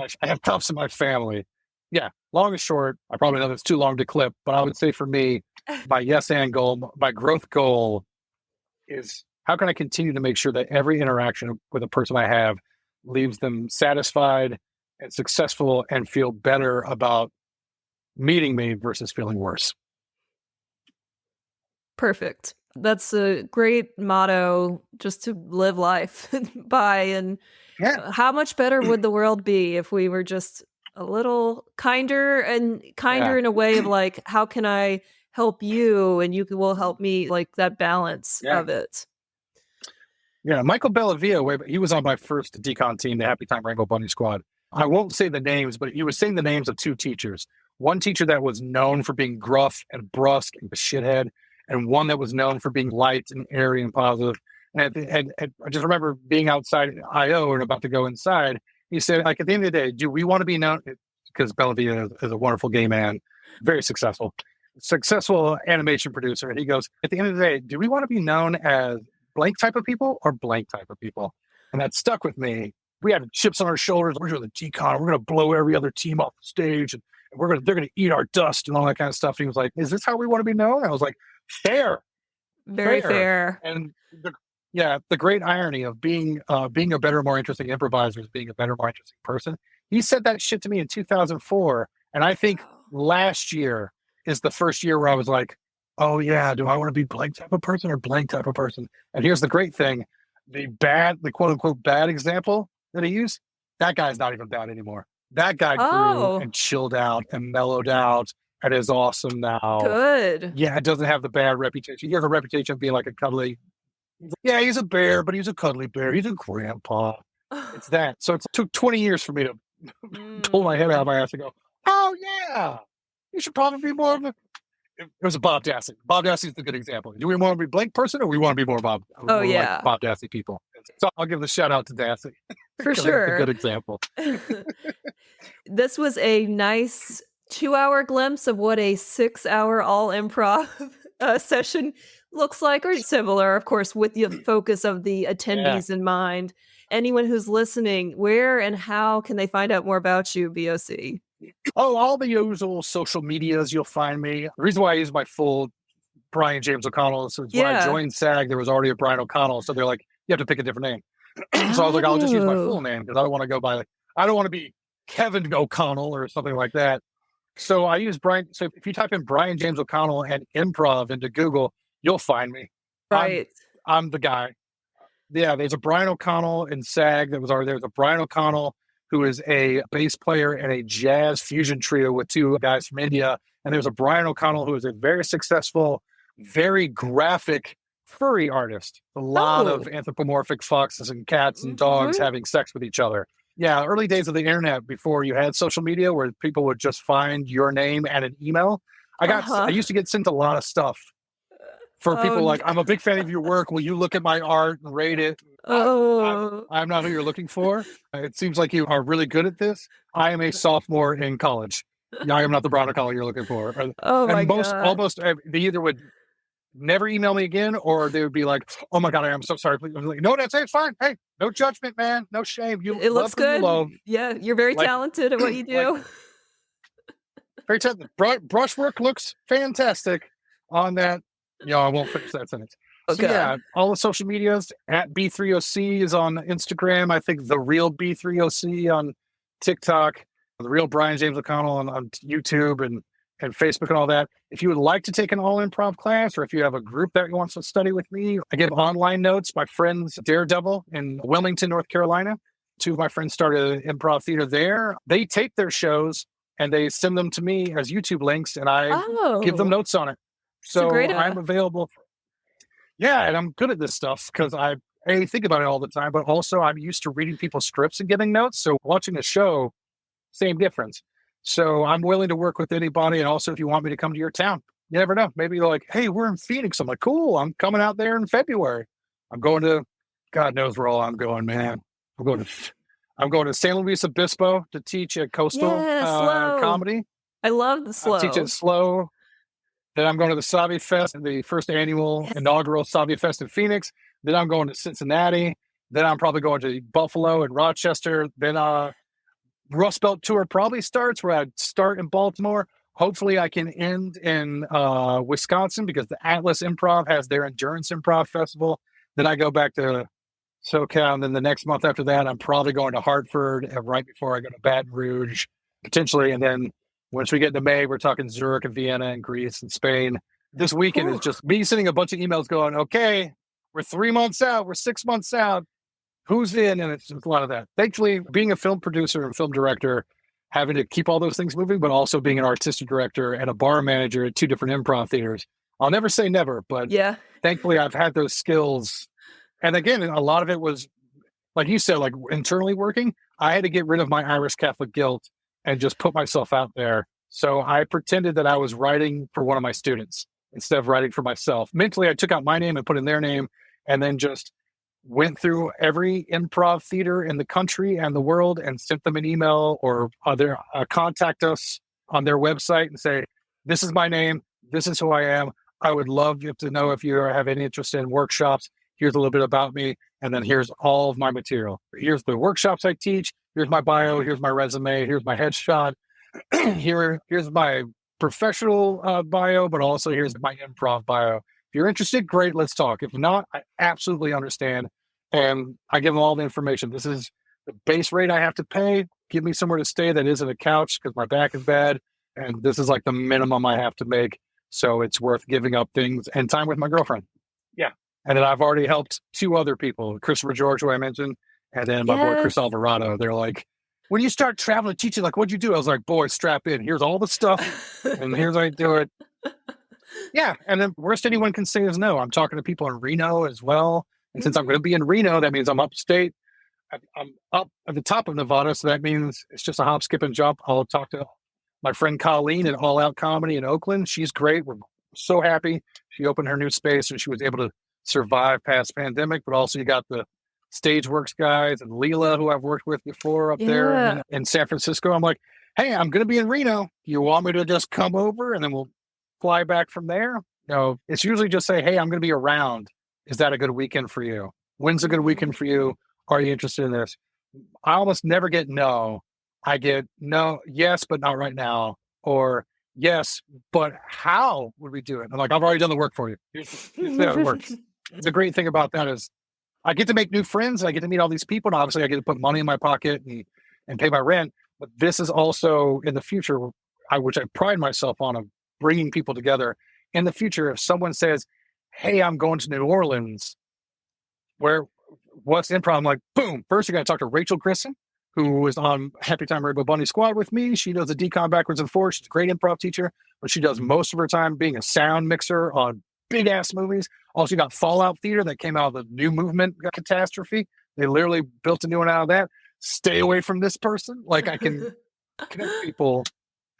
my family. Yeah. Long and short, I probably know that's too long to clip, but I would say for me, my yes and goal, my growth goal is how can I continue to make sure that every interaction with a person I have leaves them satisfied and successful and feel better about meeting me versus feeling worse. Perfect. That's a great motto just to live life by. And Yeah. how much better would the world be if we were just a little kinder, and kinder Yeah. in a way of like, how can I help you and will help me, like that balance Yeah. of it. Yeah. Michael Bellavia, he was on my first decon team, the Happy Time Rainbow Bunny Squad. I won't say the names, but he was saying the names of two teachers. One teacher that was known for being gruff and brusque and a shithead, and one that was known for being light and airy and positive. And I just remember being outside IO and about to go inside. He said, like, at the end of the day, do we want to be known? Because Bellavia is a wonderful gay man, very successful animation producer. And he goes, at the end of the day, do we want to be known as blank type of people or blank type of people? And that stuck with me. We had chips on our shoulders. We're doing the decon. We're going to blow every other team off the stage, and they're going to eat our dust and all that kind of stuff. And he was like, "Is this how we want to be known?" I was like, "Fair, Very fair." fair. And the great irony of being a better, more interesting improviser is being a better, more interesting person. He said that shit to me in 2004, and I think last year is the first year where I was like, "Oh yeah, do I want to be blank type of person or blank type of person?" And here's the great thing: the quote unquote bad example that he used, that guy's not even bad anymore. That guy grew Oh, and chilled out and mellowed out and is awesome now. good. Yeah, it doesn't have the bad reputation. He has a reputation of being like a cuddly. Yeah, he's a bear, but he's a cuddly bear. He's a grandpa. It's that. So it took 20 years for me to pull my head out of my ass and go, "Oh yeah, you should probably be more of a." It was a Bob Dassey. Bob Dassey is the good example. Do we want to be a blank person, or we want to be more Oh, like yeah. Bob Dassey people? So I'll give the shout out to Dassey. For Because it's a good sure. example. This was a nice 2-hour glimpse of what a 6-hour all improv session looks like, or similar, of course, with the focus of the Yeah. attendees in mind. Anyone who's listening, where and how can they find out more about you, BOC? Oh, all the usual social medias, you'll find me. The reason why I use my full Brian James O'Connell is when I Yeah. joined SAG, there was already a Brian O'Connell. So they're like, you have to pick a different name. So I was like, I'll just use my full Oh. name because I don't want to go by, I don't want to be Kevin O'Connell or something like that. So I use Brian. So if you type in Brian James O'Connell and improv into Google, you'll find me. Right. I'm the guy. Yeah, there's a Brian O'Connell in SAG that was already there. There's a Brian O'Connell who is a bass player in a jazz fusion trio with two guys from India. And there's a Brian O'Connell who is a very successful, very graphic furry artist. A lot of Oh. anthropomorphic foxes and cats and dogs Mhm. having sex with each other. Yeah, early days of the internet before you had social media where people would just find your name and an email. I Uh-huh. used to get sent a lot of stuff for Oh, people like, I'm a big fan of your work. Will you look at my art and rate it? oh. I'm not who you're looking for. It seems like you are really good at this. I am a sophomore in college. Yeah, I am not the Brown Collar you're looking for. Oh my And god. they either would never email me again, or they would be like, "Oh my god, I am so sorry." Please. I'm like, no, that's it. It's fine. Hey, no judgment, man. No shame. You It love looks who you good. love. Yeah, you're very Like, talented at what you like do. very talented. Brushwork looks fantastic on that. I won't finish that sentence. So Okay. yeah, all the social medias at B3OC is on Instagram. I think the real B3OC on TikTok. the real Brian James O'Connell on YouTube and Facebook and all that. If you would like to take an all improv class, or if you have a group that wants to study with me, I give online notes. My friends Daredevil in Wilmington, North Carolina, two of my friends started an improv theater there. They tape their shows and they send them to me as YouTube links, and I give them Oh, notes on it. it's a So great I'm available. Yeah, and I'm good at this stuff because I think about it all the time, but also I'm used to reading people's scripts and giving notes. So watching a show, same difference. So I'm willing to work with anybody. And also, if you want me to come to your town, you never know. Maybe you're like, hey, we're in Phoenix. I'm like, cool. I'm coming out there in February. I'm going to, God knows where all I'm going, man. I'm going to San Luis Obispo to teach a coastal Yeah, slow. comedy. I love the I'm teaching slow. slow. Then I'm going to the Savvy Fest, the first annual Yes. inaugural Savvy Fest in Phoenix. Then I'm going to Cincinnati. Then I'm probably going to Buffalo and Rochester. Then Rust Belt Tour probably starts where I'd start in Baltimore. Hopefully I can end in Wisconsin because the Atlas Improv has their Endurance Improv Festival. Then I go back to SoCal. And then the next month after that, I'm probably going to Hartford right before I go to Baton Rouge, potentially. And then once we get into May, we're talking Zurich and Vienna and Greece and Spain. This weekend is Ooh. just me sending a bunch of emails going, okay, we're 3 months out, we're 6 months out. Who's in? And it's just a lot of that. Thankfully, being a film producer and film director, having to keep all those things moving, but also being an artistic director and a bar manager at two different improv theaters. I'll never say never, but Yeah. thankfully I've had those skills. And again, a lot of it was, like you said, like internally working. I had to get rid of my Irish Catholic guilt and just put myself out there. So I pretended that I was writing for one of my students instead of writing for myself. Mentally, I took out my name and put in their name, and then just went through every improv theater in the country and the world and sent them an email or other contact us on their website and say, this is my name. This is who I am. I would love you to know if you have any interest in workshops. Here's a little bit about me. And then here's all of my material. Here's the workshops I teach. Here's my bio. Here's my resume. Here's my headshot. Here's my professional bio, but also here's my improv bio. If you're interested, great, let's talk. If not, I absolutely understand. And I give them all the information. This is the base rate I have to pay. Give me somewhere to stay that isn't a couch because my back is bad. And this is like the minimum I have to make. So it's worth giving up things and time with my girlfriend. Yeah. And then I've already helped two other people, Christopher George, who I mentioned, and then my boy Chris Yes. Alvarado. They're like, when you start traveling teaching, like, what'd you do? I was like, boy, strap in. Here's all the stuff, and here's how I do it. Yeah. And then worst anyone can say is no. I'm talking to people in Reno as well. And since I'm going to be in Reno, that means I'm upstate. I'm up at the top of Nevada. So that means it's just a hop, skip, and jump. I'll talk to my friend Colleen at All Out Comedy in Oakland. She's great. We're so happy. She opened her new space and she was able to survive past pandemic, but also you got the Stageworks guys and Leela, who I've worked with before up there Yeah. in San Francisco. I'm like, hey, I'm going to be in Reno. You want me to just come over and then we'll fly back from there? No, it's usually just say, hey, I'm going to be around. Is that a good weekend for you? When's a good weekend for you? Are you interested in this? I almost never get no. I get no, yes, but not right now. Or yes, but how would we do it? I'm like, I've already done the work for you. Here's how it works. The great thing about that is I get to make new friends. I get to meet all these people. And obviously, I get to put money in my pocket and pay my rent. But this is also in the future, which I pride myself on, of bringing people together. In the future, if someone says, hey, I'm going to New Orleans, what's improv? I'm like, boom. First, you got to talk to Rachel Grissom, who was on Happy Time Rainbow Bunny Squad with me. She does the decon backwards and forwards. She's a great improv teacher, but she does most of her time being a sound mixer on big ass movies. Also, you got Fallout Theater that came out of the New Movement catastrophe. They literally built a new one out of that. Stay away from this person. Like, I can connect people.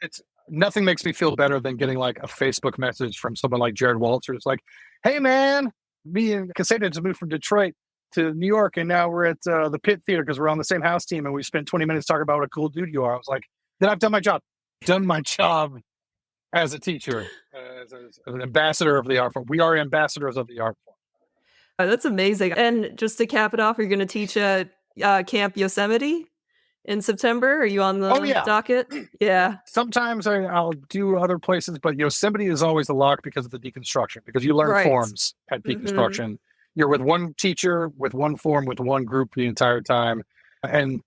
It's nothing makes me feel better than getting like a Facebook message from someone like Jared Walter. It's like, hey man, me and Caseta just moved from Detroit to New York, and now we're at the Pit Theater because we're on the same house team, and we spent 20 minutes talking about what a cool dude you are. I was like, then I've done my job. Done my job as a teacher, as an ambassador of the art form. We are ambassadors of the art form. That's amazing. And just to cap it off, you're going to teach at Camp Yosemite in September. Are you on the yeah. docket? Yeah. Sometimes I'll do other places, but Yosemite is always a lock because of the deconstruction, because you learn Right. forms at deconstruction. You're with one teacher, with one form, with one group the entire time. And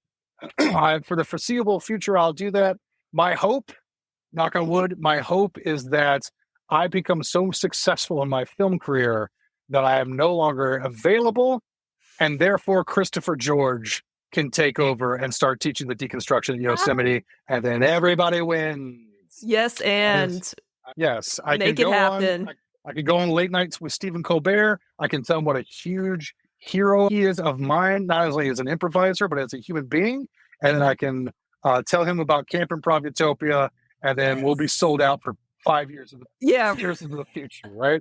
For the foreseeable future, I'll do that. My hope, knock on wood, my hope is that I become so successful in my film career that I am no longer available, and therefore Christopher George can take over and start teaching the deconstruction in Yosemite, and then everybody wins. Yes, and Yes, I can make it go on. happen. I can go on late nights with Stephen Colbert. I can tell him what a huge hero he is of mine, not only as an improviser, but as a human being. And then I can tell him about Camp Improv Utopia, and then we'll be sold out for 5 years Yeah. years into the future, right?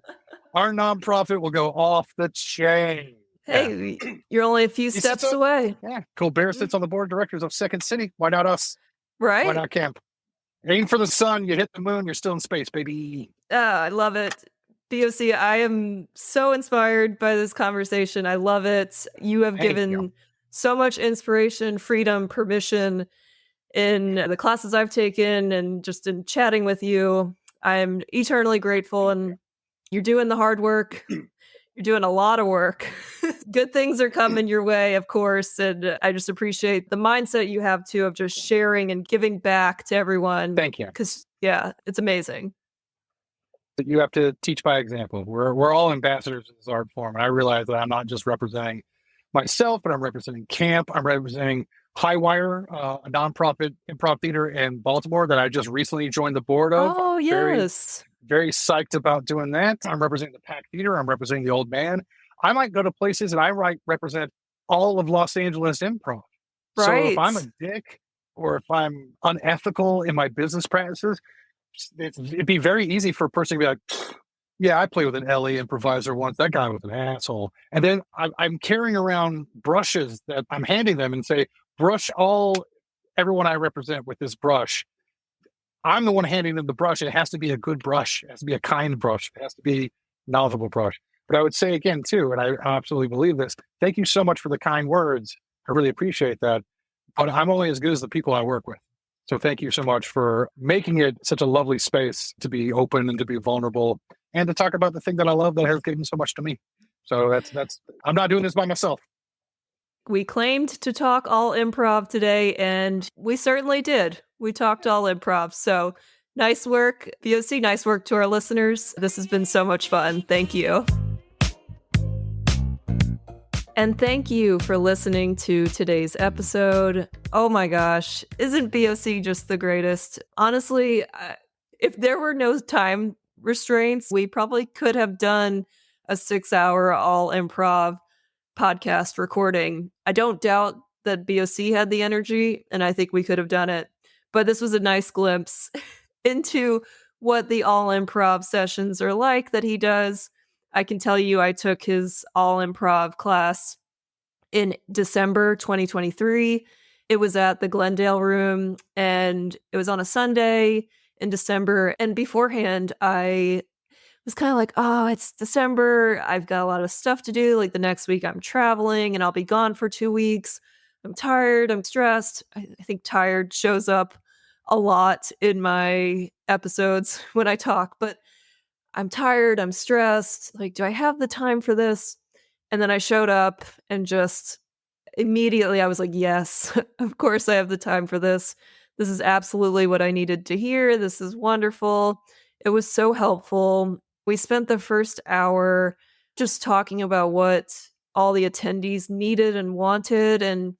Our nonprofit will go off the chain. Hey, you're only a few steps away. Yeah, Colbert sits on the board of directors of Second City. Why not us? Why Right? not Camp? Aim for the sun, you hit the moon, you're still in space, baby. I love it. BOC, I am so inspired by this conversation. I love it. You have Thank given you. so much inspiration, freedom, permission in the classes I've taken and just in chatting with you. I'm eternally grateful, and you're doing the hard work. You're doing a lot of work. Good things are coming your way, of course, and I just appreciate the mindset you have too of just sharing and giving back to everyone. Thank you. Because yeah, it's amazing. That you have to teach by example. We're all ambassadors of this art form, and I realize that I'm not just representing myself, but I'm representing Camp. I'm representing Highwire, a nonprofit improv theater in Baltimore that I just recently joined the board of. Oh, yes. Very psyched about doing that. I'm representing the Pack Theater. I'm representing the Old Man. I might go to places and I might represent all of Los Angeles improv. So if I'm a Right. dick or if I'm unethical in my business practices, it'd be very easy for a person to be like, yeah, I played with an LA improviser once. That guy was an asshole. And then I'm carrying around brushes that I'm handing them and say, brush everyone I represent with this brush. I'm the one handing them the brush. It has to be a good brush. It has to be a kind brush. It has to be a knowledgeable brush. But I would say again, too, and I absolutely believe this, thank you so much for the kind words. I really appreciate that. But I'm only as good as the people I work with. So thank you so much for making it such a lovely space to be open and to be vulnerable and to talk about the thing that I love that has given so much to me. So that's I'm not doing this by myself. We claimed to talk all improv today, and we certainly did. We talked all improv. So nice work, BOC. Nice work to our listeners. This has been so much fun. Thank you. And thank you for listening to today's episode. Oh my gosh, isn't BOC just the greatest? Honestly, if there were no time restraints, we probably could have done a 6-hour all improv podcast recording. I don't doubt that BOC had the energy, and I think we could have done it. But this was a nice glimpse into what the all improv sessions are like that he does. I can tell you I took his all improv class in December 2023. It was at the Glendale Room, and it was on a Sunday in December. And beforehand, I was kind of like, oh, it's December. I've got a lot of stuff to do. Like the next week, I'm traveling and I'll be gone for 2 weeks. I'm tired. I'm stressed. I think tired shows up a lot in my episodes when I talk, but I'm tired. I'm stressed. Like, do I have the time for this? And then I showed up and just immediately I was like, yes, of course I have the time for this. This is absolutely what I needed to hear. This is wonderful. It was so helpful. We spent the first hour just talking about what all the attendees needed and wanted, and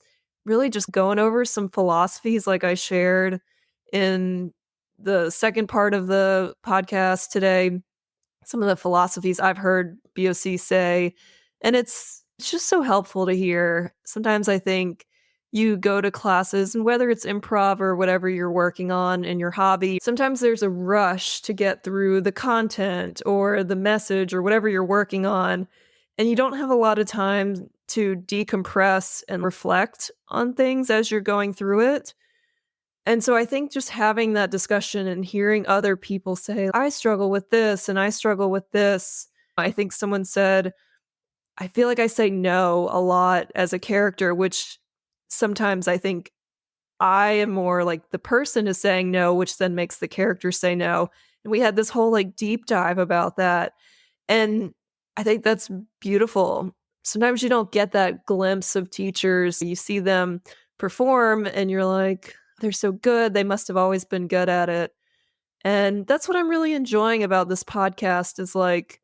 really just going over some philosophies like I shared in the second part of the podcast today. Some of the philosophies I've heard BOC say, and it's just so helpful to hear. Sometimes I think you go to classes, and whether it's improv or whatever you're working on in your hobby, sometimes there's a rush to get through the content or the message or whatever you're working on, and you don't have a lot of time to decompress and reflect on things as you're going through it. And so I think just having that discussion and hearing other people say, I struggle with this and I struggle with this. I think someone said, I feel like I say no a lot as a character, which sometimes I think I am more like the person is saying no, which then makes the character say no. And we had this whole like deep dive about that. And I think that's beautiful. Sometimes you don't get that glimpse of teachers. You see them perform and you're like, they're so good. They must have always been good at it. And that's what I'm really enjoying about this podcast is like,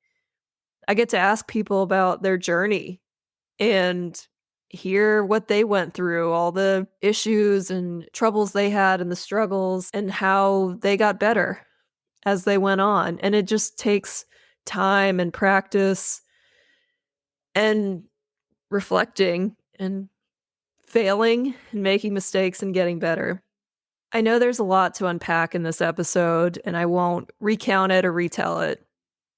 I get to ask people about their journey and hear what they went through, all the issues and troubles they had and the struggles and how they got better as they went on. And it just takes time and practice and reflecting and failing and making mistakes and getting better. I know there's a lot to unpack in this episode, and I won't recount it or retell it.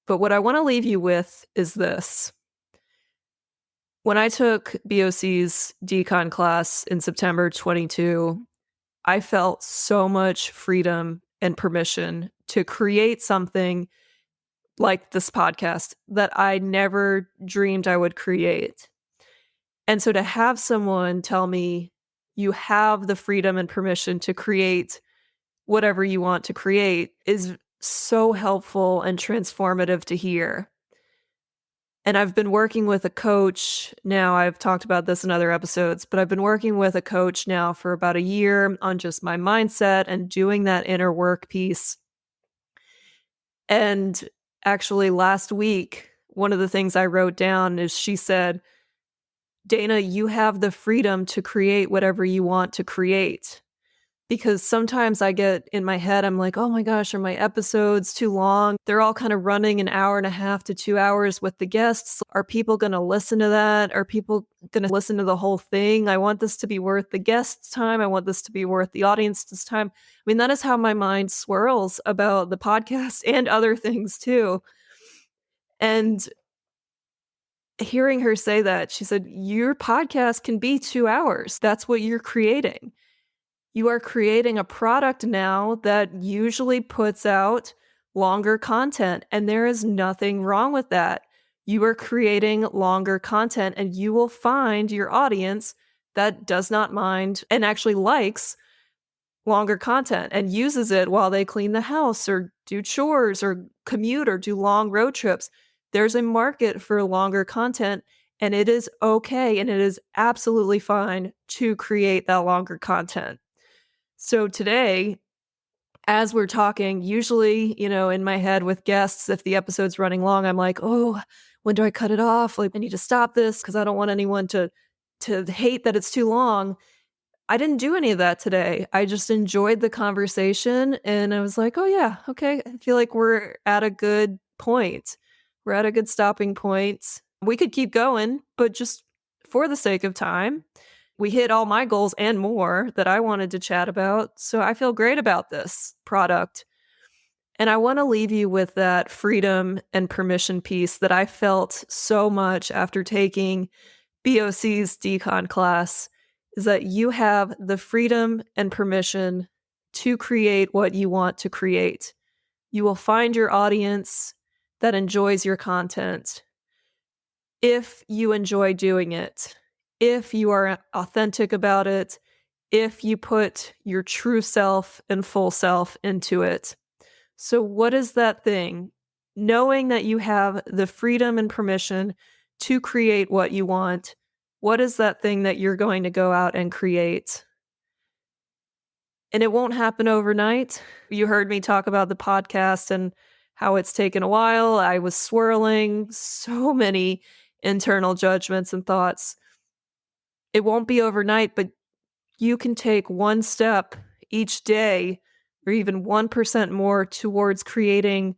But what I want to leave you with is this. When I took BOC's decon class in September 22, I felt so much freedom and permission to create something like this podcast that I never dreamed I would create. And so to have someone tell me you have the freedom and permission to create whatever you want to create is so helpful and transformative to hear. And I've been working with a coach now. I've talked about this in other episodes, but I've been working with a coach now for about a year on just my mindset and doing that inner work piece. And actually, last week, one of the things I wrote down is she said, Dana, you have the freedom to create whatever you want to create. Because sometimes I get in my head, I'm like, oh my gosh, are my episodes too long? They're all kind of running an hour and a half to 2 hours with the guests. Are people going to listen to that? Are people going to listen to the whole thing? I want this to be worth the guest's time. I want this to be worth the audience's time. I mean, that is how my mind swirls about the podcast and other things too. And hearing her say that, she said, your podcast can be 2 hours. That's what you're creating. You are creating a product now that usually puts out longer content, and there is nothing wrong with that. You are creating longer content, and you will find your audience that does not mind and actually likes longer content and uses it while they clean the house or do chores or commute or do long road trips. There's a market for longer content, and it is okay, and it is absolutely fine to create that longer content. So today, as we're talking, usually, in my head with guests, if the episode's running long, I'm like, oh, when do I cut it off? Like, I need to stop this because I don't want anyone to hate that it's too long. I didn't do any of that today. I just enjoyed the conversation and I was like, oh yeah, okay. I feel like we're at a good point. We're at a good stopping point. We could keep going, but just for the sake of time, we hit all my goals and more that I wanted to chat about. So I feel great about this product. And I want to leave you with that freedom and permission piece that I felt so much after taking BOC's decon class is that you have the freedom and permission to create what you want to create. You will find your audience that enjoys your content if you enjoy doing it. If you are authentic about it, if you put your true self and full self into it. So what is that thing? Knowing that you have the freedom and permission to create what you want, what is that thing that you're going to go out and create? And it won't happen overnight. You heard me talk about the podcast and how it's taken a while. I was swirling so many internal judgments and thoughts. It won't be overnight, but you can take one step each day or even 1% more towards creating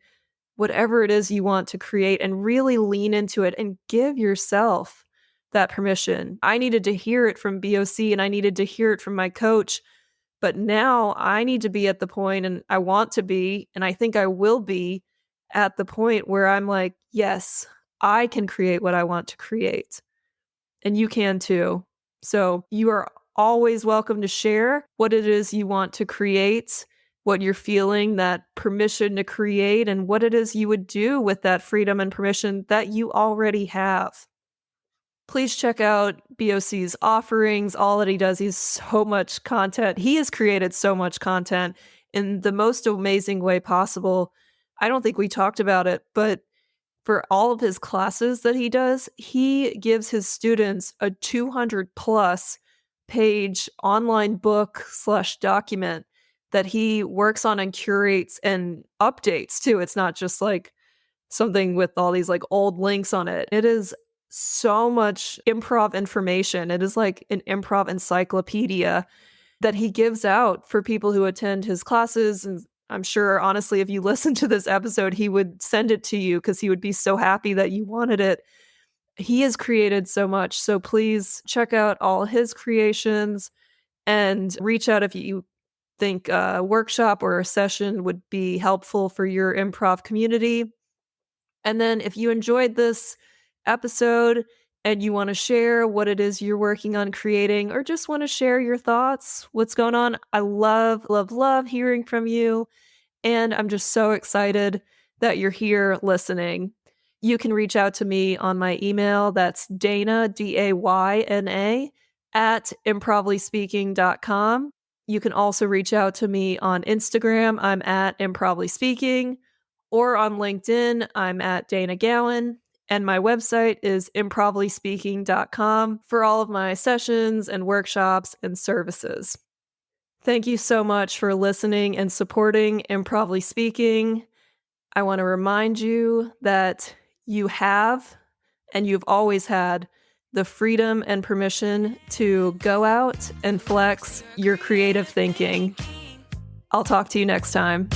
whatever it is you want to create and really lean into it and give yourself that permission. I needed to hear it from BOC and I needed to hear it from my coach, but now I need to be at the point, and I want to be, and I think I will be at the point where I'm like, yes, I can create what I want to create. And you can too. So you are always welcome to share what it is you want to create, what you're feeling, that permission to create, and what it is you would do with that freedom and permission that you already have. Please check out BOC's offerings. All that he does, he's so much content. He has created so much content in the most amazing way possible. I don't think we talked about it, but for all of his classes that he does, he gives his students a 200 plus page online book/document that he works on and curates and updates too. It's not just like something with all these like old links on it. It is so much improv information. It is like an improv encyclopedia that he gives out for people who attend his classes. And I'm sure, honestly, if you listen to this episode, he would send it to you because he would be so happy that you wanted it. He has created so much. So please check out all his creations and reach out if you think a workshop or a session would be helpful for your improv community. And then if you enjoyed this episode and you want to share what it is you're working on creating or just want to share your thoughts, what's going on, I love, love, love hearing from you. And I'm just so excited that you're here listening. You can reach out to me on my email. That's Dana, Dayna, at improviserspeaking.com. You can also reach out to me on Instagram. I'm at improviserspeaking. Or on LinkedIn, I'm at Dana Gowan. And my website is improviserspeaking.com for all of my sessions and workshops and services. Thank you so much for listening and supporting Improvly Speaking. I want to remind you that you have, and you've always had, the freedom and permission to go out and flex your creative thinking. I'll talk to you next time.